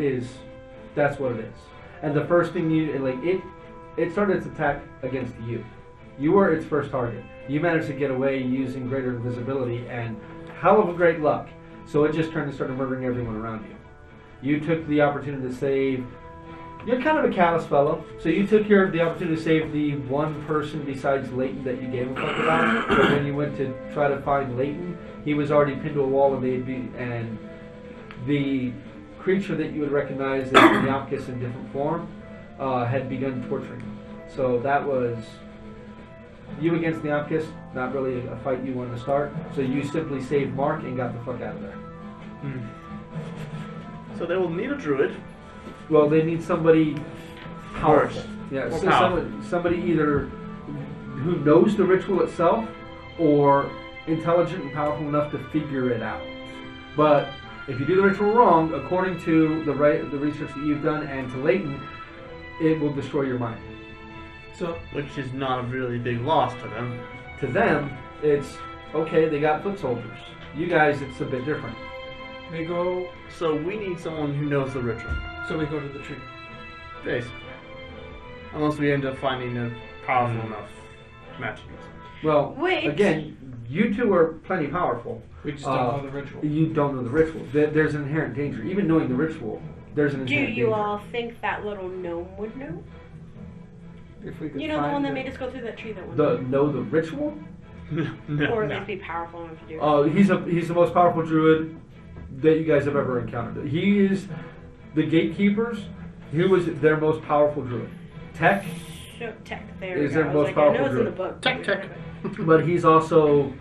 that's what it is. And the first thing it started its attack against you. You were its first target. You managed to get away using greater invisibility and hell of a great luck. So it just turned and started murdering everyone around you. You took the opportunity to save. You're kind of a callous fellow, so you took the opportunity to save the one person besides Leighton that you gave a fuck about. But when you went to try to find Leighton, he was already pinned to a wall, and the creature that you would recognize as Neopkis in different form had begun torturing him. So that was you against Neopkis, not really a fight you wanted to start. So you simply saved Mark and got the fuck out of there. So they will need a druid. Well, they need somebody powerful. First. Yeah, More so powerful. somebody either who knows the ritual itself or intelligent and powerful enough to figure it out. But if you do the ritual wrong, according to the research that you've done and to Leighton, it will destroy your mind. So Which is not a really big loss to them. To them, it's okay. They got foot soldiers. You guys, it's a bit different. we go. So we need someone who knows the ritual. So we go to the tree. Basically. Unless we end up finding a powerful enough magic user. Well, Wait. again, you two are plenty powerful. We just don't know the ritual. You don't know the ritual. There's an inherent danger. Even knowing the ritual, there's an do inherent you danger. all think that little gnome would know? If we could You know, the find one that it. made us go through that tree that one time? Know the ritual? No. Or at least be powerful enough to do it. Oh, he's the most powerful druid that you guys have ever encountered. He is the gatekeepers. He was their most powerful druid. Tech, Tech. There Is we their go. I most was like, I know powerful it's in the druid. book. Tech. But he's also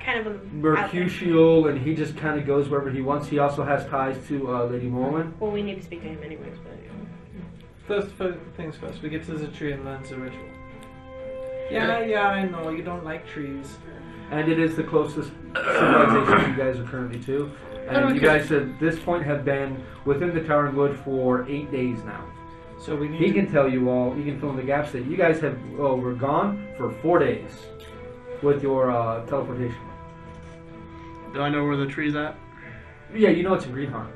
Kind of a mercutial, and he just kind of goes wherever he wants. He also has ties to Lady Morwen. Well, we need to speak to him anyways, but First things first, we get to the tree and learn the ritual. Yeah, I know, you don't like trees. And it is the closest civilization you guys are currently to. And you guys at this point have been within the Towering Wood for 8 days now. So we need He can tell you all, he can fill in the gaps that you guys have were gone for 4 days with your teleportation. Do I know where the tree's at? Yeah, you know it's in Greenheart.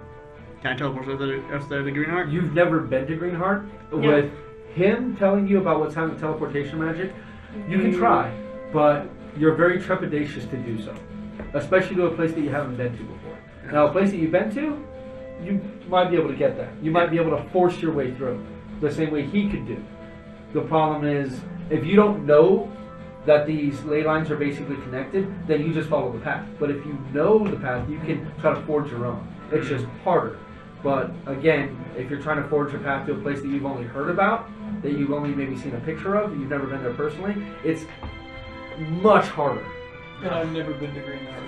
Can I teleport us there to Greenheart? You've never been to Greenheart? No. With him telling you about what's happening with teleportation magic, you can try, but you're very trepidatious to do so. Especially to a place that you haven't been to before. Now, a place that you've been to, you might be able to get that. You might be able to force your way through, the same way he could do. The problem is, if you don't know that these ley lines are basically connected, then you just follow the path. But if you know the path, you can try to forge your own. It's just harder. But again, if you're trying to forge a path to a place that you've only heard about, that you've only maybe seen a picture of, you've never been there personally, it's much harder. And I've never been to Greenheart.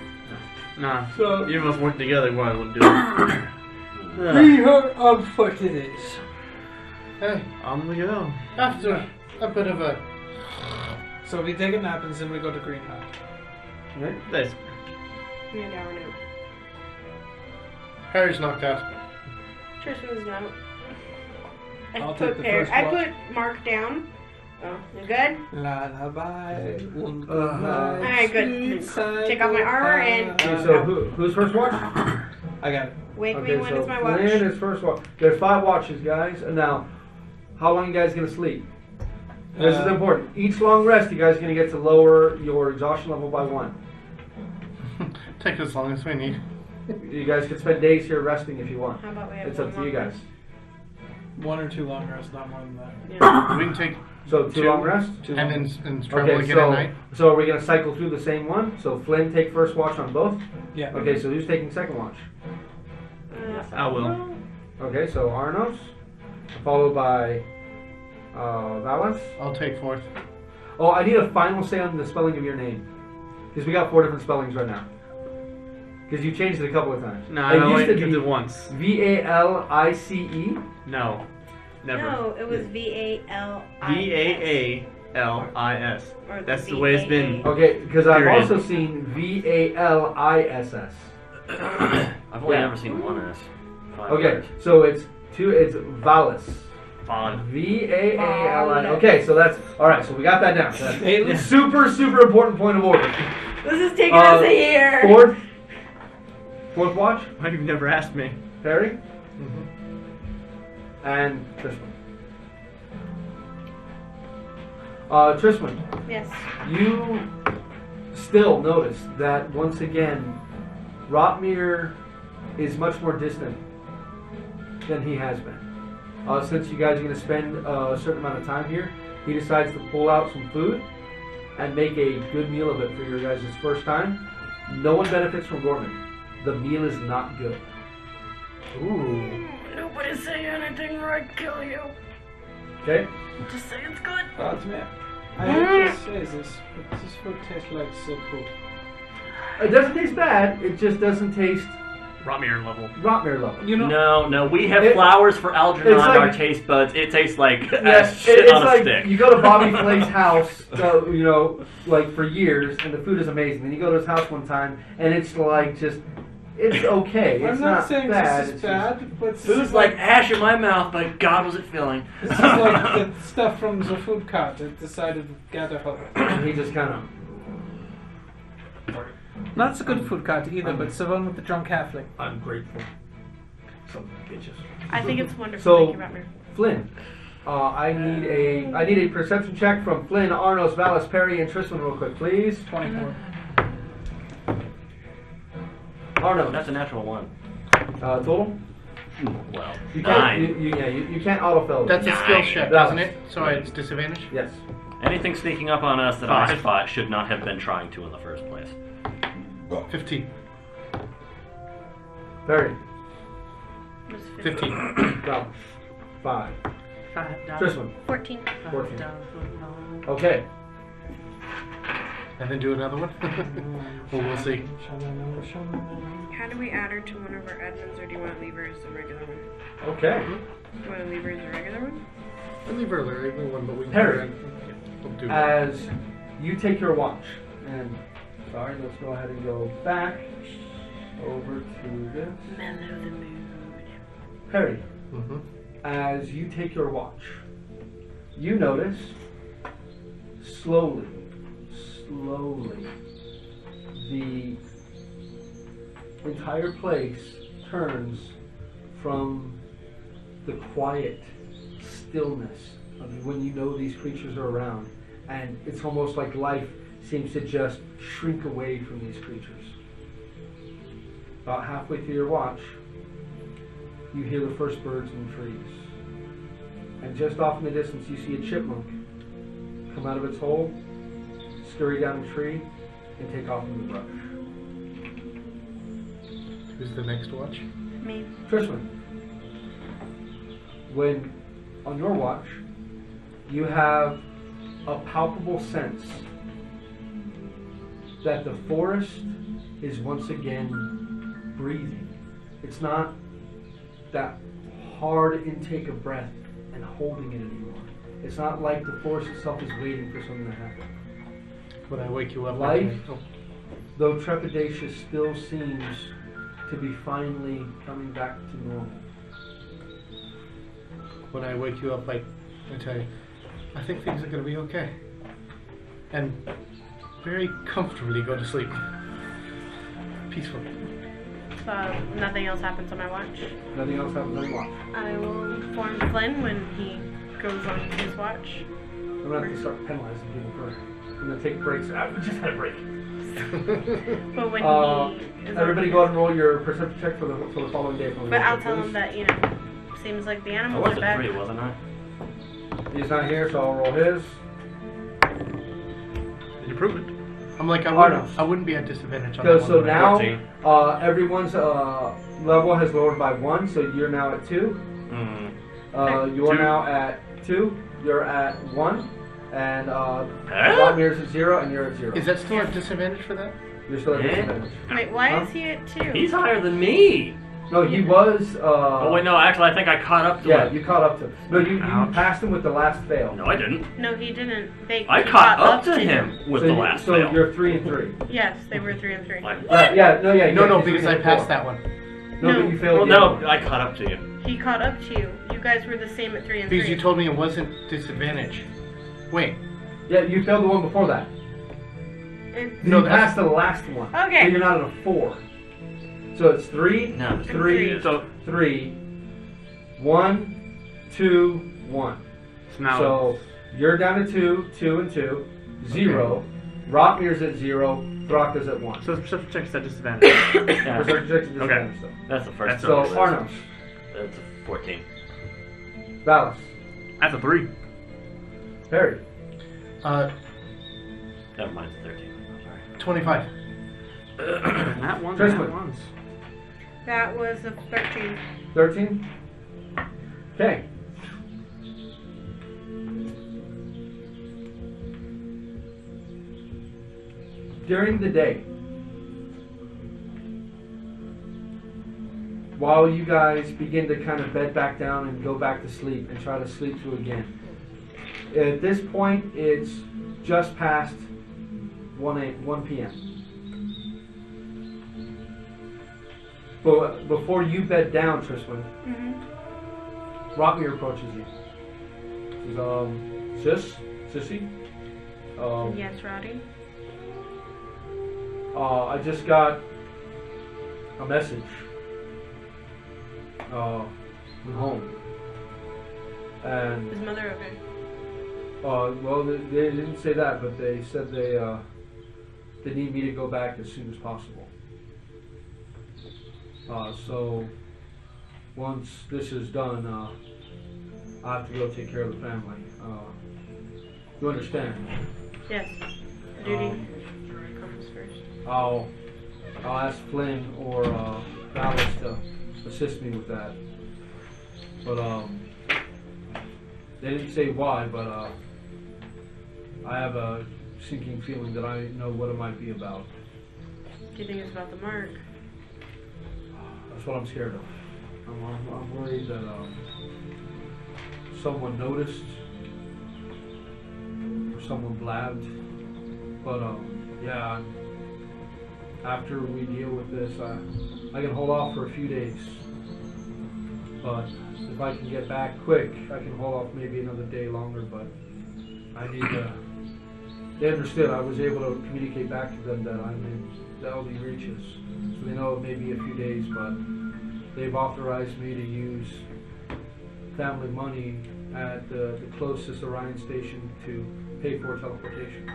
Nah. So Even if us work together, why wouldn't do it? Greenheart on foot it is. Hey, On we go. after a bit of a... So we take a nap and then we go to Greenheart. Right? This. yeah, now we're now. Harry's knocked out. Tristan's out. I'll take the first I watch. put Mark down. Oh, you good? Lullaby. Alright, good. Take off my armor and- Okay, so who's first watch? I got it. Wake Okay, me when so it's my watch. Flynn is first watch. There's 5 watches, guys. And now, how long you guys gonna sleep? This is important. Each long rest, you guys are gonna get to lower your exhaustion level by 1. Take as long as we need. You guys can spend days here resting if you want. How about we have It's one up to long you guys. rest? 1 or 2 long rests, not more than that. Yeah. We can take So 2 long rests. and travel Okay, again at night. so are we gonna cycle through the same one? So Flynn take first watch on both. Yeah. Okay, so who's taking second watch? I will. Okay, so Arnos, followed by Valens. I'll take fourth. Oh, I need a final say on the spelling of your name, because we got 4 different spellings right now. Because you changed it a couple of times. No, I it only used to did be it once. Valice. No. Never. No, it was VALIS. VAALIS. Or That's the way it's been. Okay, because I've Period. also seen VALISS. I've only Yeah. ever seen one S. 5 Okay, letters. so it's Valis. Fun. VAALI. Okay, so that's all right. So we got that down. That's Valis. super important point of order. This is taking us a year. Fourth watch, Why you've never asked me? Perry, and Trisman. Trisman, Yes. you still notice that once again, Rotmir is much more distant than he has been. Since you guys are going to spend a certain amount of time here, he decides to pull out some food and make a good meal of it for your guys' first time. No one benefits from Gorman. The meal is not good. Ooh. Nobody say anything or I kill you. Okay? Just say it's good. God's man. I hate to say this, but this food tastes like sick poop. It doesn't taste bad, it just doesn't taste Rotmir level. Rotmir level. You know, No, we have It- flowers for Algernon it's like- our taste buds. It tastes like Yeah, shit it's on a like stick. you go to Bobby Flay's house, you know, like for years, and the food is amazing. Then you go to his house one time, and it's like just, it's okay. It's I'm not saying bad. this is it's just- bad, but this Food's is like ash in my mouth, but God was it filling. This is like the stuff from the food cart that decided to gather hope. he just kind of. Not so good food cart either, but it's the one with the drunk halfling. I'm grateful. Some bitches. I think it's wonderful. So- Thank you, Rotmir. Flynn, I need a perception check from Flynn, Arnos, Valis, Perry, and Tristan real quick, please. 24. Arnos, That's a natural 1. total. Well, You can't. 9. You can't autofill. That's a skill Nice. check, That isn't was- it? So it's disadvantage? Yes. Anything sneaking up on us that I 5. spot should not have been trying to in the first place. 15. Perry. It was 15. No. 5. Tristan. 14. 14. Okay. And then do another one? Well, we'll see. How do we add her to one of our admins, or do you want to leave her as a regular one? Okay. Do you want to leave her as a regular one? I'll leave her earlier, even one, but we can Harry, we'll do as you take your watch, and sorry, let's go ahead and go back over to this. Mellow the mood. Perry, Mm-hmm. as you take your watch, you notice slowly, the entire place turns from the quiet stillness of when you know these creatures are around, and it's almost like life seems to just shrink away from these creatures. About halfway through your watch, you hear the first birds in the trees. And just off in the distance, you see a chipmunk come out of its hole, scurry down a tree, and take off in the brush. Who's the next watch? Me. Tristan, when on your watch, you have a palpable sense that the forest is once again breathing. It's not that hard intake of breath and holding it anymore. It's not like the forest itself is waiting for something to happen. When I wake you up, Life, oh, though trepidatious, still seems to be finally coming back to normal. when I wake you up, I tell you, I think things are going to be okay. And very comfortably go to sleep. Peaceful. Nothing else happens on my watch. Nothing else happens on your watch. I will inform Flynn when he goes on his watch. I'm going to have to start penalizing people for I'm going to take breaks. I just had a break. But when he is Everybody go ahead and roll your perception check for the following day. But I'll tell him that, seems like the I animals was are at back. 3, wasn't I? He's not here, so I'll roll his. An improvement. I'm like, Arnos. I wouldn't be at disadvantage on So, that so one. now 14. everyone's level has lowered by 1, so you're now at 2. You're 2. now at 2. You're at 1. And Vladmir's at 0, and you're at 0. Is that still a disadvantage for that? You're still at Yeah. disadvantage. Wait, why Huh? is he at 2? He's higher than me. No, he was. Oh wait, no. Actually, I think I caught up to Yeah, him. you caught up to him. No, you Ouch. passed him with the last fail. No, I didn't. No, he didn't. I caught up to him with So the you- last so fail. you're 3 and 3. Yes, they were 3 and 3. Like, Yeah, no, No, he's because 3 I and passed 4. that one. No, No. but you failed. well, the other no, one. I caught up to you. He caught up to you. You guys were the same at 3 and 3. Because you told me it wasn't disadvantage. Wait. Yeah, you failed the one before that. No, You that's- passed the last one. Okay. So you're not at a 4. So it's 3, No, it's 3, So, 3, 1, 2, 1. so now So you're down to 2, 2 and 2, 0. Rotmir's at 0. Thraka's at 1. so perception check is at disadvantage. Yeah, Research check to disadvantage though. that's the first. That's So okay. Arnos, That's a 14. Valis, That's a 3. Perry, Never mind, it's a 13. I'm sorry. 25. And that one. Tristan. That one's. That was a 13. 13. Okay. During the day, while you guys begin to kind of bed back down and go back to sleep and try to sleep through again, at this point it's just past 1 p.m. But before you bed down, Tristan, Mm-hmm. Rotmir approaches you. Says, Sissy? Yes, Roddy. I just got a message from home. And, Is mother okay? well, they didn't say that, but they said they need me to go back as soon as possible. So, once this is done, I have to go take care of the family. You understand? Yes. Duty Um, comes first. I'll ask Flynn or Valis to assist me with that. But They didn't say why, but I have a sinking feeling that I know what it might be about. Do you think it's about the mark? That's what I'm scared of. I'm worried that someone noticed or someone blabbed. But yeah, after we deal with this, I can hold off for a few days. But if I can get back quick, I can hold off maybe another day longer. But I need to. They understood. I was able to communicate back to them that I'm in the LD reaches, so they know it may be a few days, but they've authorized me to use family money at the closest Orion station to pay for teleportation.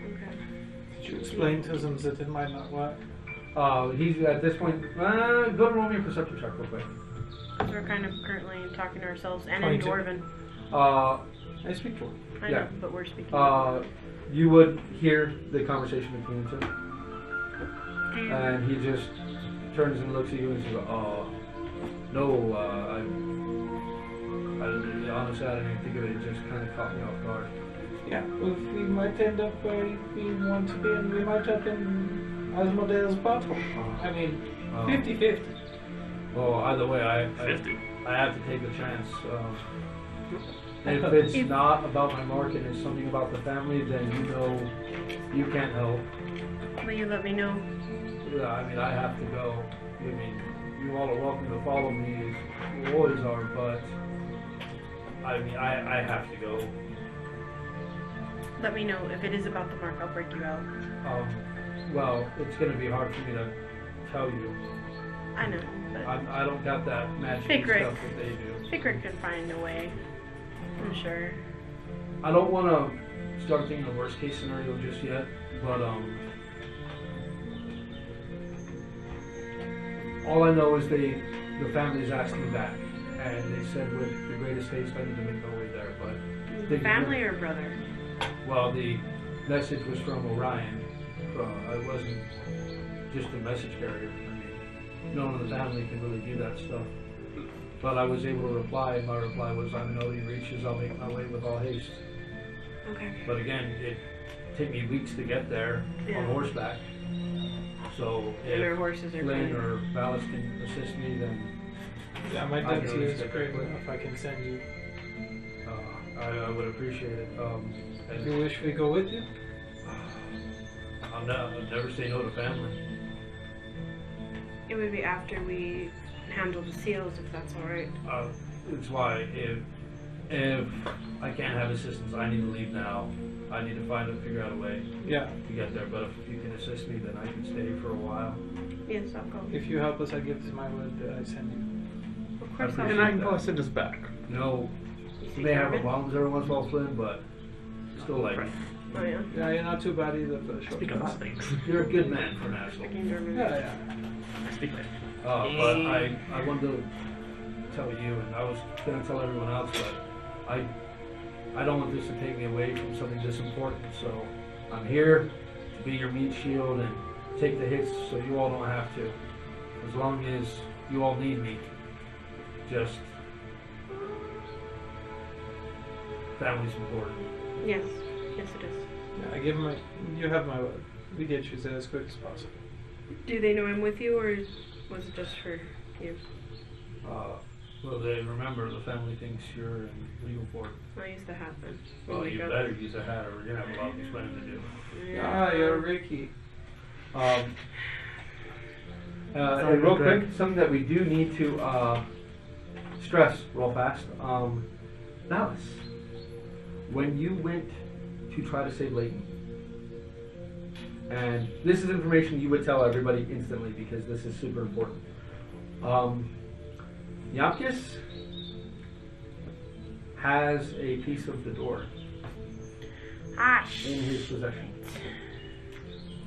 Okay. Did you explain to them that it might not work? He's at this point. Go and roll me a perception check real quick. Because we're kind of currently talking to ourselves and in 22. Dwarven. I speak to her. I Yeah. know, but we're speaking. You would hear the conversation between the two, Do you- and he just turns and looks at you and says, no, honestly, I didn't even think of it. It just kind of caught me off guard. Yeah, well, we might end up where we want to be, and we might have been as model as possible. I mean, 50-50. Well, either way, I 50. have to take the chance. If it's If- not about my mark and it's something about the family, then you know you can't help. Will you let me know? Yeah, I mean, I have to go. I mean, you all are welcome to follow me, as you always are, but I mean, I have to go. Let me know. If it is about the mark, I'll break you out. Well, it's going to be hard for me to tell you. I know, but I don't got that magic Big Rick. stuff that they do. Pickrick can find a way. I'm sure. I don't want to start thinking the worst case scenario just yet, but all I know is the family's asked me back, and they said with the greatest haste I need to make my way there. But Family or brother? well, the message was from Orion. I wasn't just a message carrier. I mean, no one in the family can really do that stuff. But I was able to reply, and my reply was, I'm in OD reaches, I'll make my way with all haste. Okay. But again, it took me weeks to get there Yeah. on horseback. So And our if horses are Lynn fine. or Valis can assist me, then Yeah, my I density know is it's great different. enough. I can send you. I would appreciate it. Do you wish we go with you? I'll never say no to family. It would be after we handle the seals, if that's all right. It's why if I can't have assistance, I need to leave now. I need to figure out a way Yeah. to get there. But if you can assist me, then I can stay for a while. Yes, I'll go. If you help us, I give you my word that I send you. Of course, I'll appreciate And I can that. probably send us back. You know, You you speak may have German? bombs every once in a while, Flynn, but still like Right. Oh yeah. Yeah, you're not too bad either for a short Speak a lot of time. things. you're a good man for an asshole. Speaking German. Yeah, yeah. I speak like But I wanted to tell you, and I was gonna tell everyone else, but I don't want this to take me away from something this important. So I'm here to be your meat shield and take the hits, so you all don't have to. As long as you all need me, just family's important. Yes. Yes, it is. Yeah, I give my. You have my word. We get you there as quick as possible. Do they know I'm with you, or was it just for you? Well, they remember the family thinks you're in legal court. I'll use the hat then. Well, Wake you up. better use a hat, or we're gonna have a lot of explaining to do. Ah, you're Ricky. And real quick, something that we do need to stress real fast. Dallas, when you went to try to save Leighton, and this is information you would tell everybody instantly because this is super important. Yapkis has a piece of the door Ah, in his possession.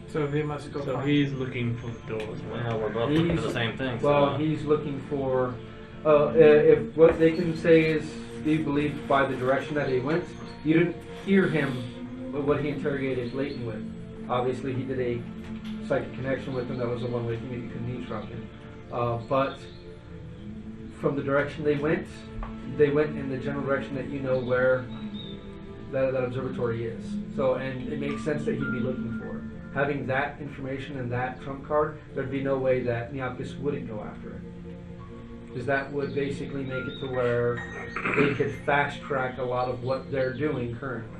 So we must go. So find he's looking for the door as well. Well, we're both looking for the same thing. Well, so. he's looking for. If what they can say is they believe by the direction that he went, you didn't hear him what he interrogated Leighton with. Obviously, he did a psychic connection with him. That was the one way you couldn't eavesdrop him. But from the direction they went, they went in the general direction that you know where that observatory is. So, and it makes sense that he'd be looking for it. Having that information and that trump card, there'd be no way that Neopkis wouldn't go after it. Because that would basically make it to where they could fast track a lot of what they're doing currently.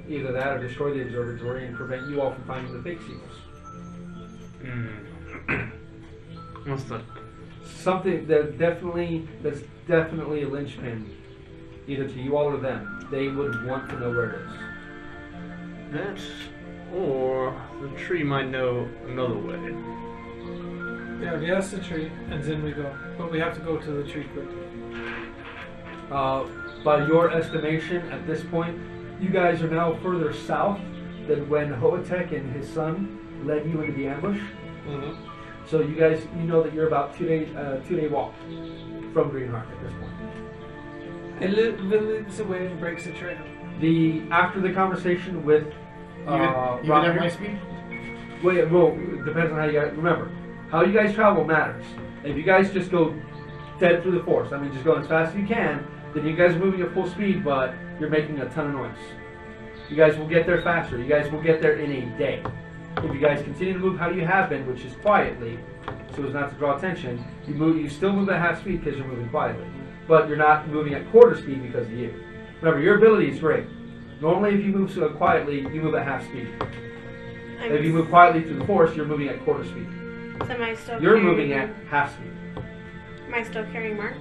Either that or destroy the observatory and prevent you all from finding the fake seals. What's that? Something that's definitely a linchpin, either to you all or them. They would want to know where it is. That, or the tree might know another way. Yeah, we ask the tree, and then we go. But we have to go to the tree quickly. By your estimation, at this point, you guys are now further south than when Hoatek and his son led you into the ambush. Mm-hmm. So you guys, you know that you're about 2 day walk from Greenheart at this point. It leads away and breaks the trail. After the conversation with Even at Roger- my speed? well, it depends on how you guys remember. How you guys travel matters. If you guys just go dead through the forest, I mean, just going as fast as you can, then you guys are moving at full speed, but you're making a ton of noise. You guys will get there faster. You guys will get there in a day. If you guys continue to move how you have been, which is quietly, so as not to draw attention, you still move at half speed because you're moving quietly, but you're not moving at quarter speed because of you. Remember, your ability is great. Normally, if you move so quietly, you move at half speed. If you move quietly through the forest, you're moving at quarter speed. So am I still You're carrying, moving at half speed. Am I still carrying Mark?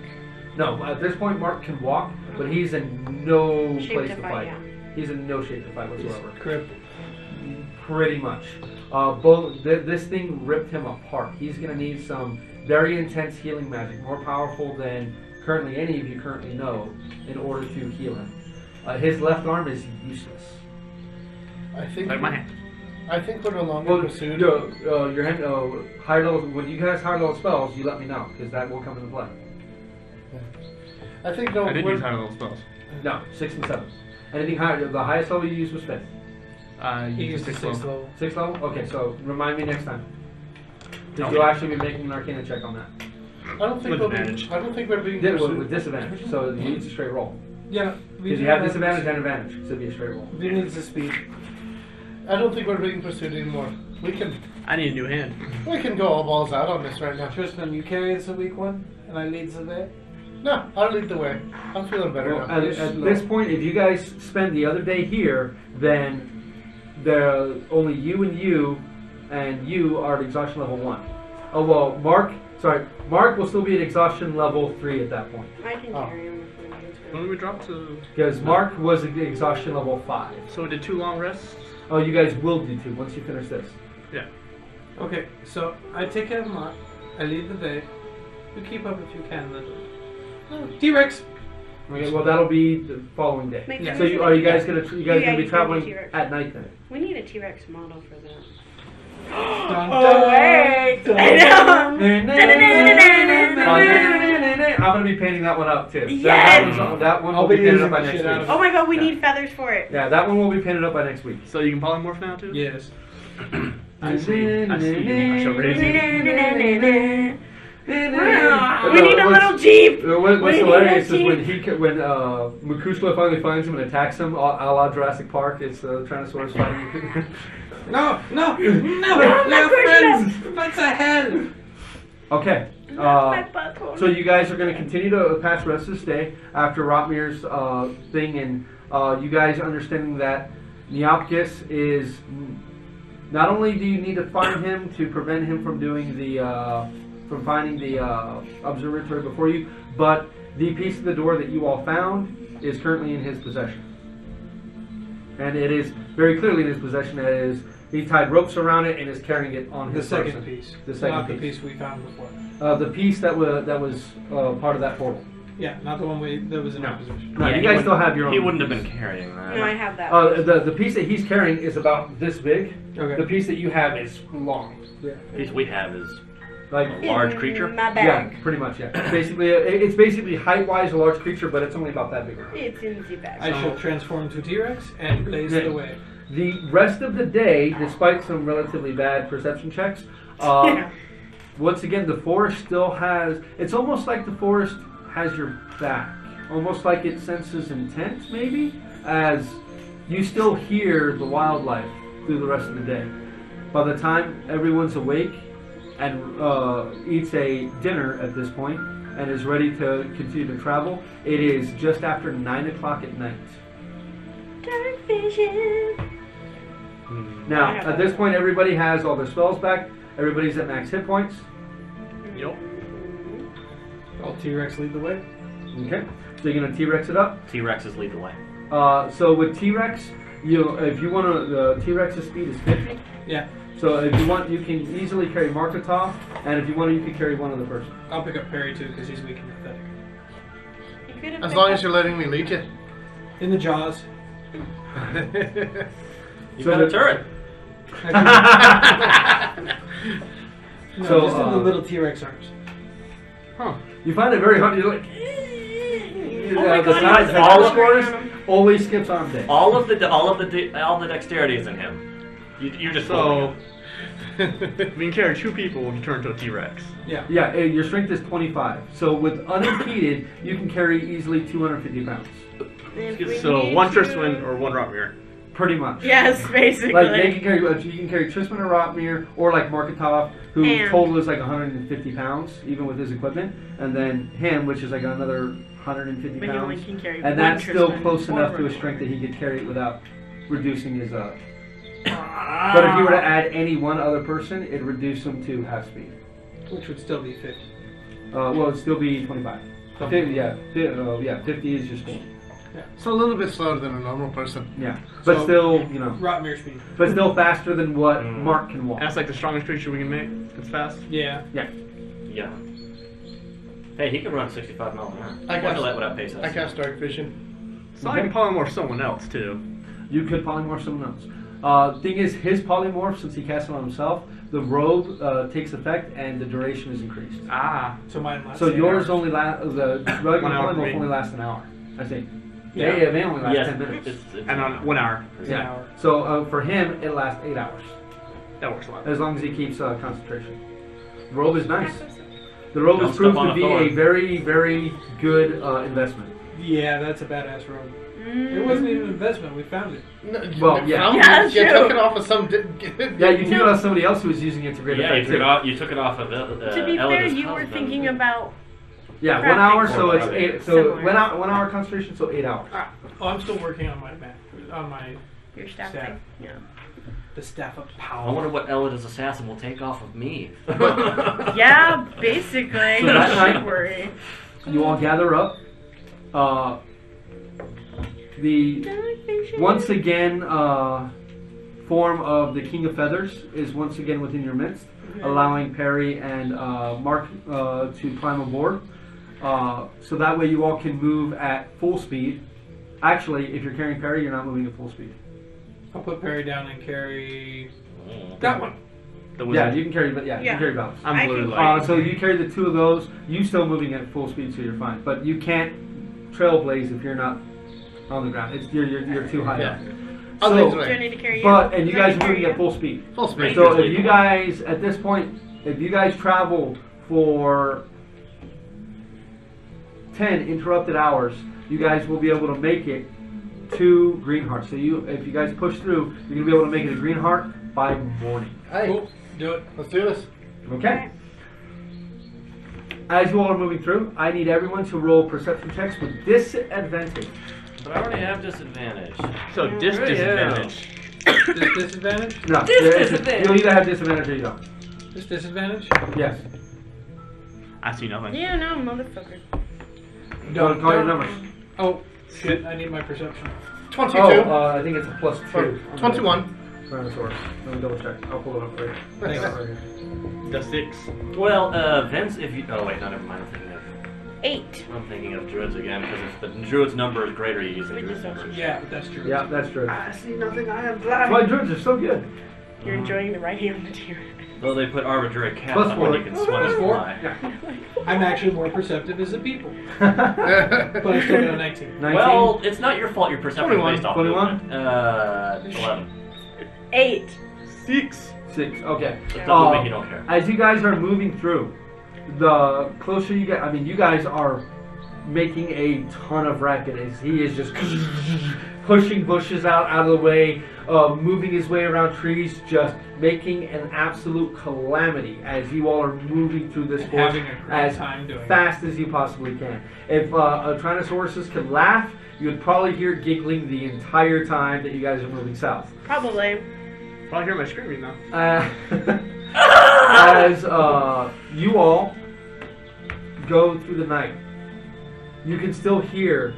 No, at this point, Mark can walk, but he's in no Shape place to to fight, fight. yeah. He's in no shape to fight whatsoever. Crippled. Pretty much. This thing ripped him apart. He's going to need some very intense healing magic, more powerful than currently any of you currently know, in order to heal him. His left arm is useless. I think. Like my hand. I think we're no longer Well, pursued. your hand, higher level. When you guys higher level spells, you let me know because that will come into play. I think no. I did we're- use higher level spells. No, 6 and 7. Anything higher, the highest level you used was 5th. He used the 6th level. 6th level? Okay, so remind me next time. Because Okay. you'll actually be making an Arcana check on that. I don't think With we'll be. advantage. I don't think we're being With pursued. disadvantage, so you use a straight roll. Yeah, Because you have disadvantage and advantage, so it'd be a straight roll. We need the speed. I don't think we're being pursued anymore. We can I need a new hand. go all balls out on this right now. Tristan, you carry the weak one, and I lead the way. No, I'll lead the way. I'm feeling better Well, now. at this point, if you guys spend the other day here, then only you and you are at exhaustion level 1. Oh well, Mark will still be at exhaustion level 3 at that point. I can Oh. carry him if we need to. When did we drop to? Because Mark was at exhaustion level 5. So we did 2 long rests. Oh, you guys will do 2 once you finish this. Yeah. Okay, so I take care of Mark. I lead the way. You keep up if you can. Then. T-Rex. Okay, well that'll be the following day. Make Yeah. So are you guys gonna Yeah, be you can do traveling T-Rex. at night then? We need a T-Rex model for that. Dun, Oh, wait! dun. I know! I'm gonna be painting that one up too. Yes! That one I'll will be be painted using up by the next shit out week. of Oh my god, we need feathers for it. Yeah, that one will be painted up by next week. So you can polymorph now too. Yes. I see. I shall raise you. We need a little jeep. What's We need hilarious a is when jeep. when Mukushla finally finds him and attacks him, a la Jurassic Park. It's Tyrannosaurus fighting. No, No, no, friends. That's a hell. Okay. My butthole. So you guys are going to continue to pass the rest of this day after Rotmir's thing, and you guys understanding that Neopkis is not only do you need to find him to prevent him from doing from finding the observatory before you, but the piece of the door that you all found is currently in his possession, and it is very clearly in his possession. That is, he tied ropes around it and is carrying it on The his second person. piece. The second Not piece. the piece we found before. The piece that was part of that portal. Yeah, not the one that was in our position. No, Yeah, you he guys still wouldn't- have your own. He wouldn't have been carrying that. No, I have that. The piece that he's carrying is about this big. Okay. The piece that you have is long. Yeah. The piece we have is Like a large creature. My yeah, bag. pretty much. Yeah. It's basically height-wise a large creature, but it's only about that big. Around. It's in the bag. I shall transform to T-Rex and blaze Yeah. the way. The rest of the day, despite some relatively bad perception checks, Yeah. once again the forest still has. It's almost like the forest has your back, almost like it senses intent, maybe, as you still hear the wildlife through the rest of the day. By the time everyone's awake and eats a dinner at this point and is ready to continue to travel, it is just after 9 o'clock at night. Dark vision. Now, at this point, everybody has all their spells back. Everybody's at max hit points. Yup. All T-Rex lead the way. Okay, so you're gonna T-Rex it up. T-Rexes lead the way. So with T-Rex, if you want to, the T-Rex's speed is 50. Yeah. So if you want, you can easily carry Marketov, and if you want, you can carry one other person. I'll pick up Perry too because he's weak and pathetic. You could have As picked long up- as you're letting me lead you. In the jaws. You So got a the- turret. No, So, just in the little T-Rex arms. Huh. You find it very hard. You're like, Oh my the God, size he the has all power of scores them. always skips arm day. All the dexterity is in him. You're just So, we can carry 2 people to turn to a T-Rex. Yeah. Yeah, your strength is 25. So with unimpeded, you can carry easily 250 pounds. If we So, need 1 to- Tristan or 1 Rotmir. Pretty much. Yes, basically. Like they can carry, you can carry Tristan or Rotmir, or like Marketov, who And- total is like 150 pounds, even with his equipment, and then him, which is like another 150 But he only pounds, can carry and one that's still Tristan close or enough to a Rowan. strength that he could carry it without reducing his. But if you were to add any one other person, it'd reduce him to half speed. Which would still be 50. Well, it'd still be 25. 50, yeah, 50 is your speed. So a little bit slower than a normal person. Yeah, but So- still, you know, Rotmere speed. but still faster than what Mm. Mark can walk. That's like the strongest creature we can make. It's fast. Yeah. Yeah. Hey, he can run 65 miles an hour. I wonder cast- that what that pace I is. cast Dark Vision. So I can polymorph someone else too. You could polymorph someone else. Thing is, his polymorph, since he casts it on himself, the robe takes effect and the duration is increased. Ah. So mine lasts. So 8 yours hours. only the regular 1 hour for polymorph me. only lasts an hour, I think. Yeah. Yeah, they only last Yes, 10 minutes. it's And on 1 hour. It's an Yeah. hour. So for him, it lasts 8 hours, That works a lot. as long as he keeps concentration. The robe is nice. The robe Don't has proved step to on be a thorn. a very, very good investment. Yeah, that's a badass robe. Mm. It wasn't even an investment. We found it. No, Well, you yeah. found Yeah, it. You true. took it off of some. Yeah, you took it off somebody else who was using it to great Yeah, effect. too. you took it off of To be fair, Elena's you were husband. thinking about. Yeah, 1 crafting. hour, so it's Or 8. So similar. 1 hour concentration, so 8 hours. Oh, I'm still working on my map. On my Your staff Staff. thing. Yeah. the staff of I power. wonder what Elena's assassin will take off of me. Yeah, basically. So that night- Don't worry. You all gather up. The once again form of the King of Feathers is once again within your midst, allowing Perry and Mark to climb aboard. So that way you all can move at full speed. Actually, if you're carrying Perry, you're not moving at full speed. I'll put Perry down and carry Mm. that one. The Yeah, wizard. you can carry, but yeah, you Yeah. can carry balance. I'm I blue can- light. So you carry the 2 of those. You still moving at full speed, so you're fine. But you can't trailblaze if you're not on the ground. It's you're too high Yeah. up. Other So- things Do I right. need to carry you? But and you Do I guys need are to moving carry at full speed. Full speed. So Rangers if you lead. guys at this point, if you guys travel for 10 interrupted hours, you guys will be able to make it to Greenheart. So if you guys push through, you're gonna be able to make it to Greenheart by morning. Hey, Cool. Do it. let's do this. Okay. As you all are moving through, I need everyone to roll perception checks with disadvantage. But I already have disadvantage. So disadvantage. This disadvantage? No, Disadvantage. you'll either have disadvantage or you don't. This disadvantage? Yes. I see nothing. Yeah, no, motherfucker. Don't call your numbers. Oh, shit. I need my perception. 22. I think it's a plus 2. 21. Tyrannosaurus. Let me double check. I'll pull it up for you. Thanks. Right here. The 6. Well, Vince, if you. Oh, wait, no, never mind. 8. I'm thinking of druids again, because if the druid's number is greater, you use the Which druid's is number. Yeah, but that's true. Yeah, that's true. I see nothing. I am That's blind. why druids are so good. You're enjoying the writing on the T-Rex. Well, they put arbitrary caps Plus on when 4. you can swim Plus and 4? fly. Yeah. I'm actually more perceptive as a people. But I still got a 19. 19. Well, it's not your fault. Your perception 21, based off 21? movement. 11. 8. 6. 6. Okay. But the movement, you don't care. As you guys are moving through, the closer you get, I mean, you guys are making a ton of racket as he is just pushing bushes out of the way, moving his way around trees, just making an absolute calamity as you all are moving through this forest Having a great as time doing fast as you possibly can. If a Tyrannosaurus could laugh, you would probably hear it giggling the entire time that you guys are moving south. Probably. Probably hear my screaming now. As you all go through the night, you can still hear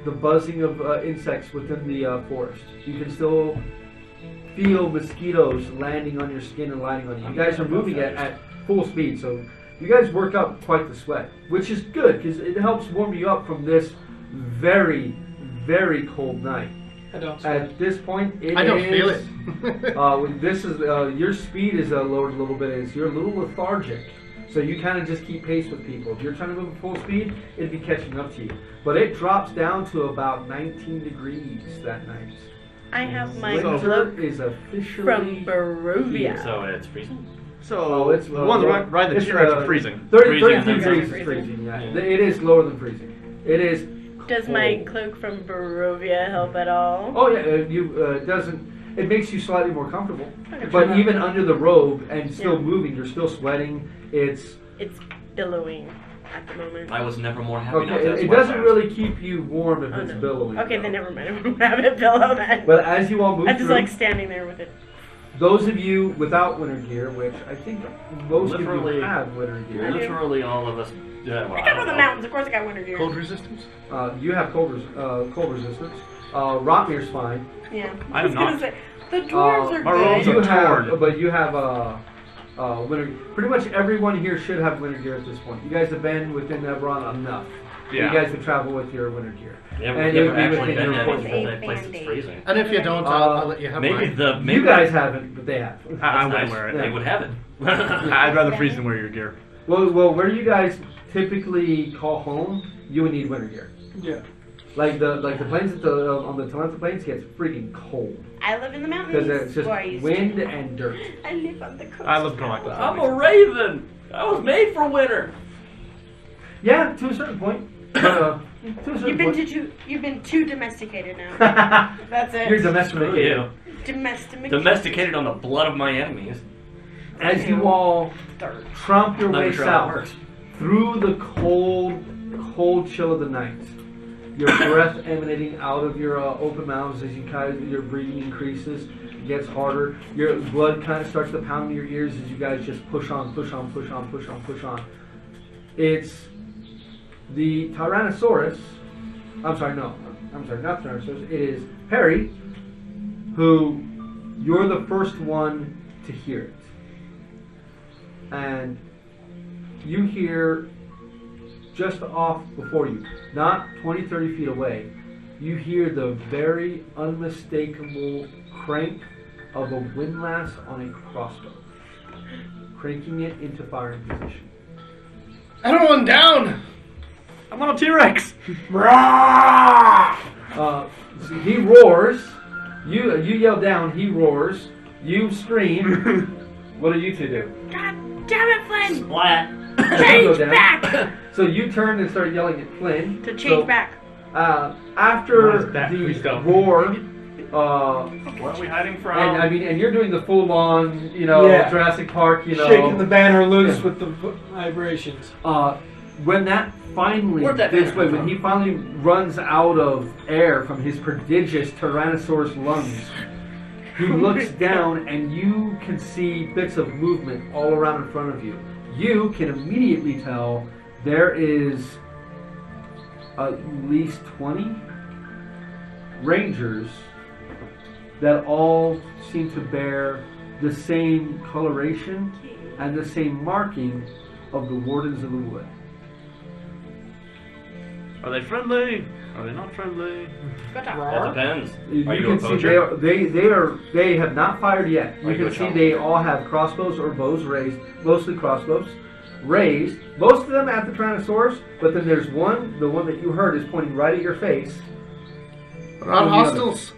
the buzzing of insects within the forest. You can still feel mosquitoes landing on your skin and lighting on you. You guys are moving at full speed, so you guys work up quite the sweat, which is good because it helps warm you up from this very, very cold night. I don't sweat. At this point, I don't feel it. This is your speed is lowered a little bit. As you're a little lethargic, so you kind of just keep pace with people. If you're trying to move at full speed, it'd be catching up to you. But it drops down to about 19 degrees that night. I have my Winter cloak is officially from Barovia. So it's freezing. So it's the ones riding the it's, T-Rex are freezing. 32 Freezing, degrees freezing. is freezing. Yeah. Yeah. It is lower than freezing. It is. Does my cold. cloak from Barovia help at all? Oh yeah, it doesn't. It makes you slightly more comfortable. Okay. But even under the robe and still Yeah. moving, you're still sweating. It's billowing at the moment. I was never more happy. okay. not to have It sweat doesn't bags. really keep you warm if Oh, it's no. billowing. Okay, though. then never mind. I won't have it below that. But as you all move I'm just through, like standing there with it. those of you without winter gear, which I think most of you Literally- have winter gear, Literally all of us. Yeah, well, I come from the mountains. Of course, I got winter gear. Cold resistance? you have cold resistance. Rotmir's fine. Yeah. I was am gonna not. say, the dwarves are my robes good. are You have, torn. but you have winter. Pretty much everyone here should have winter gear at this point. You guys have been within Ebron enough. Yeah. You guys can travel with your winter gear. Never, And never it would be actually within been your in force. that place that's Band-Aid. freezing. And if you don't, I'll let you have Maybe mine. You guys haven't, but they have. I That's wouldn't nice. wear it. They would have it. I'd rather freeze than wear your gear. Well, where you guys typically call home, you would need winter gear. Yeah. Like the plains on the Talenta Plains gets freaking cold I live in the because mountains. it's just Well, I used wind to. and dirt. I live on the coast. I live kind of like I'm a raven. I was made for winter. Yeah, to a certain point. To a certain You've been too domesticated now. point. That's it. You're Screw domesticated. you. Domesticated on the blood of my enemies. As you all tromp your Not way even sure how that south works. through the cold chill of the night, your breath emanating out of your open mouths as your breathing increases, it gets harder. Your blood kind of starts to pound in your ears as you guys just push on. It's the Tyrannosaurus. I'm sorry, not Tyrannosaurus. It is Perry, who you're the first one to hear it. And you hear just off before you, not 20, 30 feet away, you hear the very unmistakable crank of a windlass on a crossbow, cranking it into firing position. Everyone down! I'm on a T-Rex. So he roars. You yell down. He roars. You scream. What do you two do? God damn it, Flynn! Splat. You go Change down. back! So you turn and start yelling at Flynn. To change So, back. After What is that? Please the don't. roar, What are we hiding from? and you're doing the full-on, Yeah. Jurassic Park, Shaking the banner loose Yeah. with the vibrations. When that finally Where'd that gives banner way, come when from? he finally runs out of air from his prodigious Tyrannosaurus lungs, he looks down and you can see bits of movement all around in front of you. You can immediately tell there is at least 20 rangers that all seem to bear the same coloration and the same marking of the Wardens of the Wood. Are they friendly? Are they not friendly? Good That job. depends. You Are you can a see poacher? they have not fired yet. Are You you can a see chump? they all have crossbows or bows raised, mostly crossbows raised. Most of them at the Tyrannosaurus, but then there's one, the one that you heard is pointing right at your face. We're not hostiles.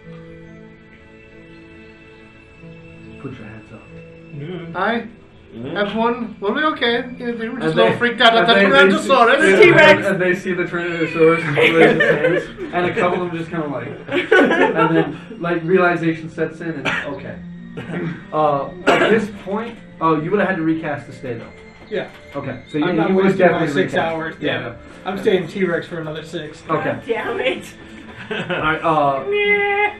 Put your hands up. Hi. Everyone, were we okay? Yeah, they were just And a little freaked out at the Tyrannosaurus. The T-Rex. And they see the Tyrannosaurus and raise his hands, and a couple of them just kind of like, and then like realization sets in, and okay. At this point, you would have had to recast to stay though. Yeah. Okay, so I'm you not would wasting my definitely 6 recast. hours. Yeah. Yeah. I'm staying T-Rex for another 6. Okay. Damn it. All right.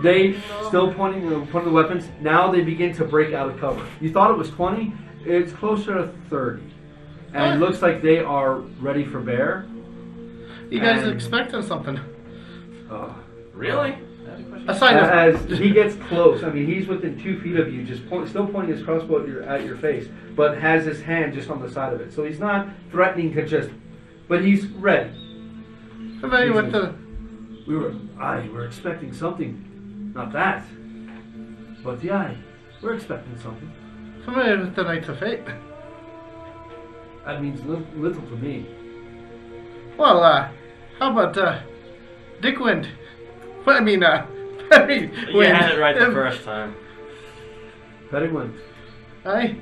They still pointing the weapons. Now they begin to break out of cover. You thought it was 20. It's closer to 30, and it looks like they are ready for bear. You guys And- expecting something? Really? A sign of As he gets close, I mean, he's within 2 feet of you, just still pointing his crossbow at your face, but has his hand just on the side of it. So he's not threatening to just, but he's ready. Familiar with the. We're expecting something, not that, but we're expecting something. Familiar with the Knights of Fate. That means little to me. Well, how about Dickwind? Well, I mean, Perry You had it right the first time. Pettigwind, Aye.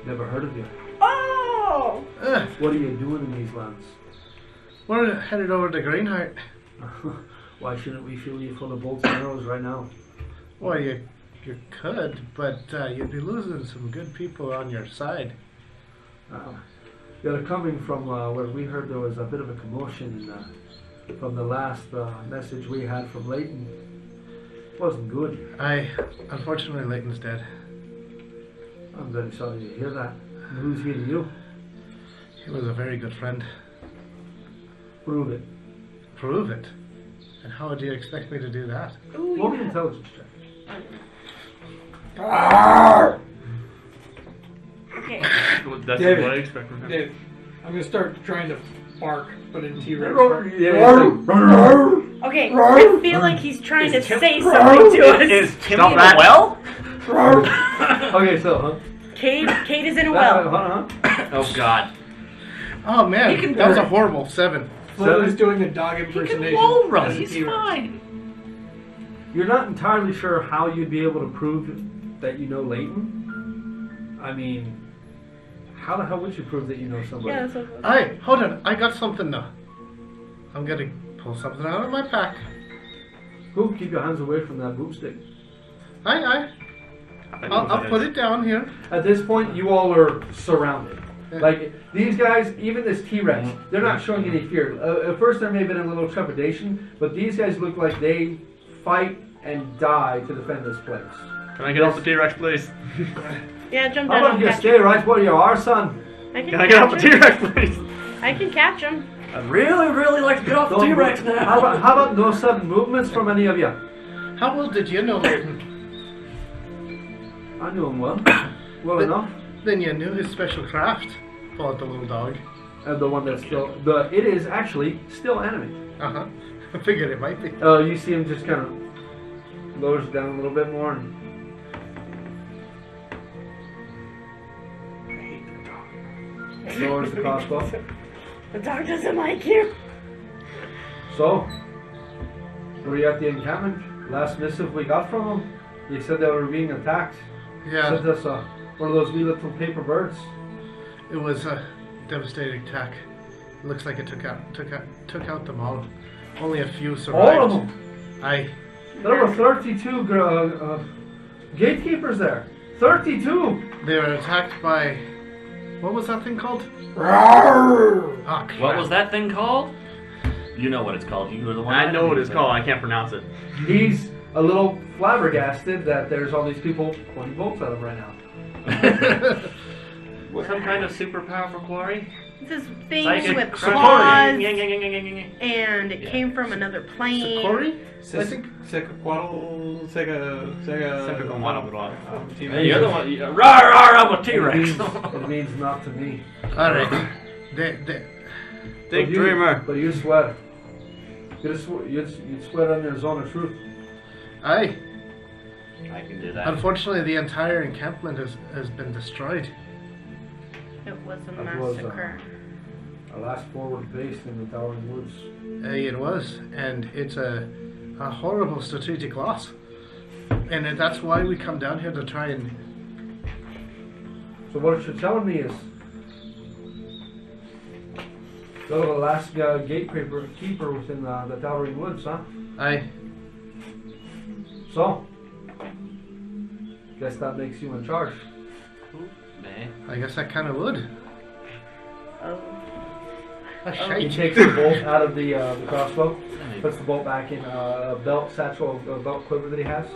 never heard of you. Oh! What are you doing in these lands? We're headed over to Greenheart. Why shouldn't we fill you full of bolts and arrows right now? Well, you could, but you'd be losing some good people on your side. They're coming from where we heard there was a bit of a commotion from the last message we had from Leighton. Wasn't good. Unfortunately, Leighton's dead. I'm very sorry to hear that. Who's he to you? He was a very good friend. Prove it. Prove it. And how would you expect me to do that? Ooh, Roll an yeah. intelligence check. Okay. That's David. what I expect from him. Dave, I'm gonna start trying to bark, but in T-Rex. Okay, I feel like he's trying to say something to us. Is Tim Stop in a that. well? Okay, so, Kate is in a well. Oh God. Oh man, He can that was a run. horrible 7. Flo is doing a dog He can impersonation. wall run. as a He's T-Rex. fine. You're not entirely sure how you'd be able to prove that you know Leighton. I mean, how the hell would you prove that you know somebody? Yeah, that's what Aye, hold on, I got something now. I'm gonna pull something out of my pack. Cool, keep your hands away from that boomstick. Aye. I'll put it down here. At this point, you all are surrounded. Yeah. Like, these guys, even this T-Rex, they're not showing any fear. At first, there may have been a little trepidation, but these guys look like they fight and die to defend this place. Can I get off the T-Rex, please? Yeah, jump How down. about you I'll stay catch him. right where you are, son? Can I get off the T-Rex, please? I can catch him. I'd really like to get off the Don't T-Rex move. now. How about no sudden movements from any of you? How well did you know Leighton? I knew him well. Well enough. Then you knew his special craft. Call it the little dog. And the one that's still... It is actually still animated. Uh-huh. I figured it might be. You see him just kind of lowers it down a little bit more and... lowers the crossbow. The dog doesn't like you. So, were you at the encampment? Last missive we got from them, they said they were being attacked. Yeah, Sent us one of those wee little paper birds. it was a devastating attack. Looks like it took out them all. Only a few survived. All of them. Aye. There were 32 gatekeepers there. 32. They were attacked by... What was that thing called? Oh, crap. What was that thing called? You know what it's called. You were the one. I know what it's called. I can't pronounce it. He's a little flabbergasted that there's all these people pointing bolts at him right now. Some kind of super powerful quarry. This is things Psychic with crap. claws, Yeah. and it came from another plane. Corey? I think... Hey, you're the one. Rawr, I'm a T-Rex. It means not to me. Alright. They... Big dreamer. But you swear. You'd swear on your zone of truth. Aye. I can do that. Unfortunately, the entire encampment has been destroyed. It was a That was, massacre. Our last forward base in the Towering Woods. It was, and it's a horrible strategic loss. And that's why we come down here to try and. So what you're telling me is, you're the last gatekeeper within the Towering Woods, huh? Aye. So, guess that makes you in charge. Man. I guess I kind of would. Oh. He takes the bolt out of the crossbow, puts the bolt back in a belt satchel, a belt quiver that he has.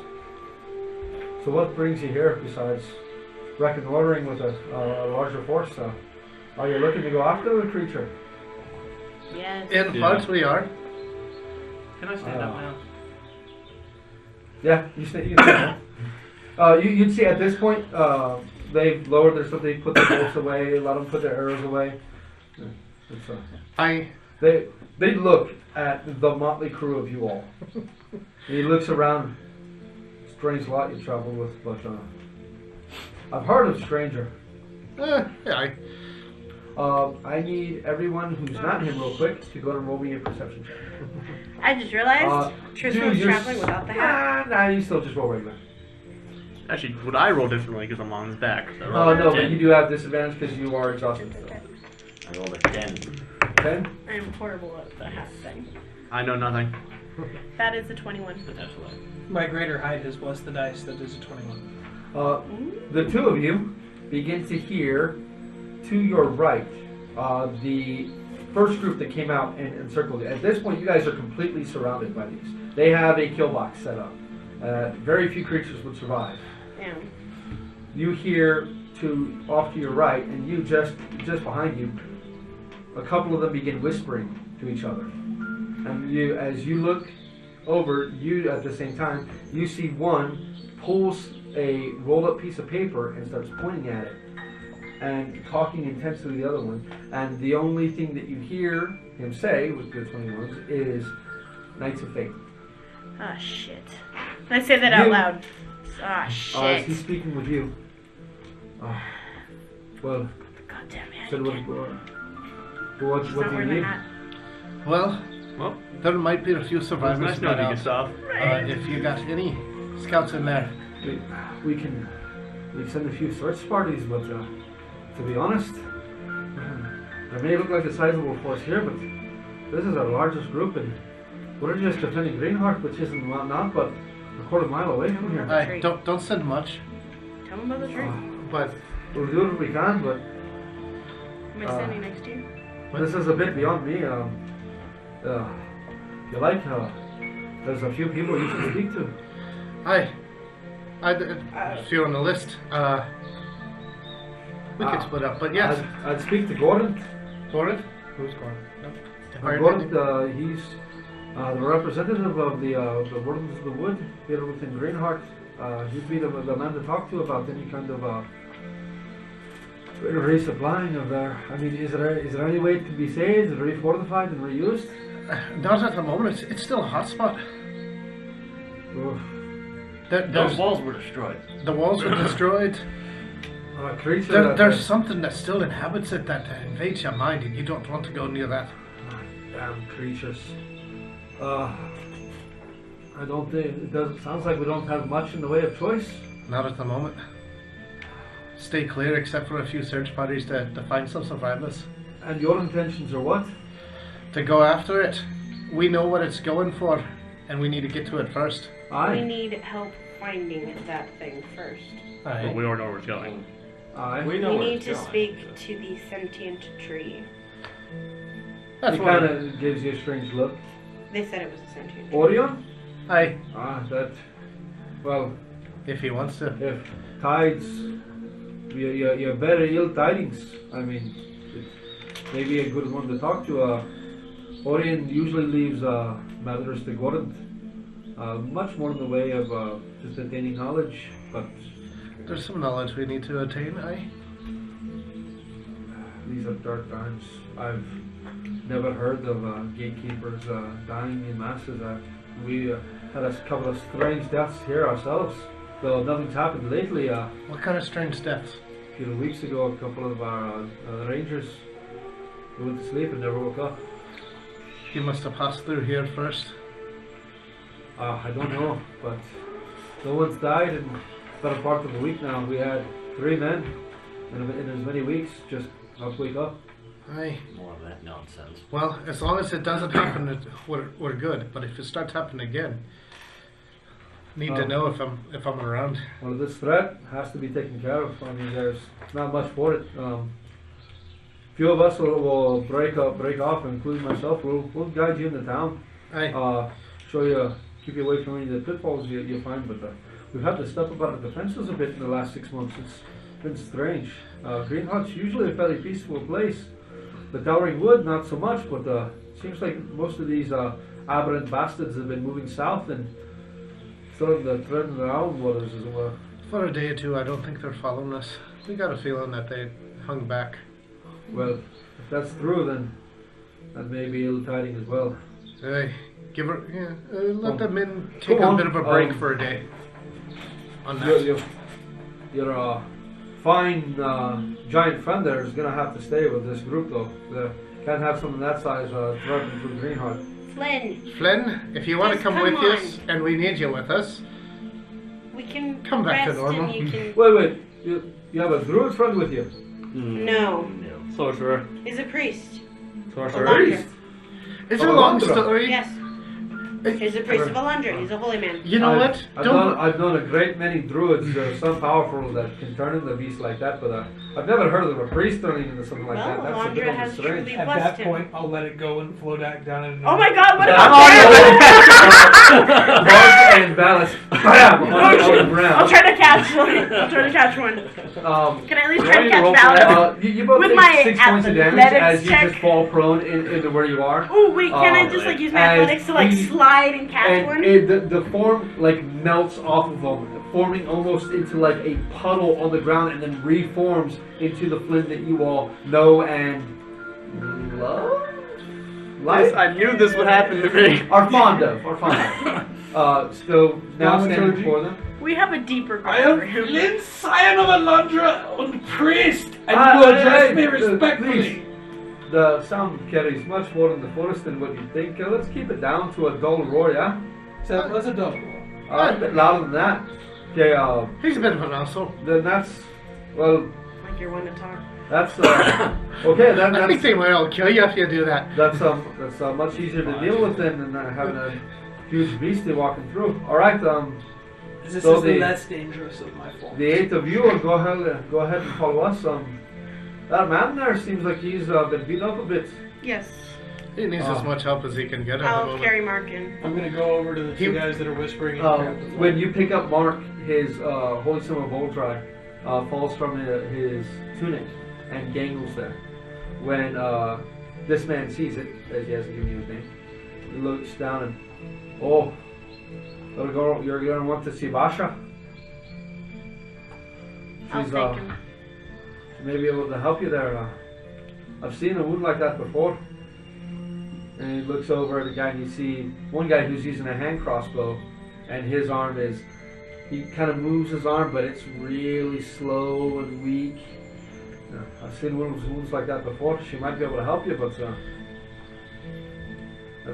So what brings you here besides reconnoitering with a larger force? Are you looking to go after the creature? Yes. In Yeah. parts we are. Can I stand up now? Yeah, you can stand up. You'd see at this point, they've lowered their stuff, they put their bolts away, let them put their arrows away. I. They look at the motley crew of you all. And he looks around. Strange lot you travel with, but I've heard of Stranger. Yeah. I need everyone who's not him real quick to go and roll me a perception check. I just realized Tristan was you're traveling without the hat. Nah, you still just roll regular. Actually, would I roll differently because I'm on his back? So I Oh, rolled a no, but 10. you do have disadvantage because you are exhausted. I rolled a 10. 10? I'm horrible at the hat thing. I know nothing. That is a 21. Potentially. My greater height has blessed the dice. That is a 21. The two of you begin to hear to your right the first group that came out and encircled you. At this point, you guys are completely surrounded by these. They have a kill box set up. Very few creatures would survive. Yeah. You hear off to your right, and you just behind you, a couple of them begin whispering to each other. And as you look over, you at the same time, you see one pulls a rolled up piece of paper and starts pointing at it and talking intensely to the other one. And the only thing that you hear him say with good 21s is Knights of Fate. Ah, shit. Let's say that out loud. Ah, Is shit. he speaking with you? Well, Goddamn hat. said what again. what She's do not you wearing the need? hat. Well, Well, there might be a few it was survivors nice spread knowing you out. stuff. If you got any scouts in there. We can send a few search parties, but to be honest, it may look like a sizable force here, but this is our largest group, and we're just defending Greenheart, which isn't not but a quarter mile away from here. Aye, don't send much, Tell him about the tree. but We'll do what we can, but Am I standing next to you? this is a bit beyond me. You like there's a few people you should speak to. aye, a few on the list. We could split up, but yes. I'd speak to Gordon. Gordon? Who's Gordon? No. Gordon, he's the representative of the Wardens of the Wood here within Greenheart. He'd be the man to talk to about any kind of resupplying of there. I mean, is there any way it can be saved, refortified, and reused? Not at the moment. It's still a hotspot. Oof. Those walls were destroyed. The walls were destroyed. A creature There's something that still inhabits it that invades your mind, and you don't want to go near that. Damn creatures. I don't think it doesn't. Sounds like we don't have much in the way of choice. Not at the moment. Stay clear, except for a few search parties to find some survivors. And your intentions are what? To go after it. We know what it's going for, and we need to get to it first. We Aye. need help finding that thing first. Well, we already know where it's going. Aye. We know We where need it's to going. speak to the sentient tree. That's He what. kind of gives you a strange look. They said it was a sentient tree. Orion? Aye, That. Well, if he wants to. if tides, you better ill tidings. I mean, it may be a good one to talk to. Orion usually leaves matters to Gordon. Much more in the way of just attaining knowledge, but There's some knowledge we need to attain, aye. these are dark times. I've never heard of gatekeepers dying in masses. We had a couple of strange deaths here ourselves, though nothing's happened lately. What kind of strange deaths? A few weeks ago, a couple of our rangers went to sleep and never woke up. He must have passed through here first. I don't know, but No one's died in about a part of a week now. We had 3 men in as many weeks just not wake up. Aye. More of that nonsense. Well, as long as it doesn't happen, we're good. But if it starts happening again, need to know if I'm around. Well, this threat has to be taken care of. I mean, there's not much for it. Few of us will break off, including myself. We'll guide you into town. Aye. Show you, keep you away from any of the pitfalls you'll find. But we've had to step up our defenses a bit in the last 6 months. It's been strange. Greenheart's usually a fairly peaceful place. The Towering Wood, not so much. But seems like most of these aberrant bastards have been moving south and starting to threaten their own waters as well. For a day or two, I don't think they're following us. We got a feeling that they hung back. Well, if that's true, then that may be ill tiding as well. Aye. Let them in. Come Take a on. bit of a break for a day. On that. Your fine giant friend there is gonna have to stay with this group, though. They can't have someone that size threatening from Greenheart. Flynn, if you want to Just come come with on. us, and we need you with us, We can Come back to rest normal. and you can. Wait. You have a druid friend with you? No. Sorcerer. He's a priest. Sorcerer. Alondra. it's Oh, a long Alondra. story. Yes. He's a priest of Alondra. He's a holy man. You know what? I've known a great many druids. There are some powerful that can turn into beasts like that, but I've never heard of a priest turning into something like Well, that. That's a bit Alondra of a has strange. truly At blessed that him. point, I'll let it go and flow back down into Oh my God! What Yeah. about Mark and Ballast. Bam! On the ground. I'll try to catch one. I'll try to catch one. Can I at least try to catch Ballast? You both With take my 6 points of damage athletics as you check. just fall prone into where you are. Oh wait, can I just really? like use my As athletics to like he- slide and catch one? And the form like melts off of them, forming almost into like a puddle on the ground, and then reforms into the Flint that you all know and love. Yes, I knew this would happen to me. Are fond of. Still now standing Dramaturgy. before them. We have a deeper goal I am for him. Flynn, scion of Alondra, and priest, and Ah, you will hey, address hey, me please. respectfully. The sound carries much more in the forest than what you think. Let's keep it down to a dull roar, yeah? So that was a double. A bit louder than that. Okay, He's a bit of an asshole. then that's, well, Like you're one to talk. that's, okay, I think that's, they might all kill you if you do that. that's much easier to deal with than having a huge beastie walking through. Alright, This So is the the- less dangerous of my fault. the 8 of you will go ahead and follow us. That man there seems like he's been beat up a bit. Yes. He needs as much help as he can get at the I'll moment. carry Mark in. I'm gonna go over to the two guys that are whispering. And grab the When you pick up Mark, his Holy Symbol of Voltrai falls from his tunic and dangles there. When this man sees it, as he hasn't given you his name, he looks down and, oh, you're going to want to see Basha? I'll She's take him. she may be able to help you there. I've seen a wound like that before. And he looks over at the guy and you see one guy who's using a hand crossbow, and his arm is, he kind of moves his arm, but it's really slow and weak. I've seen wounds like that before. She might be able to help you, but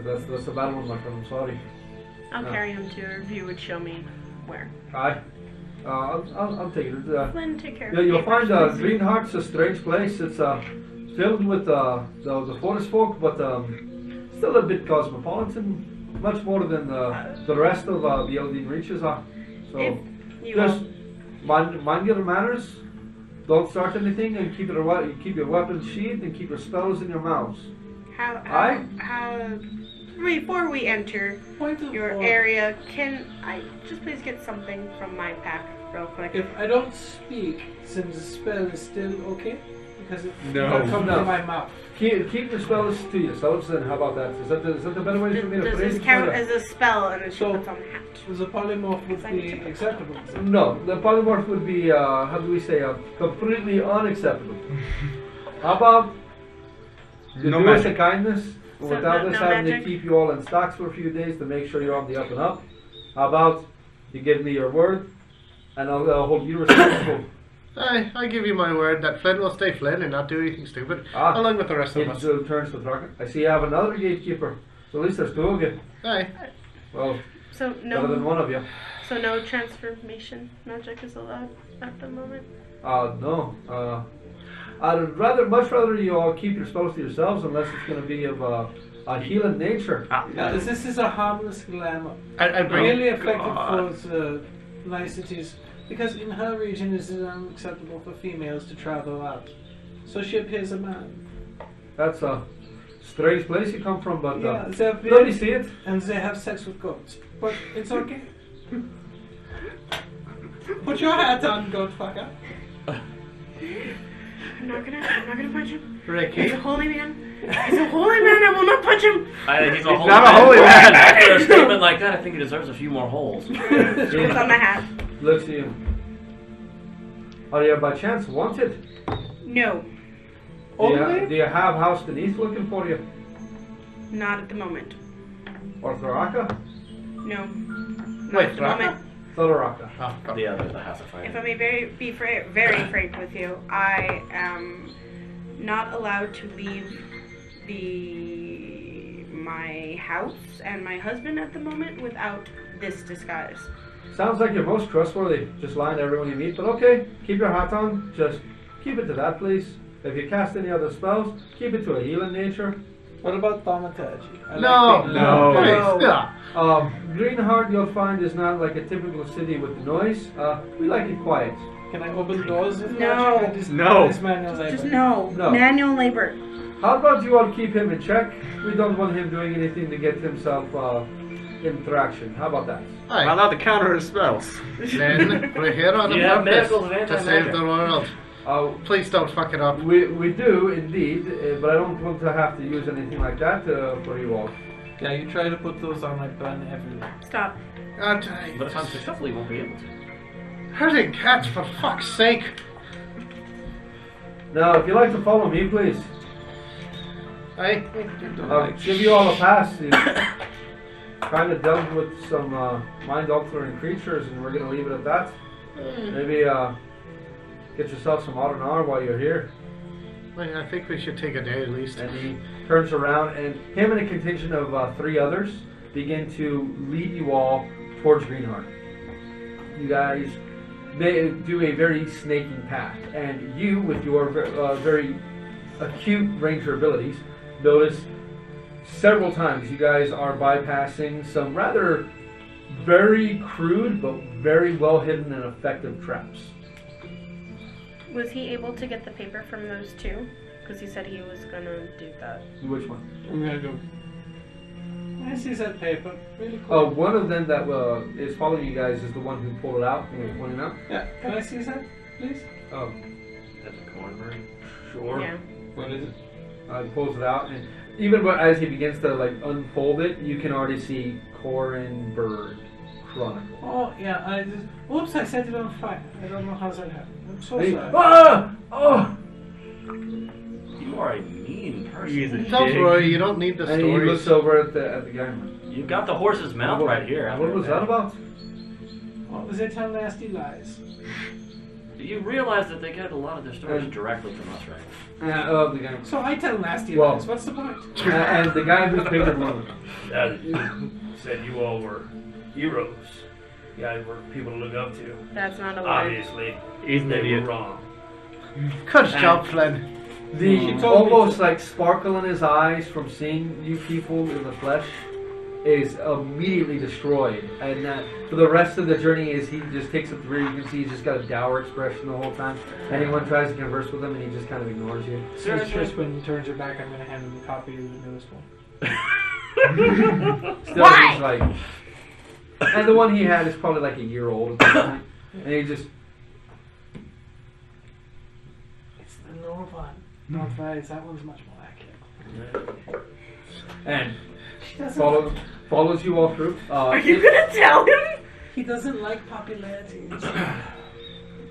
that's the bad one, my friend. I'm sorry. I'll carry him to her if you would show me where. Aye. I'll take it. Flynn, take care of Yeah, you'll papers, find please. Greenheart's a strange place. It's filled with the forest folk, but still a bit cosmopolitan, much more than the rest of the Eldeen Reaches are. So If you just will. mind your manners. Don't start anything, and keep your weapons sheathed, and keep your spells in your mouths. How Aye? before we enter Point of your order. area, can I just please get something from my pack real quick? If I don't speak, since the spell is still okay, because it No. comes No. from my mouth. Keep your spells to yourselves. Then how about that? Is that the better way for me to Does phrase this it? count for you? as a spell and it So- puts on the hat? Was a polymorph would I be need to put acceptable. No, the polymorph would be, how do we say, completely unacceptable. How about you No do us a magic. kindness So without no us having magic? to keep you all in stocks for a few days to make sure you're on the up and up? How about you give me your word and I'll hold you responsible? I give you my word that Flynn will stay Flynn and not do anything stupid, Ah. along with the rest of It us. turns to Thraken. I see you have another gatekeeper. So at least there's 2 of you. Aye. Well, So Better than no, one of you. so no transformation magic is allowed at the moment. No. I'd much rather you all keep your spells to yourselves unless it's going to be of a healing nature. This is a harmless glamour. I bring Really affected God. for niceties, because in her region it is unacceptable for females to travel out. So she appears a man. That's a strange place you come from, but Yeah, they let appear, me see it. and they have sex with goats. But it's okay. Put your hat on, goat fucker. I'm not gonna punch him. Ricky. He's a holy man. He's a holy man. I will not punch him. He's a holy not a man. holy man. After a statement like that, I think he deserves a few more holes. It's on my hat. Looks at you. Are you by chance wanted? No, Do you have House Beneath looking for you? not at the moment. Or Thoraka? No. Not Wait, at the Thraka? moment. Thoraka. Oh, The other, the House of If Fire. I may be very frank with you, I am not allowed to leave my house and my husband at the moment without this disguise. Sounds like you're most trustworthy. Just lying to everyone you meet, but okay. Keep your hat on. Just keep it to that, please. If you cast any other spells, keep it to a healing nature. What about thaumaturgy? no, No. please, yeah. Greenheart, you'll find, is not like a typical city with noise. We like it quiet. Can I open doors with No. magic? Just No. This manual labor. Just no. No. Manual labor. How about you all keep him in check? We don't want him doing anything to get himself interaction. How about that? I'm Aye. allowed to counter his spells. Then we're here on a Yeah, purpose miracles of to anti-magic. save the world. Please don't fuck it up. We do indeed, but I don't want to have to use anything like that for you all. Yeah, you try to put those on, I burn everywhere. Stop. But if I'm successful, you won't be able to. Hurting cats, for fuck's sake. Now, if you'd like to follow me, please. Aye. I'll give you all a pass. You kind of dealt with some mind-altering creatures, and we're going to leave it at that. Maybe get yourself some R&R while you're here. I think we should take a day at least. And he turns around, and him and a contingent of 3 others begin to lead you all towards Greenheart. You guys they do a very snaking path, and you, with your very acute ranger abilities, notice several times you guys are bypassing some rather very crude but very well hidden and effective traps. Was he able to get the paper from those 2? Because he said he was gonna do that. Which one? I'm gonna go. I see that paper. Really cool. One of them that is following you guys is the one who pulled it out and was pointing out. Yeah, can I see that, please? Oh, That's a cornbread. sure. Yeah. What is it? He pulls it out, and even as he begins to unfold it, you can already see Corin Bird Chronicle. Oh, yeah, I just. Whoops, I set it on fire. I don't know how that happened. I'm so Hey, sorry. oh! You are a mean person. He's a Don't dig. worry, you don't need the And he looks stories. over at the guy. You got the horse's mouth right here. What was that about? Oh, they tell nasty lies. You realize that they get a lot of their stories directly from us, right? The guy. So I tell nasty Well- lies. What's the point? And the guy who's bigger one. Said you all were heroes. You guys were people to look up to. That's not a lie. Obviously, He's an they idiot. were wrong. Good job, Flynn. The She told me almost sparkle in his eyes from seeing you people in the flesh is immediately destroyed, and for the rest of the journey, as he just takes up the rear, you can see he's just got a dour expression the whole time. Anyone tries to converse with him, and he just kind of ignores you. Seriously, when he turns her back, I'm gonna hand him a copy of the newest one. Still, Why? he's like, and the one he had is probably like a year old at this point, and he just. It's the North one. North Rise, that one's much more accurate. And She doesn't. follows you all through. Are you gonna tell him? He doesn't like popularity.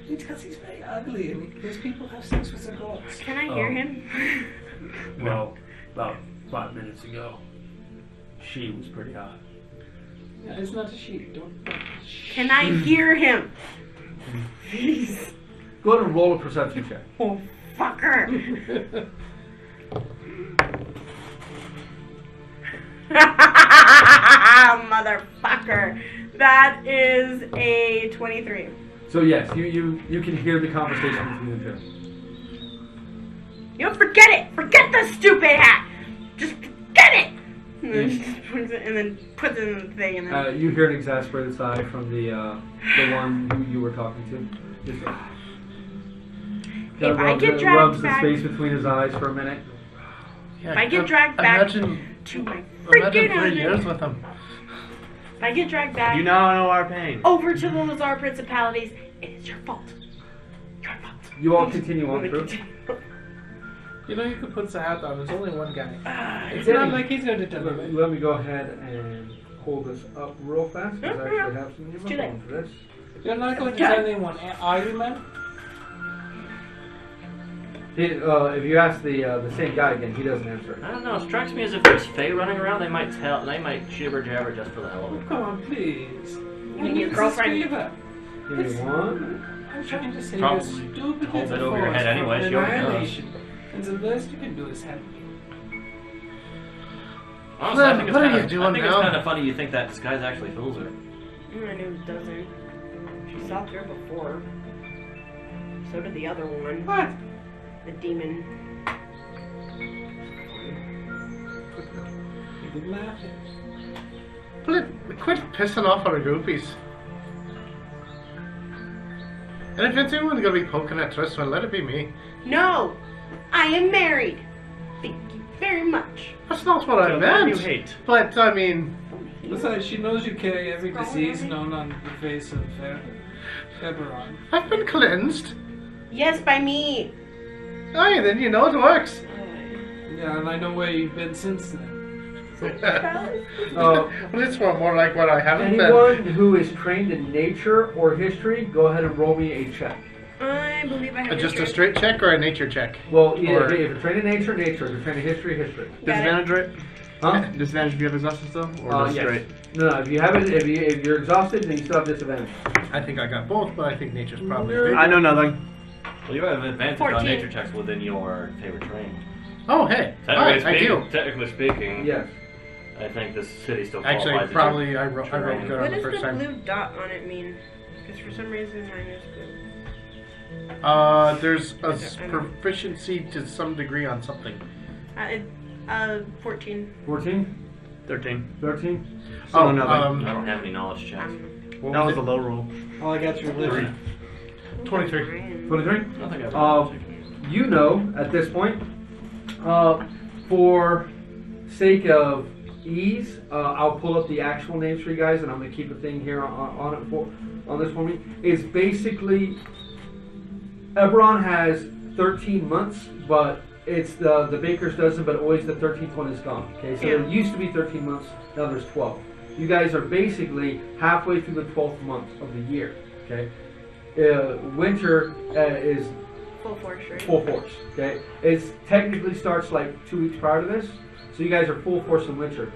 Because he's very ugly, and his people have sex with their gods. Can I hear him? Well, about 5 minutes ago, she was pretty hot. Yeah, it's not a she. Don't. Can I hear him? Please. Go ahead and roll a perception check. Oh, fucker. Motherfucker. motherfucker. That is a 23. So yes, you can hear the conversation between the two. You know, forget it. Forget the stupid hat. Just forget it. And then, puts it in the thing. And then You hear an exasperated sigh from the one who you were talking to. Just, if I get rubs dragged the back, space between his eyes for a minute. Yeah, if I get dragged back imagine to my imagine freaking 3 years husband, with him. if I get dragged back You now know our pain. over to the Lazar Principalities, it is your fault. Your fault. You all continue on through. You know, you could put the hat on. There's only one guy. It's Danny, not like he's going to tell me. Let me go ahead and pull this up real fast because I actually have some It's new too late. for this. You're not going to tell anyone, are you, man? If you ask the same guy again, he doesn't answer. I don't know. It strikes me as if there's Fae running around. They might jibber jabber just for the hell of it. Come on, please. You mean your girlfriend? Give me one. I'm trying to say Probably you're stupid hold as it a over your force head anyway, for she already knows. annihilation. And the best you can do is help me. Honestly, I think What are you it's doing kind now? of funny you think that disguise actually fools her. I know it doesn't. She saw her before. So did the other one. What? The demon. You did laugh. Quit pissing off our groupies. And if it's anyone going to be poking at Tristan, let it be me. No! I am married! Thank you very much. That's not what I The one meant. you hate. But, I mean, Besides, she knows you carry every Scroll disease every- known on the face of Eberron. I've been cleansed. Yes, by me! Aye, then you know it works. Yeah, and I know where you've been since then. Uh, Well, it's more like what I haven't anyone who is trained in nature or history, go ahead and roll me a check. I believe I have been. Just a nature. straight check or a nature check? Well, either Or- if you're trained in nature, nature. If you're trained in history, history. Got it. Disadvantage rate? Huh? Disadvantage if you have exhaustion still? Or just Yes. straight? No, if you haven't, if you're exhausted, then you still have disadvantage. I think I got both, but I think nature's probably Nerd. big. I know nothing. Well, you have advantage 14. on nature checks within your favorite terrain. Oh, hey. Alright, I do. Technically speaking, Yes. I think this city still qualifies. Actually, as probably your I wrote terrain. good on What the does first the time. blue dot on it mean? Because for some reason mine is blue. There's a I know. proficiency to some degree on something. 14. 14? 13. 13? Oh, no, I don't have any knowledge checks. That was the low roll. All I got is religion. 23. 23? I don't think I've You know, at this point, for sake of ease, I'll pull up the actual names for you guys, and I'm going to keep a thing here on this for me. Is basically, Eberron has 13 months, but it's the baker's dozen, but always the 13th one is gone. Okay, so there used to be 13 months, now there's 12. You guys are basically halfway through the 12th month of the year. Okay, winter is Full force, right? full force. Okay, it technically starts like 2 weeks prior to this, so you guys are full force in winter.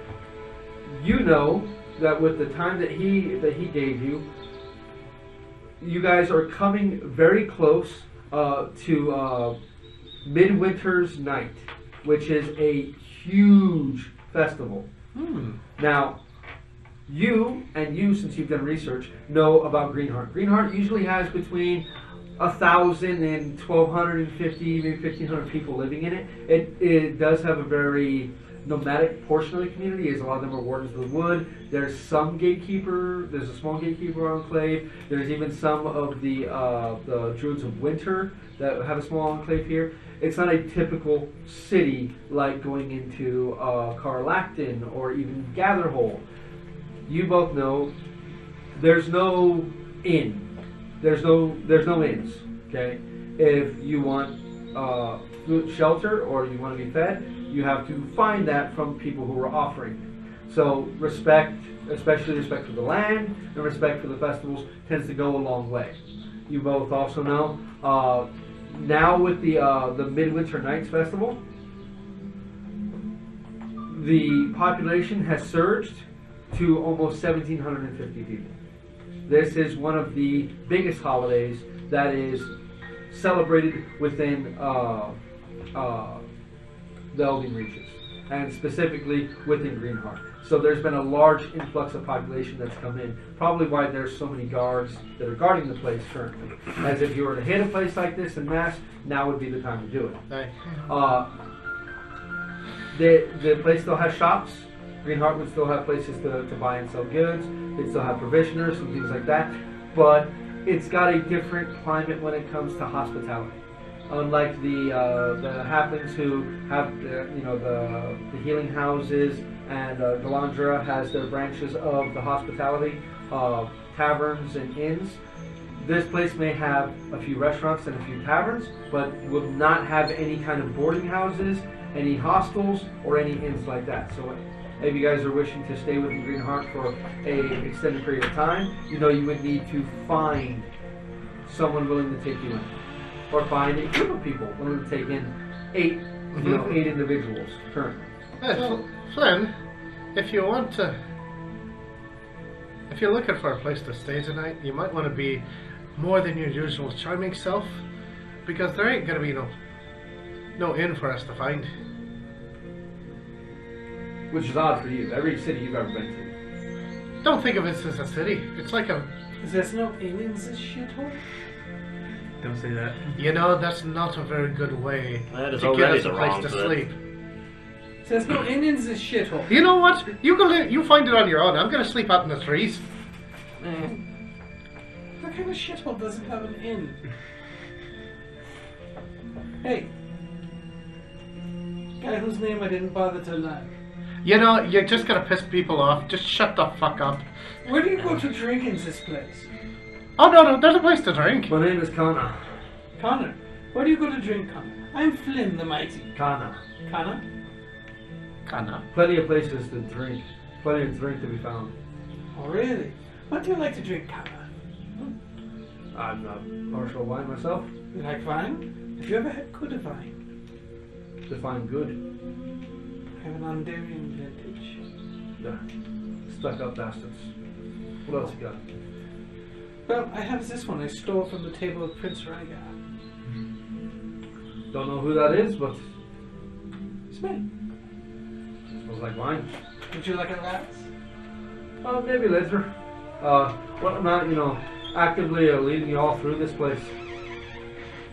You know that with the time that he gave you, you guys are coming very close to Midwinter's Night, which is a huge festival. Now, you, since you've done research, know about Greenheart. Greenheart usually has between 1,000 and 1,250, maybe 1,500 people living in it. It does have a very nomadic portion of the community, as a lot of them are Wardens of the Wood. There's some gatekeeper, there's a small gatekeeper enclave. There's even some of the Druids of Winter that have a small enclave here. It's not a typical city like going into Carlacton or even Gatherhole. You both know there's no inn. There's no inns. Okay, if you want food, shelter, or you want to be fed, you have to find that from people who are offering. So respect, especially respect for the land and respect for the festivals, tends to go a long way. You both also know now with the Midwinter Nights Festival, the population has surged to almost 1,750 people. This is one of the biggest holidays that is celebrated within the Elven Reaches. and specifically within Greenheart. So there's been a large influx of population that's come in. Probably why there's so many guards that are guarding the place currently. As if you were to hit a place like this in mass, now would be the time to do it. Aye. The place still has shops. Greenheart would still have places to buy and sell goods. They'd still have provisioners and things like that. But it's got a different climate when it comes to hospitality. Unlike the halflings who have the healing houses, and Galandra has their branches of the hospitality, taverns and inns. This place may have a few restaurants and a few taverns, but will not have any kind of boarding houses, any hostels, or any inns like that. So if you guys are wishing to stay within Greenheart for an extended period of time, you would need to find someone willing to take you in. Or find a group of people willing to take in 8 individuals currently. Flynn, if you're looking for a place to stay tonight, you might want to be more than your usual charming self, because there ain't gonna be no inn for us to find. Which is odd for you. Every city you've ever been to. Don't think of it as a city. It's like a. There's no inn in this shithole? Don't say that. That's not a very good way That is to get already us a the place wrong to foot. sleep. There's no inn in this shithole. You know what? You find it on your own. I'm gonna sleep out in the trees. What kind of shithole doesn't have an inn? Hey. Guy whose name I didn't bother to learn. You're just gonna piss people off. Just shut the fuck up. Where do you go to drink in this place? Oh no, there's a place to drink. My name is Kana. Connor. Where do you go to drink, Connor? I'm Flynn the Mighty. Kana. Connor? Kana. Plenty of places to drink. Plenty of drink to be found. Oh, really? What do you like to drink, Connor? I'm not partial wine myself. You like wine? Have you ever had good wine? Define good. I have an Ondarian vintage. Yeah. Stuck up bastards. What else you got? Well, I have this one I stole from the table of Prince Rygar. Don't know who that is, but It's me. smells like wine. Would you like a glass? Maybe later. Well, I'm not, actively leading you all through this place.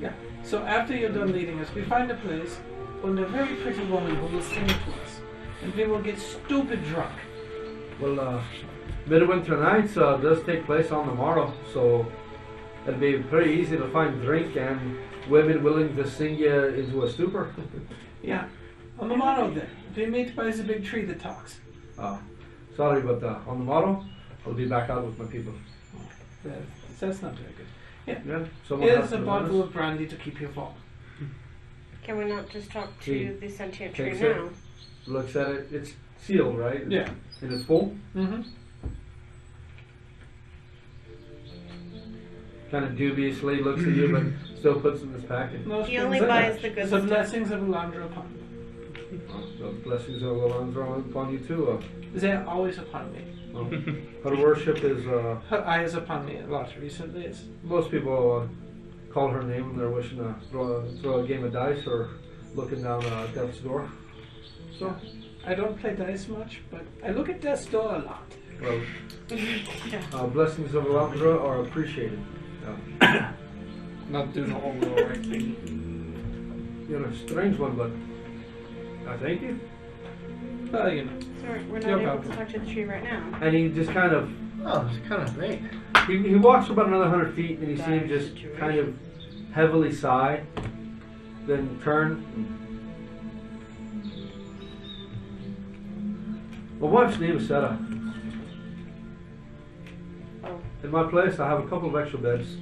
Yeah. So after you're done leading us, we find a place with a very pretty woman who will sing to us. And we will get stupid drunk. Well, Midwinter Nights does take place on the morrow, so it'd be pretty easy to find drink and women willing to sing you into a stupor. Yeah. On the morrow then. We meet by the big tree that talks. Sorry, but on the morrow, I'll be back out with my people. That's not very good. Yeah, someone Here's has a to bottle remind of brandy to keep you warm. Can we not just talk to He the sentient tree takes now? it. Looks at it. It's sealed, right? Yeah. And it's full. Mm-hmm. Kind of dubiously looks at you, but still puts in his packet. No He only strings buys attached. the good The stuff. blessings of Elandra upon me. The blessings of Alonzo upon you too. They are always upon me. Her worship is. Her eye is upon me a lot recently. It's Most people call her name when they're wishing to throw a game of dice or looking down death's door. So, I don't play dice much, but I look at Death's Door a lot. well, blessings of Alondra are appreciated. Not doing the whole right thing. You're a strange one, but I thank you. Well, you know. Sorry, we're No not able problem. to talk to the tree right now. And he just kind of Oh, it's kind of neat. he walks for about another 100 feet, and you see him just kind of heavily sigh, then turn. My wife's name is Sarah. Oh. In my place, I have a couple of extra beds.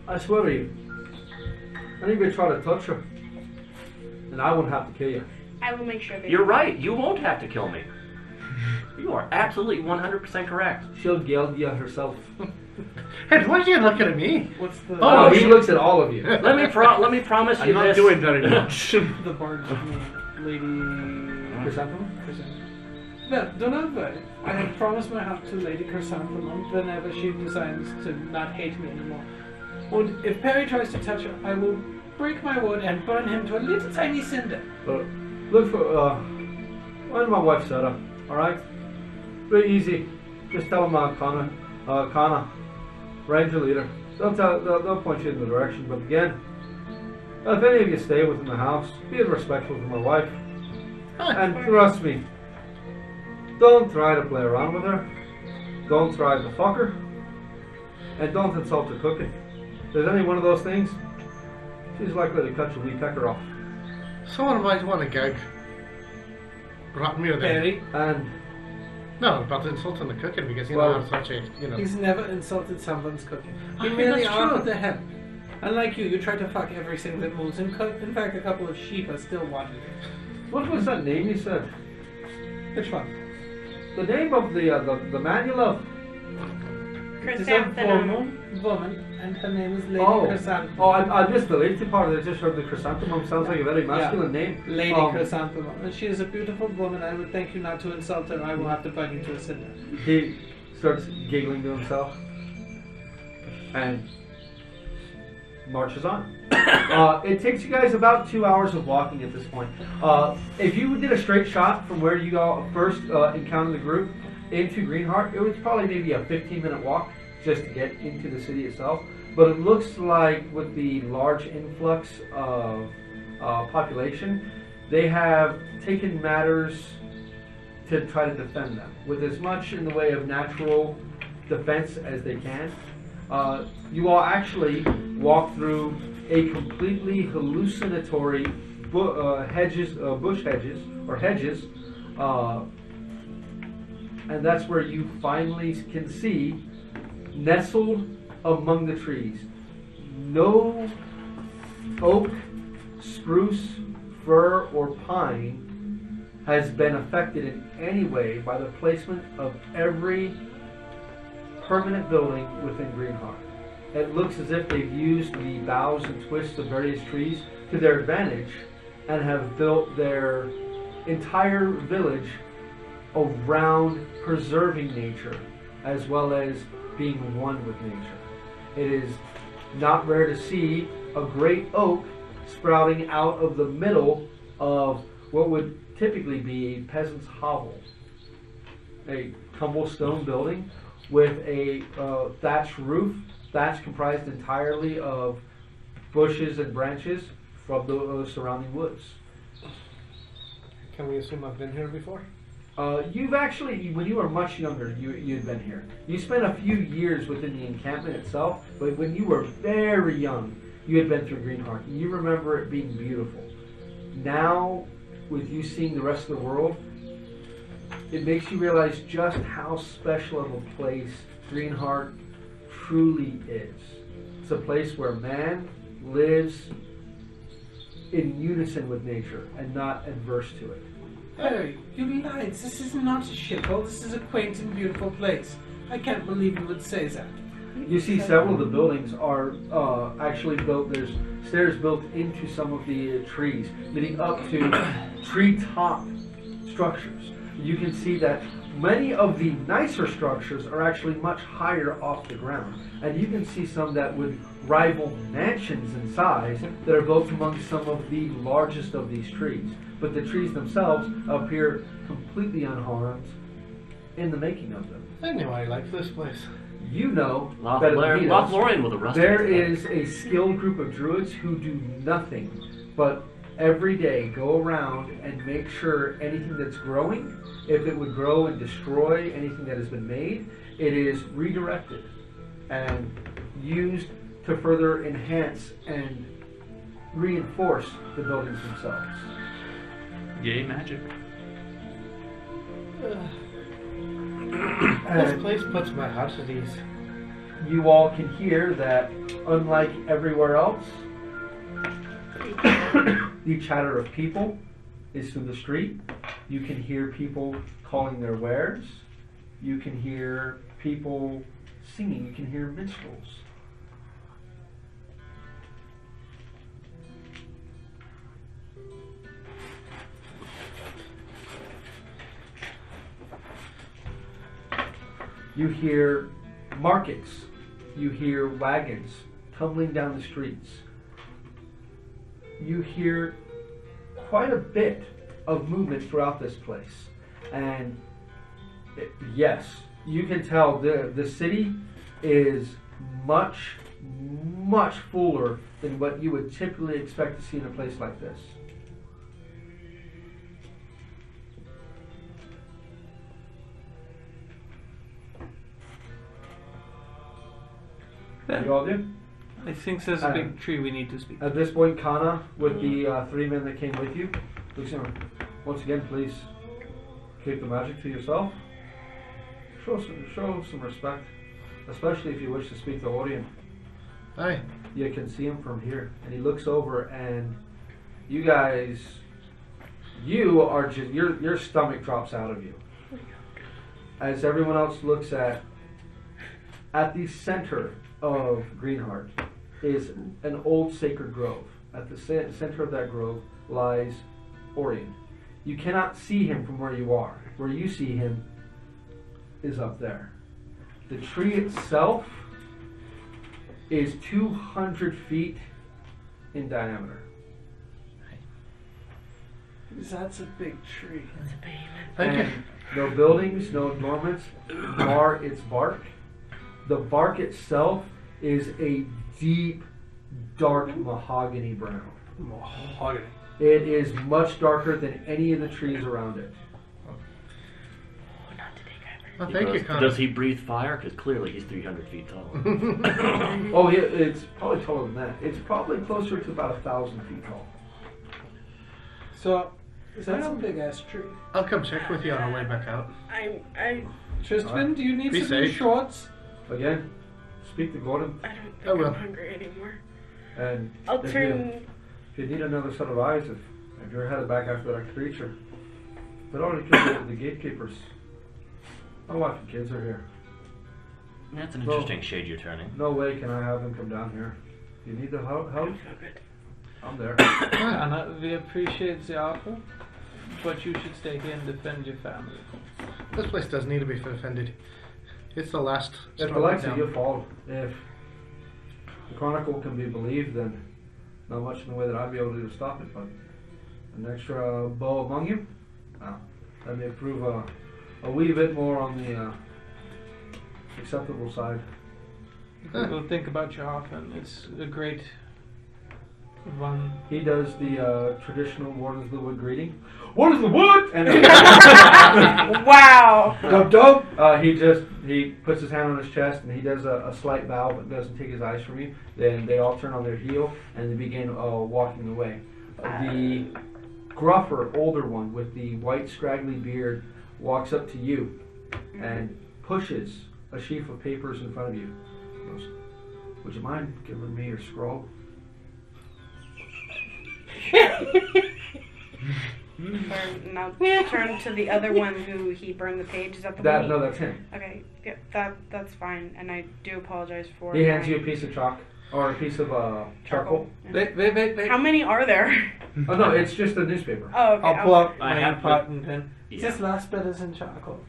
I swear to you, anybody try to touch her, and I won't have to kill you. I will make sure they You're right. You won't have to kill me. You are absolutely 100% correct. She'll gild you herself. Hey, why are you looking at me? What's the Oh, he looks at all of you. Let me promise I'm you not this. doing very much. the bard's name? Lady Chrysanthemum? Chrysanthemum. No, do not worry. I have promised my heart to Lady Chrysanthemum whenever she decides to not hate me anymore. And if Perry tries to touch her, I will break my word and burn him to a little tiny cinder. Look for, find my wife's setup, alright? Very easy. Just tell them Kana, Ranger leader. They'll point you in the direction, but again, if any of you stay within the house, be respectful to my wife. And trust me, don't try to play around with her. Don't try to fuck her. And don't insult her cooking. If there's any one of those things, she's likely to cut your wee pecker off. Someone might want to gag. Brought me there. Perry, And No, about insulting the cooking because you Well, know I'm such a he's never insulted someone's cooking. He Okay, merely that's true. offered to help. Unlike you try to fuck every single that moves. In fact, a couple of sheep are still wanted. what was that name you said? Which one? The name of the man you love? It is a Chrysanthemum. woman, and her name is Lady Oh, Chrysanthemum. I missed the later part. I just heard the chrysanthemum. Sounds like a very masculine name. Lady Chrysanthemum. And she is a beautiful woman. I would thank you not to insult her. I will have to burn you to a cinder. He starts giggling to himself and marches on. It takes you guys about 2 hours of walking at this point. If you did a straight shot from where you all first encountered the group into Greenheart, it was probably maybe a 15-minute walk just to get into the city itself. But it looks like with the large influx of population, they have taken matters to try to defend them with as much in the way of natural defense as they can. You all actually walk through a completely hallucinatory bush hedges, and that's where you finally can see, nestled among the trees, no oak, spruce, fir, or pine has been affected in any way by the placement of every permanent building within Greenheart. It looks as if they've used the boughs and twists of various trees to their advantage and have built their entire village around preserving nature as well as being one with nature. It is not rare to see a great oak sprouting out of the middle of what would typically be a peasant's hovel, a cobblestone building with a thatched roof that's comprised entirely of bushes and branches from the surrounding woods. Can we assume I've been here before? You've actually, when you were much younger, you'd been here. You spent a few years within the encampment itself, but when you were very young, you had been through Greenheart. You remember it being beautiful. Now, with you seeing the rest of the world, it makes you realize just how special of a place Greenheart truly is. It's a place where man lives in unison with nature and not adverse to it. Harry, you lied. This is not a shithole. This is a quaint and beautiful place. I can't believe you would say that. You see several of the buildings are actually built, there's stairs built into some of the trees, leading up to treetop structures. You can see that many of the nicer structures are actually much higher off the ground. And you can see some that would rival mansions in size that are built among some of the largest of these trees. But the trees themselves appear completely unharmed in the making of them. I knew I liked this place. You know better than he does. Lothlorien with a rusty. There is a skilled group of druids who do nothing but every day go around and make sure anything that's growing, if it would grow and destroy anything that has been made, it is redirected and used to further enhance and reinforce the buildings themselves. Yay, magic. This place puts my heart at ease. You all can hear that, unlike everywhere else, the chatter of people is through the street. You can hear people calling their wares. You can hear people singing. You can hear minstrels. You hear markets. You hear wagons tumbling down the streets. You hear quite a bit of movement throughout this place. And yes, you can tell the city is much, much fuller than what you would typically expect to see in a place like this. What do you all do? I think there's a big tree we need to speak to. At this point, Kana, with the 3 men that came with you, looks at him. Once again, please keep the magic to yourself. Show some respect, especially if you wish to speak to Oalian. Aye. You can see him from here, and he looks over, and you guys, you are just your stomach drops out of you as everyone else looks at the center of Greenheart is an old sacred grove. At the center of that grove lies Oalian. You cannot see him from where you are. Where you see him is up there. The tree itself is 200 feet in diameter. That's a big tree. Thank you. And no buildings, no adornments, bar its bark. The bark itself is a deep, dark mahogany brown. Mahogany. It is much darker than any of the trees around it. Well, thank you, Does Connor. he breathe fire? Because clearly he's 300 feet tall. Oh, yeah, it's probably taller than that. It's probably closer to about 1,000 feet tall. So, that's a big ass tree. I'll come check with you on our way back out. Tristan, do you need Be some new safe. shorts? Again, speak to Gordon, I don't think Oh, well. I'm hungry anymore. and I'll if turn. you need another set of eyes, if you're headed back after that creature, but already killed the gatekeepers. My wife and kids are here. That's an interesting shade you're turning. No way can I have them come down here. You need the help? I'm there. Anna, we appreciate the offer, but you should stay here and defend your family. This place does need to be defended. It's the last. If the lights of you fall, if the Chronicle can be believed, then not much in the way that I'd be able to do to stop it, but an extra bow among you, well, that may prove a wee bit more on the acceptable side. We'll think about you often. It's a great one. He does the traditional What is the Wood greeting. What is the wood? And Wow. dub dub. He puts his hand on his chest and he does a slight bow, but doesn't take his eyes from you. Then they all turn on their heel and they begin walking away. The gruffer, older one with the white scraggly beard walks up to you and pushes a sheaf of papers in front of you. He goes, "Would you mind giving me your scroll?" Now turn to the other one who he burned the page. Is that the one? No, that's him. Okay, yeah, that's fine, and I do apologize for. He hands you a piece of chalk or a piece of charcoal. Wait, wait, wait, wait. How many are there? Oh no, it's just a newspaper. Oh, okay. I'll pull up I my have inkpot and then. Yeah. This last bit is in charcoal.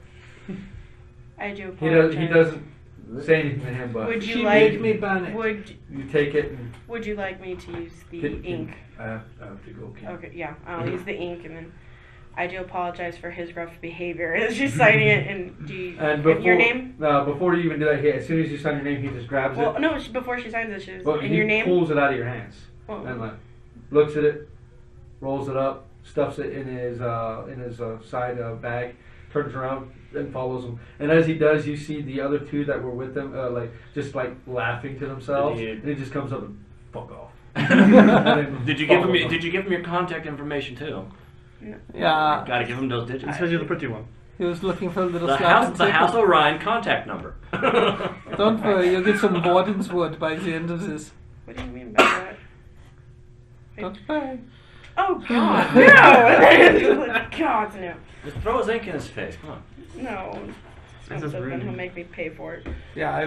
I do He apologize. doesn't say anything to him, but Would you She like made me burn it. Would you take it and Would you like me to use the Can- ink? I have to go. Ken. Okay, yeah, I'll use the ink, and then I do apologize for his rough behavior as she's signing it. And do you, And and your name? before you even do that, as soon as you sign your name, he just grabs Well, it. no, before she signs it, she's Well, and he your name. pulls it out of your hands Oh. and looks at it, rolls it up, stuffs it in his side bag, turns around and follows him. And as he does, you see the other two that were with them, just laughing to themselves, Idiot. and he just comes up and fuck off. Did you give him your contact information too? Yeah, Got to give him those digits. Especially the pretty one. he was looking for a little The slap and House tickle. Orion contact number. Don't worry, you'll get some warden's wood by the end of this. What do you mean by that? Don't worry. Oh God, no! God, no, Just throw his ink in his face. Come on. no. This is Then rude. he'll make me pay for it. Yeah,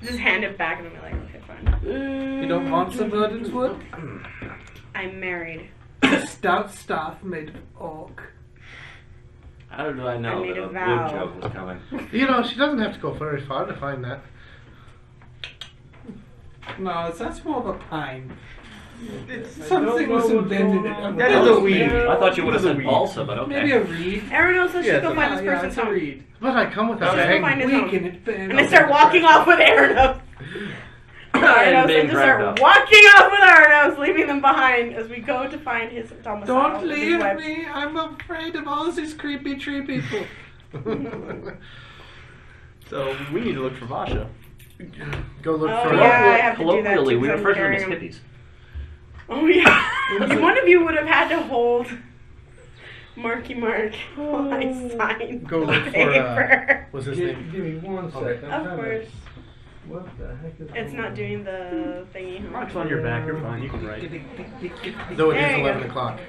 Just hand it back, and I'm like, okay, fine. you don't want some warden's wood? I'm married. A stout staff made of oak. How did I know I made that a a vow. wood joke was coming? You know, she doesn't have to go very far to find that. No, that's more of a pine. It's something was invented. That is a weed. I thought you would have That's a said weed. balsa, but okay. Maybe a reed. Aaron, let's Yeah, just go find this Yeah, person's it's a home. reed. But I come with a Let's just go bag. find his home. Weaken it. And I start walking off with Aaron. And being And just dragged start up. walking off with Arnos, leaving them behind as we go to find his domicile. Don't with his leave web. me. I'm afraid of all these creepy tree people. So we need to look for Vasha. Go look Oh, for yeah, I have to do that Colloquially, too, we 'cause I'm refer to them as carrying hippies. Oh yeah. One of you would have had to hold Marky Mark while I signed Go the look for, paper. what's his Give, name? give me 1 second. Of course. What the heck is It's not doing the thingy. Mark's on your back. You're fine. You can write. Though it There is you 11 go. o'clock.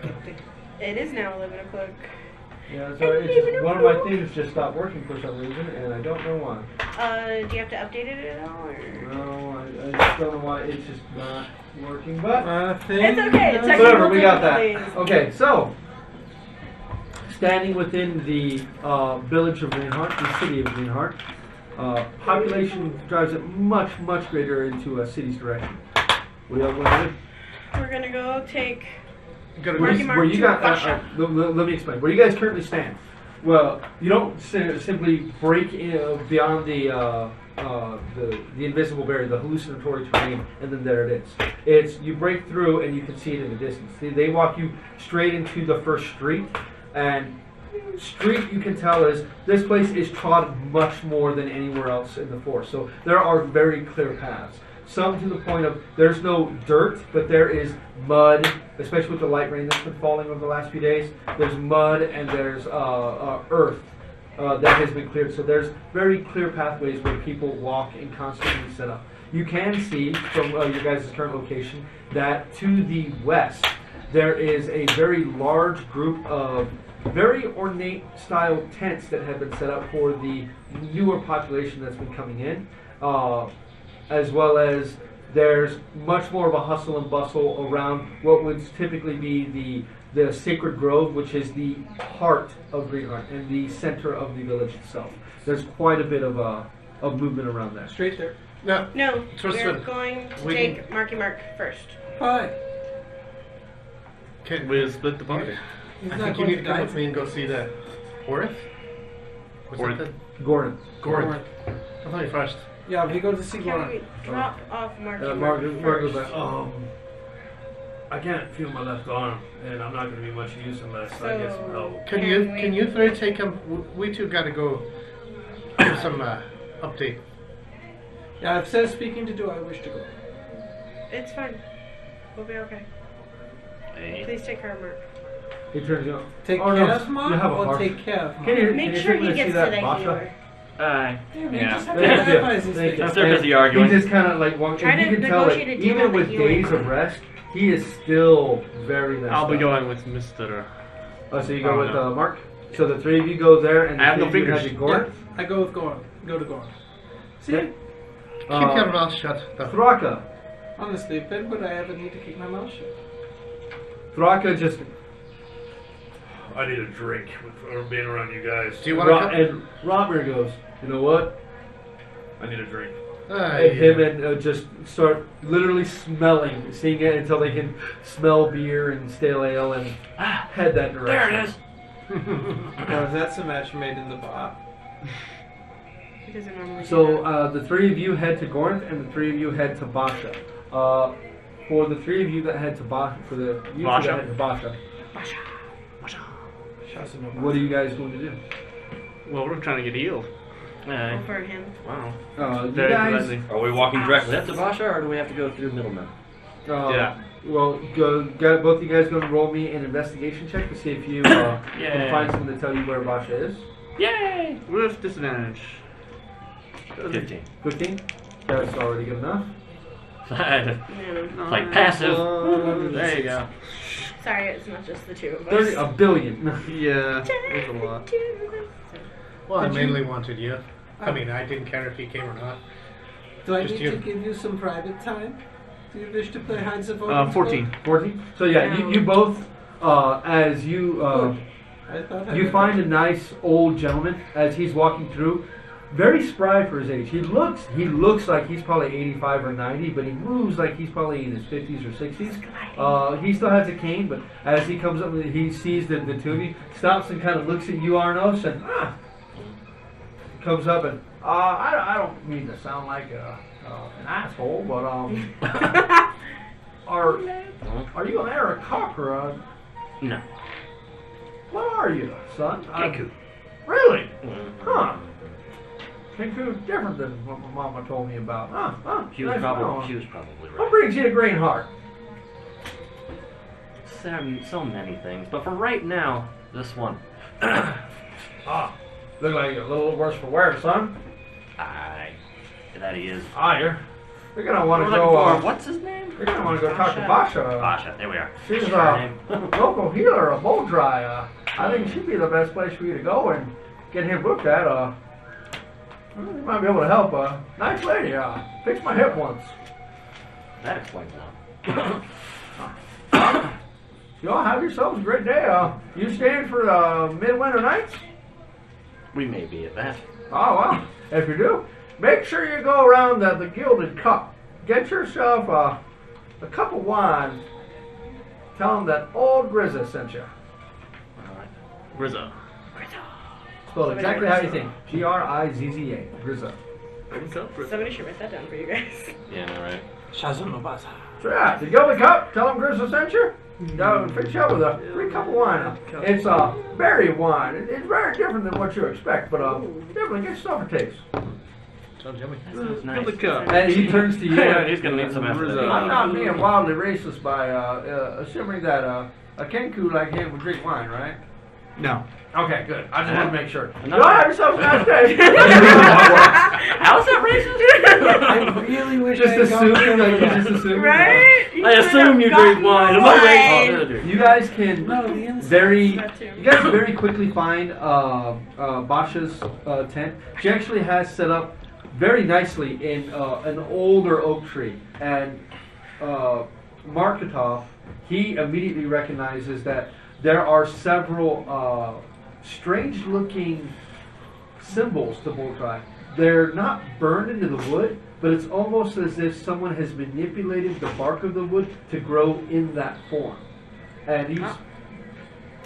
It is now 11 o'clock. Yeah, sorry. It's just one of my things just stopped working for some reason, and I don't know why. Do you have to update it at all? Or? No, I just don't know why. It's just not working. But It's okay. It's whatever, we got that. difficulties. Okay, so standing within the village of Greenheart, the city of Greenheart, population drives it much greater into a city's direction. What do y'all want to do? We're gonna go take. Gotta Marky go. Mark Where you to got? Russia. Let me explain. Where you guys currently stand? Well, you don't simply break beyond the invisible barrier, the hallucinatory terrain, and then there it is. It's you break through and you can see it in the distance. They walk you straight into the first street, and street you can tell is this place is trod much more than anywhere else in the forest. So there are very clear paths. Some to the point of there's no dirt, but there is mud, especially with the light rain that's been falling over the last few days. There's mud and there's earth that has been cleared. So there's very clear pathways where people walk and constantly set up. You can see from your guys' current location that to the west there is a very large group of very ornate style tents that have been set up for the newer population that's been coming in. As well as there's much more of a hustle and bustle around what would typically be the sacred grove, which is the heart of Greenheart and the center of the village itself. There's quite a bit of movement around there. Straight there. No. No, Twist we're it. going to We take Marky Mark first. Fine. Can We'll split the party. He's I not think you going need to come die. with me and go see the Orith? Was Orith. that Gordon. the Gorith? I thought you first. Yeah, we go to see Can Goran. we drop off Marky Mark Mark first? was like, I can't feel my left arm, and I'm not going to be much use unless I get some help. Can you three take him? We two gotta go give some update. Yeah, if says speaking to do, I wish to go. It's fine. We'll be okay. Hey. Please take care of Mark. he turns you on. Take Oh, care no, of Mom you have a or heart. take care of Mom? Can you Make can sure you he see gets to that the Basha? healer. Yeah, we Yeah. just have to Thank you. baptize this Thank thing. you. That's because of the arguing. He just kind of like walks. Try And you to can tell that negotiate a deal even with with the healing. days of rest, he is still very messed I'll be up. going with Mr. Oh, so you go Oh, with no. Mark. So the three of you go there, and the I have three no of you fingers. head to Gordon. Yeah, I go with Goran. Go to Goran. See? Okay. Keep your mouth shut. Though. Thraka. Honestly, Ben, but I have a need to keep my mouth shut. Thraka just. I need a drink for being around you guys. Do you want to come? And Robert goes, you know what? I need a drink. And him and just start literally smelling, seeing it until they can smell beer and stale ale and head that direction. There it is. Now, that's a match made in the bar. He doesn't normally do So that. the three of you head to Gorinth, and the three of you head to Basha. For the three of you that head to Basha, for the you two Basha. that head to Basha, what are you guys going to do? Well, we're trying to get healed. Hey. For him. Wow. You Very guys, politely. Are we walking directly up to Vasha, or do we have to go through middlemen? Yeah. Well, both of you guys going to roll me an investigation check to see if you Yeah. can find someone to tell you where Basha is. Yay! With disadvantage. 15. 15. That's already good enough. No. Like passive. There you go. Sorry, it's not just the two of us. 30, a billion. Yeah, there's a lot. Well, I Did you- mainly wanted you. I mean, I didn't care if he came or not. Do I Just need you. to give you some private time? Do you wish to play hide the phone? 14. 14. So yeah, you both, as you I thought I you would- find a nice old gentleman as he's walking through. very spry for his age. He looks like he's probably 85 or 90, but he moves like he's probably in his 50s or 60s. He still has a cane, but as he comes up, he sees the two of you, stops and kind of looks at you, Arnos, and comes up and I don't mean to sound like an asshole, but are you an Arakok or a? No. What are you, son? Kenku. Really? Huh. Kenku different than what my mama told me about. She was Nice probably to know. right. What brings you to Greenheart? So many things, but for right now, this one. Look like you're a little worse for wear, son. That he is. You're gonna want to We're go. looking for- what's his name? You're gonna want to go talk to Basha. Basha, there we are. She's Her a name. local healer of Bull Dry. I think she'd be the best place for you to go and get him looked at. You might be able to help. Nice lady. Fixed my hip once. That explains a lot. You all have yourselves a great day. You staying for the midwinter nights? We may be at that. Oh, well, if you do, make sure you go around the Gilded Cup. Get yourself a cup of wine. Tell them that old Grizza sent you. Alright. Rizzo. Spelled exactly how you think. Grizza. Grizza. Somebody should write that down for you guys. Yeah, alright. So yeah, the Gilded Cup. Tell them Grizza sent you. Fix you up with a free cup of wine. It's berry wine. It's very different than what you expect, but definitely get stuff it takes. That sounds nice. Gilded Cup. And he turns to you. Yeah, he's gonna need some after Rizzo. that. I'm not being wildly racist by assuming that a Kenku like him would drink wine, right? No. Okay, good. I just want to make sure. You No. all have yourself a nice day. How's that racist? I really wish Just I had gone assuming, like, through just assuming. Right? I assume you drink wine. Am I Wine. racist? You guys can very, That too. you guys very quickly find Basha's tent. She actually has set up very nicely in an older oak tree, and Marketov, he immediately recognizes that there are several strange-looking symbols to Voltrai. They're not burned into the wood, but it's almost as if someone has manipulated the bark of the wood to grow in that form. And he's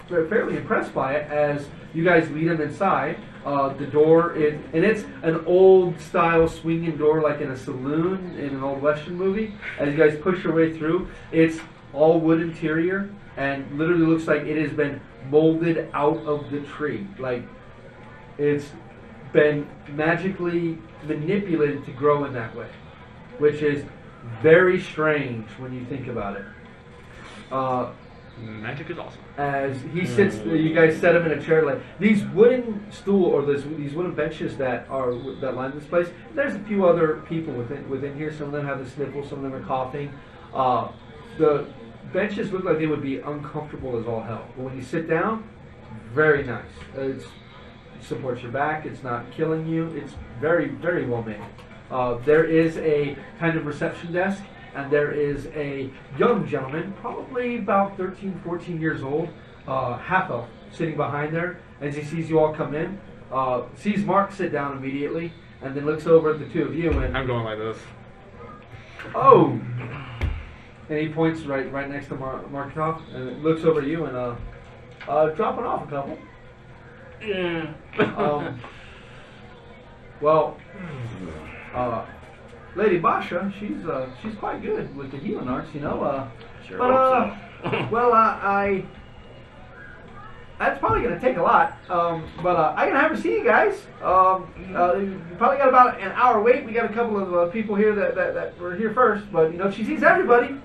fairly impressed by it as you guys lead him inside. The door is, and it's an old-style swinging door like in a saloon in an old Western movie. As you guys push your way through, it's all wood interior and literally looks like it has been molded out of the tree. Like it's been magically manipulated to grow in that way, which is very strange when you think about it. Magic is awesome. As he sits, you guys set him in a chair. Like these wooden these wooden benches that line this place. There's a few other people within here. Some of them have the sniffles. Some of them are coughing. The benches look like they would be uncomfortable as all hell. But when you sit down, very nice. It supports your back. It's not killing you. It's very, very well made. There is a kind of reception desk, and there is a young gentleman, probably about 13, 14 years old, half elf, sitting behind there. As he sees you all come in, sees Mark sit down immediately, and then looks over at the two of you and, I'm going like this. oh! And he points right next to Markov, and looks over at you and dropping off a couple. Yeah. Well, Lady Basha, she's quite good with the healing arts, you know. Sure But hope so. well, that's probably gonna take a lot. But I can have her see you guys. You probably got about an hour wait. We got a couple of people here that were here first, but you know she sees everybody.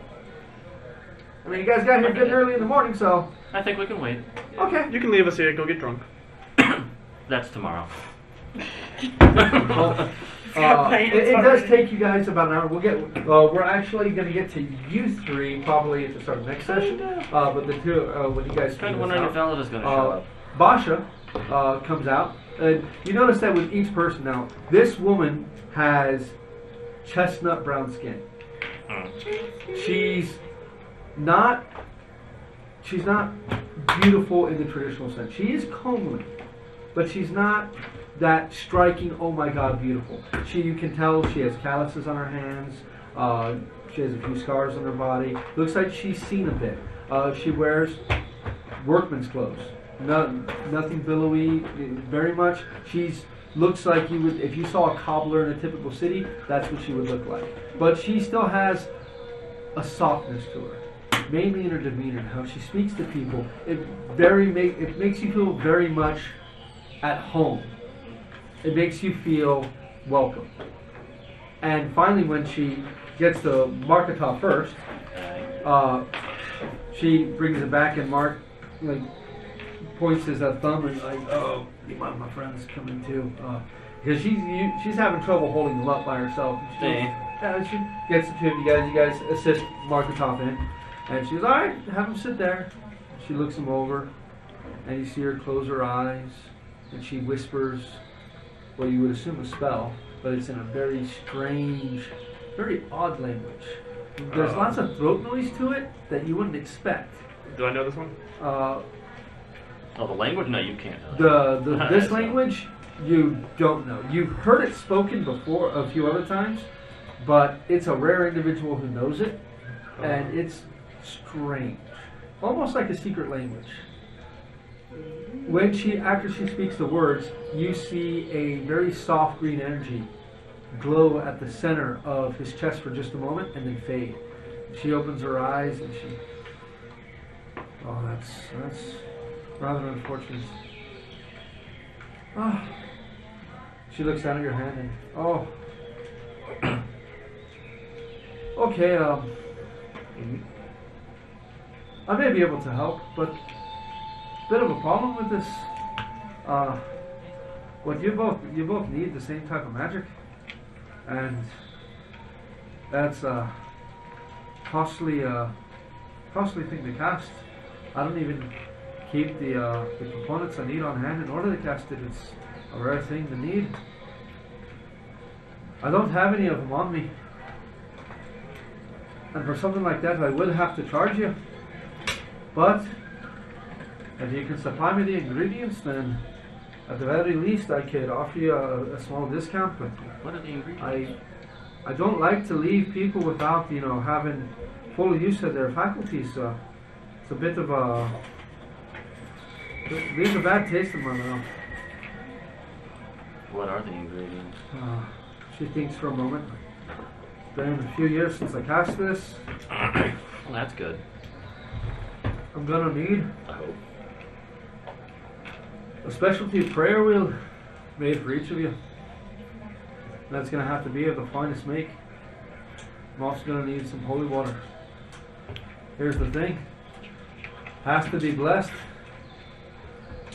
I mean, you guys got here good early in the morning, so I think we can wait. okay. You can leave us here, go get drunk. That's tomorrow. It does take you guys about an hour. We're actually going to get to you three probably at the start of the next session. But the two, when you guys Kind figure of this wondering out, if Elliot is going to show up. Basha comes out, and you notice that with each person now, this woman has chestnut brown skin. She's not beautiful in the traditional sense. She is comely, but she's not that striking, oh my god, beautiful. You can tell she has calluses on her hands. She has a few scars on her body. Looks like she's seen a bit. She wears workman's clothes. Nothing billowy, very much. Looks like you would, if you saw a cobbler in a typical city, that's what she would look like. But she still has a softness to her, mainly in her demeanor, how she speaks to people. It makes you feel very much at home. It makes you feel welcome. And finally, when she gets to Marketop first, she brings it back, and Mark points his thumb and oh, my friend's coming too, because she's having trouble holding him up by herself. She gets the two of you guys assist Marketop in, and she's all right. Have him sit there. She looks him over, and you see her close her eyes, and she whispers what you would assume a spell, but it's in a very strange, very odd language. There's lots of throat noise to it that you wouldn't expect. Do I know this one? Oh, the language? No, you can't. This language, you don't know. You've heard it spoken before a few other times, but it's a rare individual who knows it, and it's strange, almost like a secret language. After she speaks the words, you see a very soft green energy glow at the center of his chest for just a moment and then fade. She opens her eyes and that's rather unfortunate. She looks down at your hand and okay, I may be able to help, but bit of a problem with this. What you both need the same type of magic, and that's costly thing to cast. I don't even keep the components I need on hand in order to cast it. It's a rare thing to need. I don't have any of them on me, and for something like that, I would have to charge you. But if you can supply me the ingredients, then at the very least I could offer you a small discount. But what are the ingredients? I don't like to leave people without having full use of their faculties. It's a bit of it leaves a bad taste in my mouth. What are the ingredients? She thinks for a moment. It's been a few years since I cast this. Well, that's good. I'm gonna need I hope. a specialty prayer wheel made for each of you. That's gonna have to be of the finest make. I'm also gonna need some holy water. Here's the thing. Has to be blessed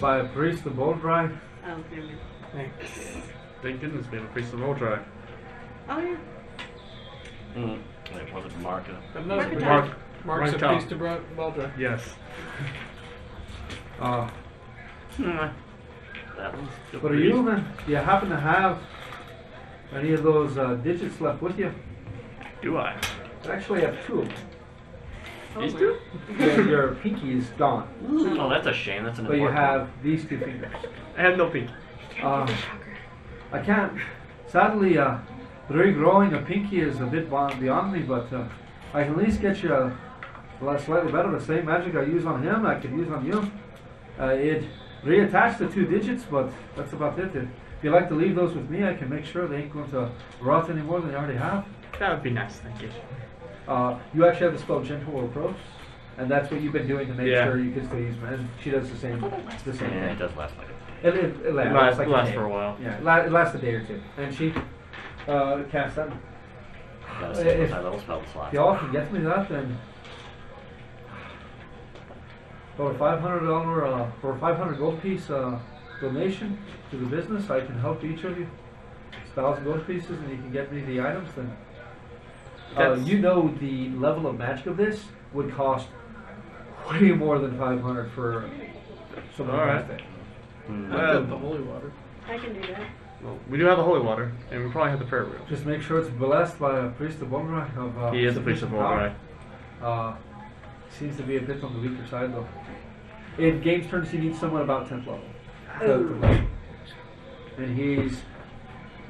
by a priest of Boldry. Oh, never mind. Thank goodness we have a priest of Oldry. Oh, yeah. Wait, was it Marka? Mark's a Marketop. priest of Baldra. Yes. That one's good. What are you, man? Do you happen to have any of those digits left with you? Do I? I actually have two of them. These two? Your pinky is gone, Oh, that's a shame. That's an but you important have these two fingers. I have no pinky. I can't. Sadly, regrowing a pinky is a bit beyond me, but I can at least get you slightly better. The same magic I use on him, I could use on you. It reattached the two digits, but that's about it. If you'd like to leave those with me, I can make sure they ain't going to rot any more than they already have. That would be nice, thank you. You actually have the spell Gentle Reproach, and that's what you've been doing to make sure you can still use them. And she does the same Yeah, thing. it does last like It Lasts like lasts day. for a while. Yeah, it lasts a day or two. And she casts that. Gotta say, If high level spell slots. y'all can get me that, then for a $500 for a 500 gold piece donation to the business, I can help each of you. It's 1,000 gold pieces, and you can get me the items. Then the level of magic of this would cost way more than 500 for someone All to right. cast it. The holy water. I can do that. Well, we do have the holy water, and we probably have the prayer wheel. Just make sure it's blessed by a priest of Boldry. He is a priest of Oldry. Seems to be a bit on the weaker side, though. In game's turns, you need someone about 10th level. and he's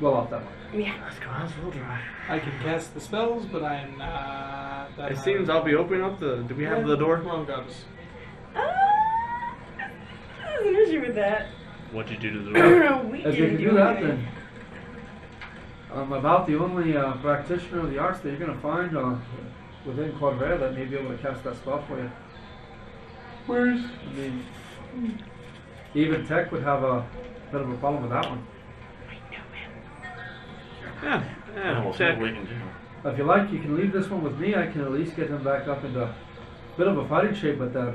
well off that way. Yeah. Let's go. That's a little dry. I can cast the spells, but I'm not. That It seems I'll be opening up the. Do we have the door? Wrong goddess. There's an issue with that. What'd you do to the door? We If you didn't can do that, anything. then I'm about the only practitioner of the arts that you're going to find within Quadrera that may be able to cast that spell for you. Where's? I mean, even Tech would have a bit of a problem with that one. Yeah. Yeah. We'll see Check. what we can do. If you like, you can leave this one with me. I can at least get him back up into a bit of a fighting shape, but that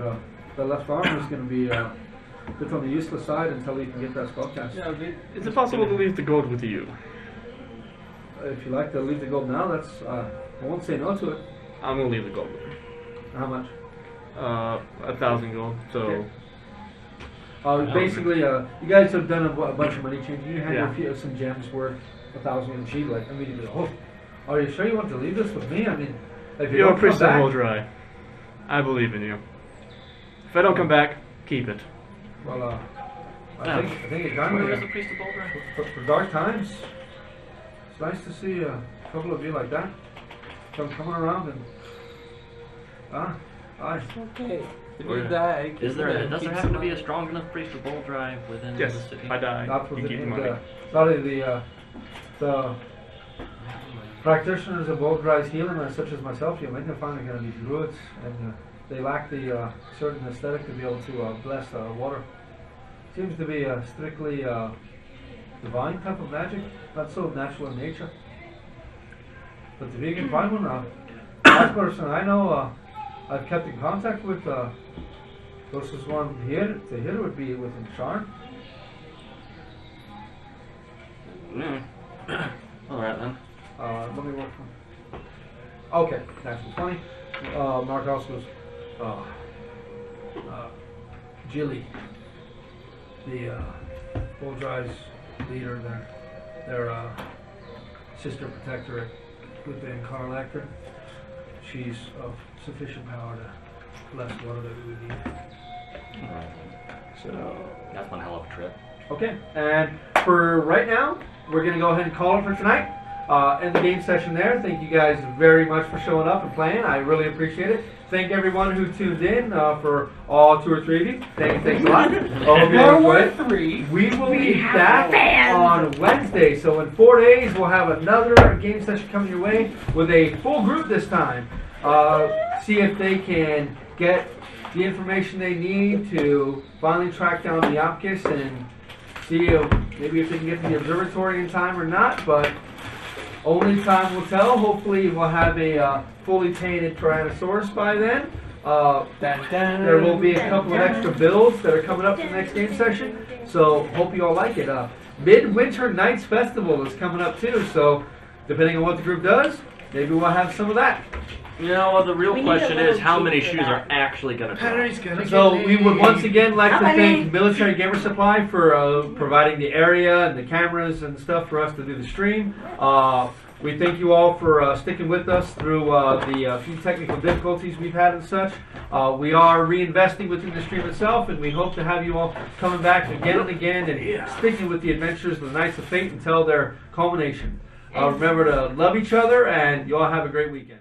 left arm is going to be a bit on the useless side until he can get that spell cast. Yeah, Is it possible to leave the gold with you? If you like to leave the gold now, that's I won't say no to it. I'm gonna leave the gold with you. How much? 1,000 gold. So. Okay. Basically, you guys have done a bunch of money changing. You had Yeah. some gems worth 1,000, and she like immediately, oh, are you sure you want to leave this with me? I mean, if you You're a don't come priest of back, Holdry. I believe in you. If I don't come back, keep it. well, Yeah. I think it's done. Where is the priest of Boulder? For dark times, it's nice to see a couple of you like that coming around and aye. okay. If Where- you die, Is there? keep Does there some happen to be a money. strong enough priest of Boulder within Yes. the city? If I die, Not you within keep the money. sorry, the practitioners of Boldry's healing, such as myself, you might find are going to be druids, and they lack the certain aesthetic to be able to bless water. Seems to be strictly divine type of magic, not so natural in nature. But if you can find one, last person I know, I've kept in contact with. Closest one here to here would be within Sharn. Alright then. Let me work from. Okay, natural 20. Mark House was Jilly, the Boldry's leader, their sister protector within Carl Actor. She's of sufficient power to bless water that we would need. So. That's one hell of a trip. Okay, and for right now, we're going to go ahead and call it for tonight. End the game session there. Thank you guys very much for showing up and playing. I really appreciate it. Thank everyone who tuned in for all 2 or 3 of you. Thanks a lot. Hope you enjoyed it. 3. We will be back on Wednesday. So in 4 days, we'll have another game session coming your way with a full group this time. See if they can get the information they need to finally track down the Opkis and see maybe if they can get to the observatory in time or not. But only time will tell. Hopefully we'll have a fully tainted Tyrannosaurus by then. There will be a couple of extra builds that are coming up in the next game session. So hope you all like it. Midwinter Nights Festival is coming up too. So depending on what the group does, maybe we'll have some of that. You know what? The real We need question a little is how many key for shoes that. are actually going to drop? Henry's gonna So get we would me. once again like to How many? thank Military Gamer Supply for providing the area and the cameras and stuff for us to do the stream. We thank you all for sticking with us through the few technical difficulties we've had and such. We are reinvesting within the stream itself, and we hope to have you all coming back again and again and sticking with the adventures of the Knights of Fate until their culmination. Remember to love each other, and you all have a great weekend.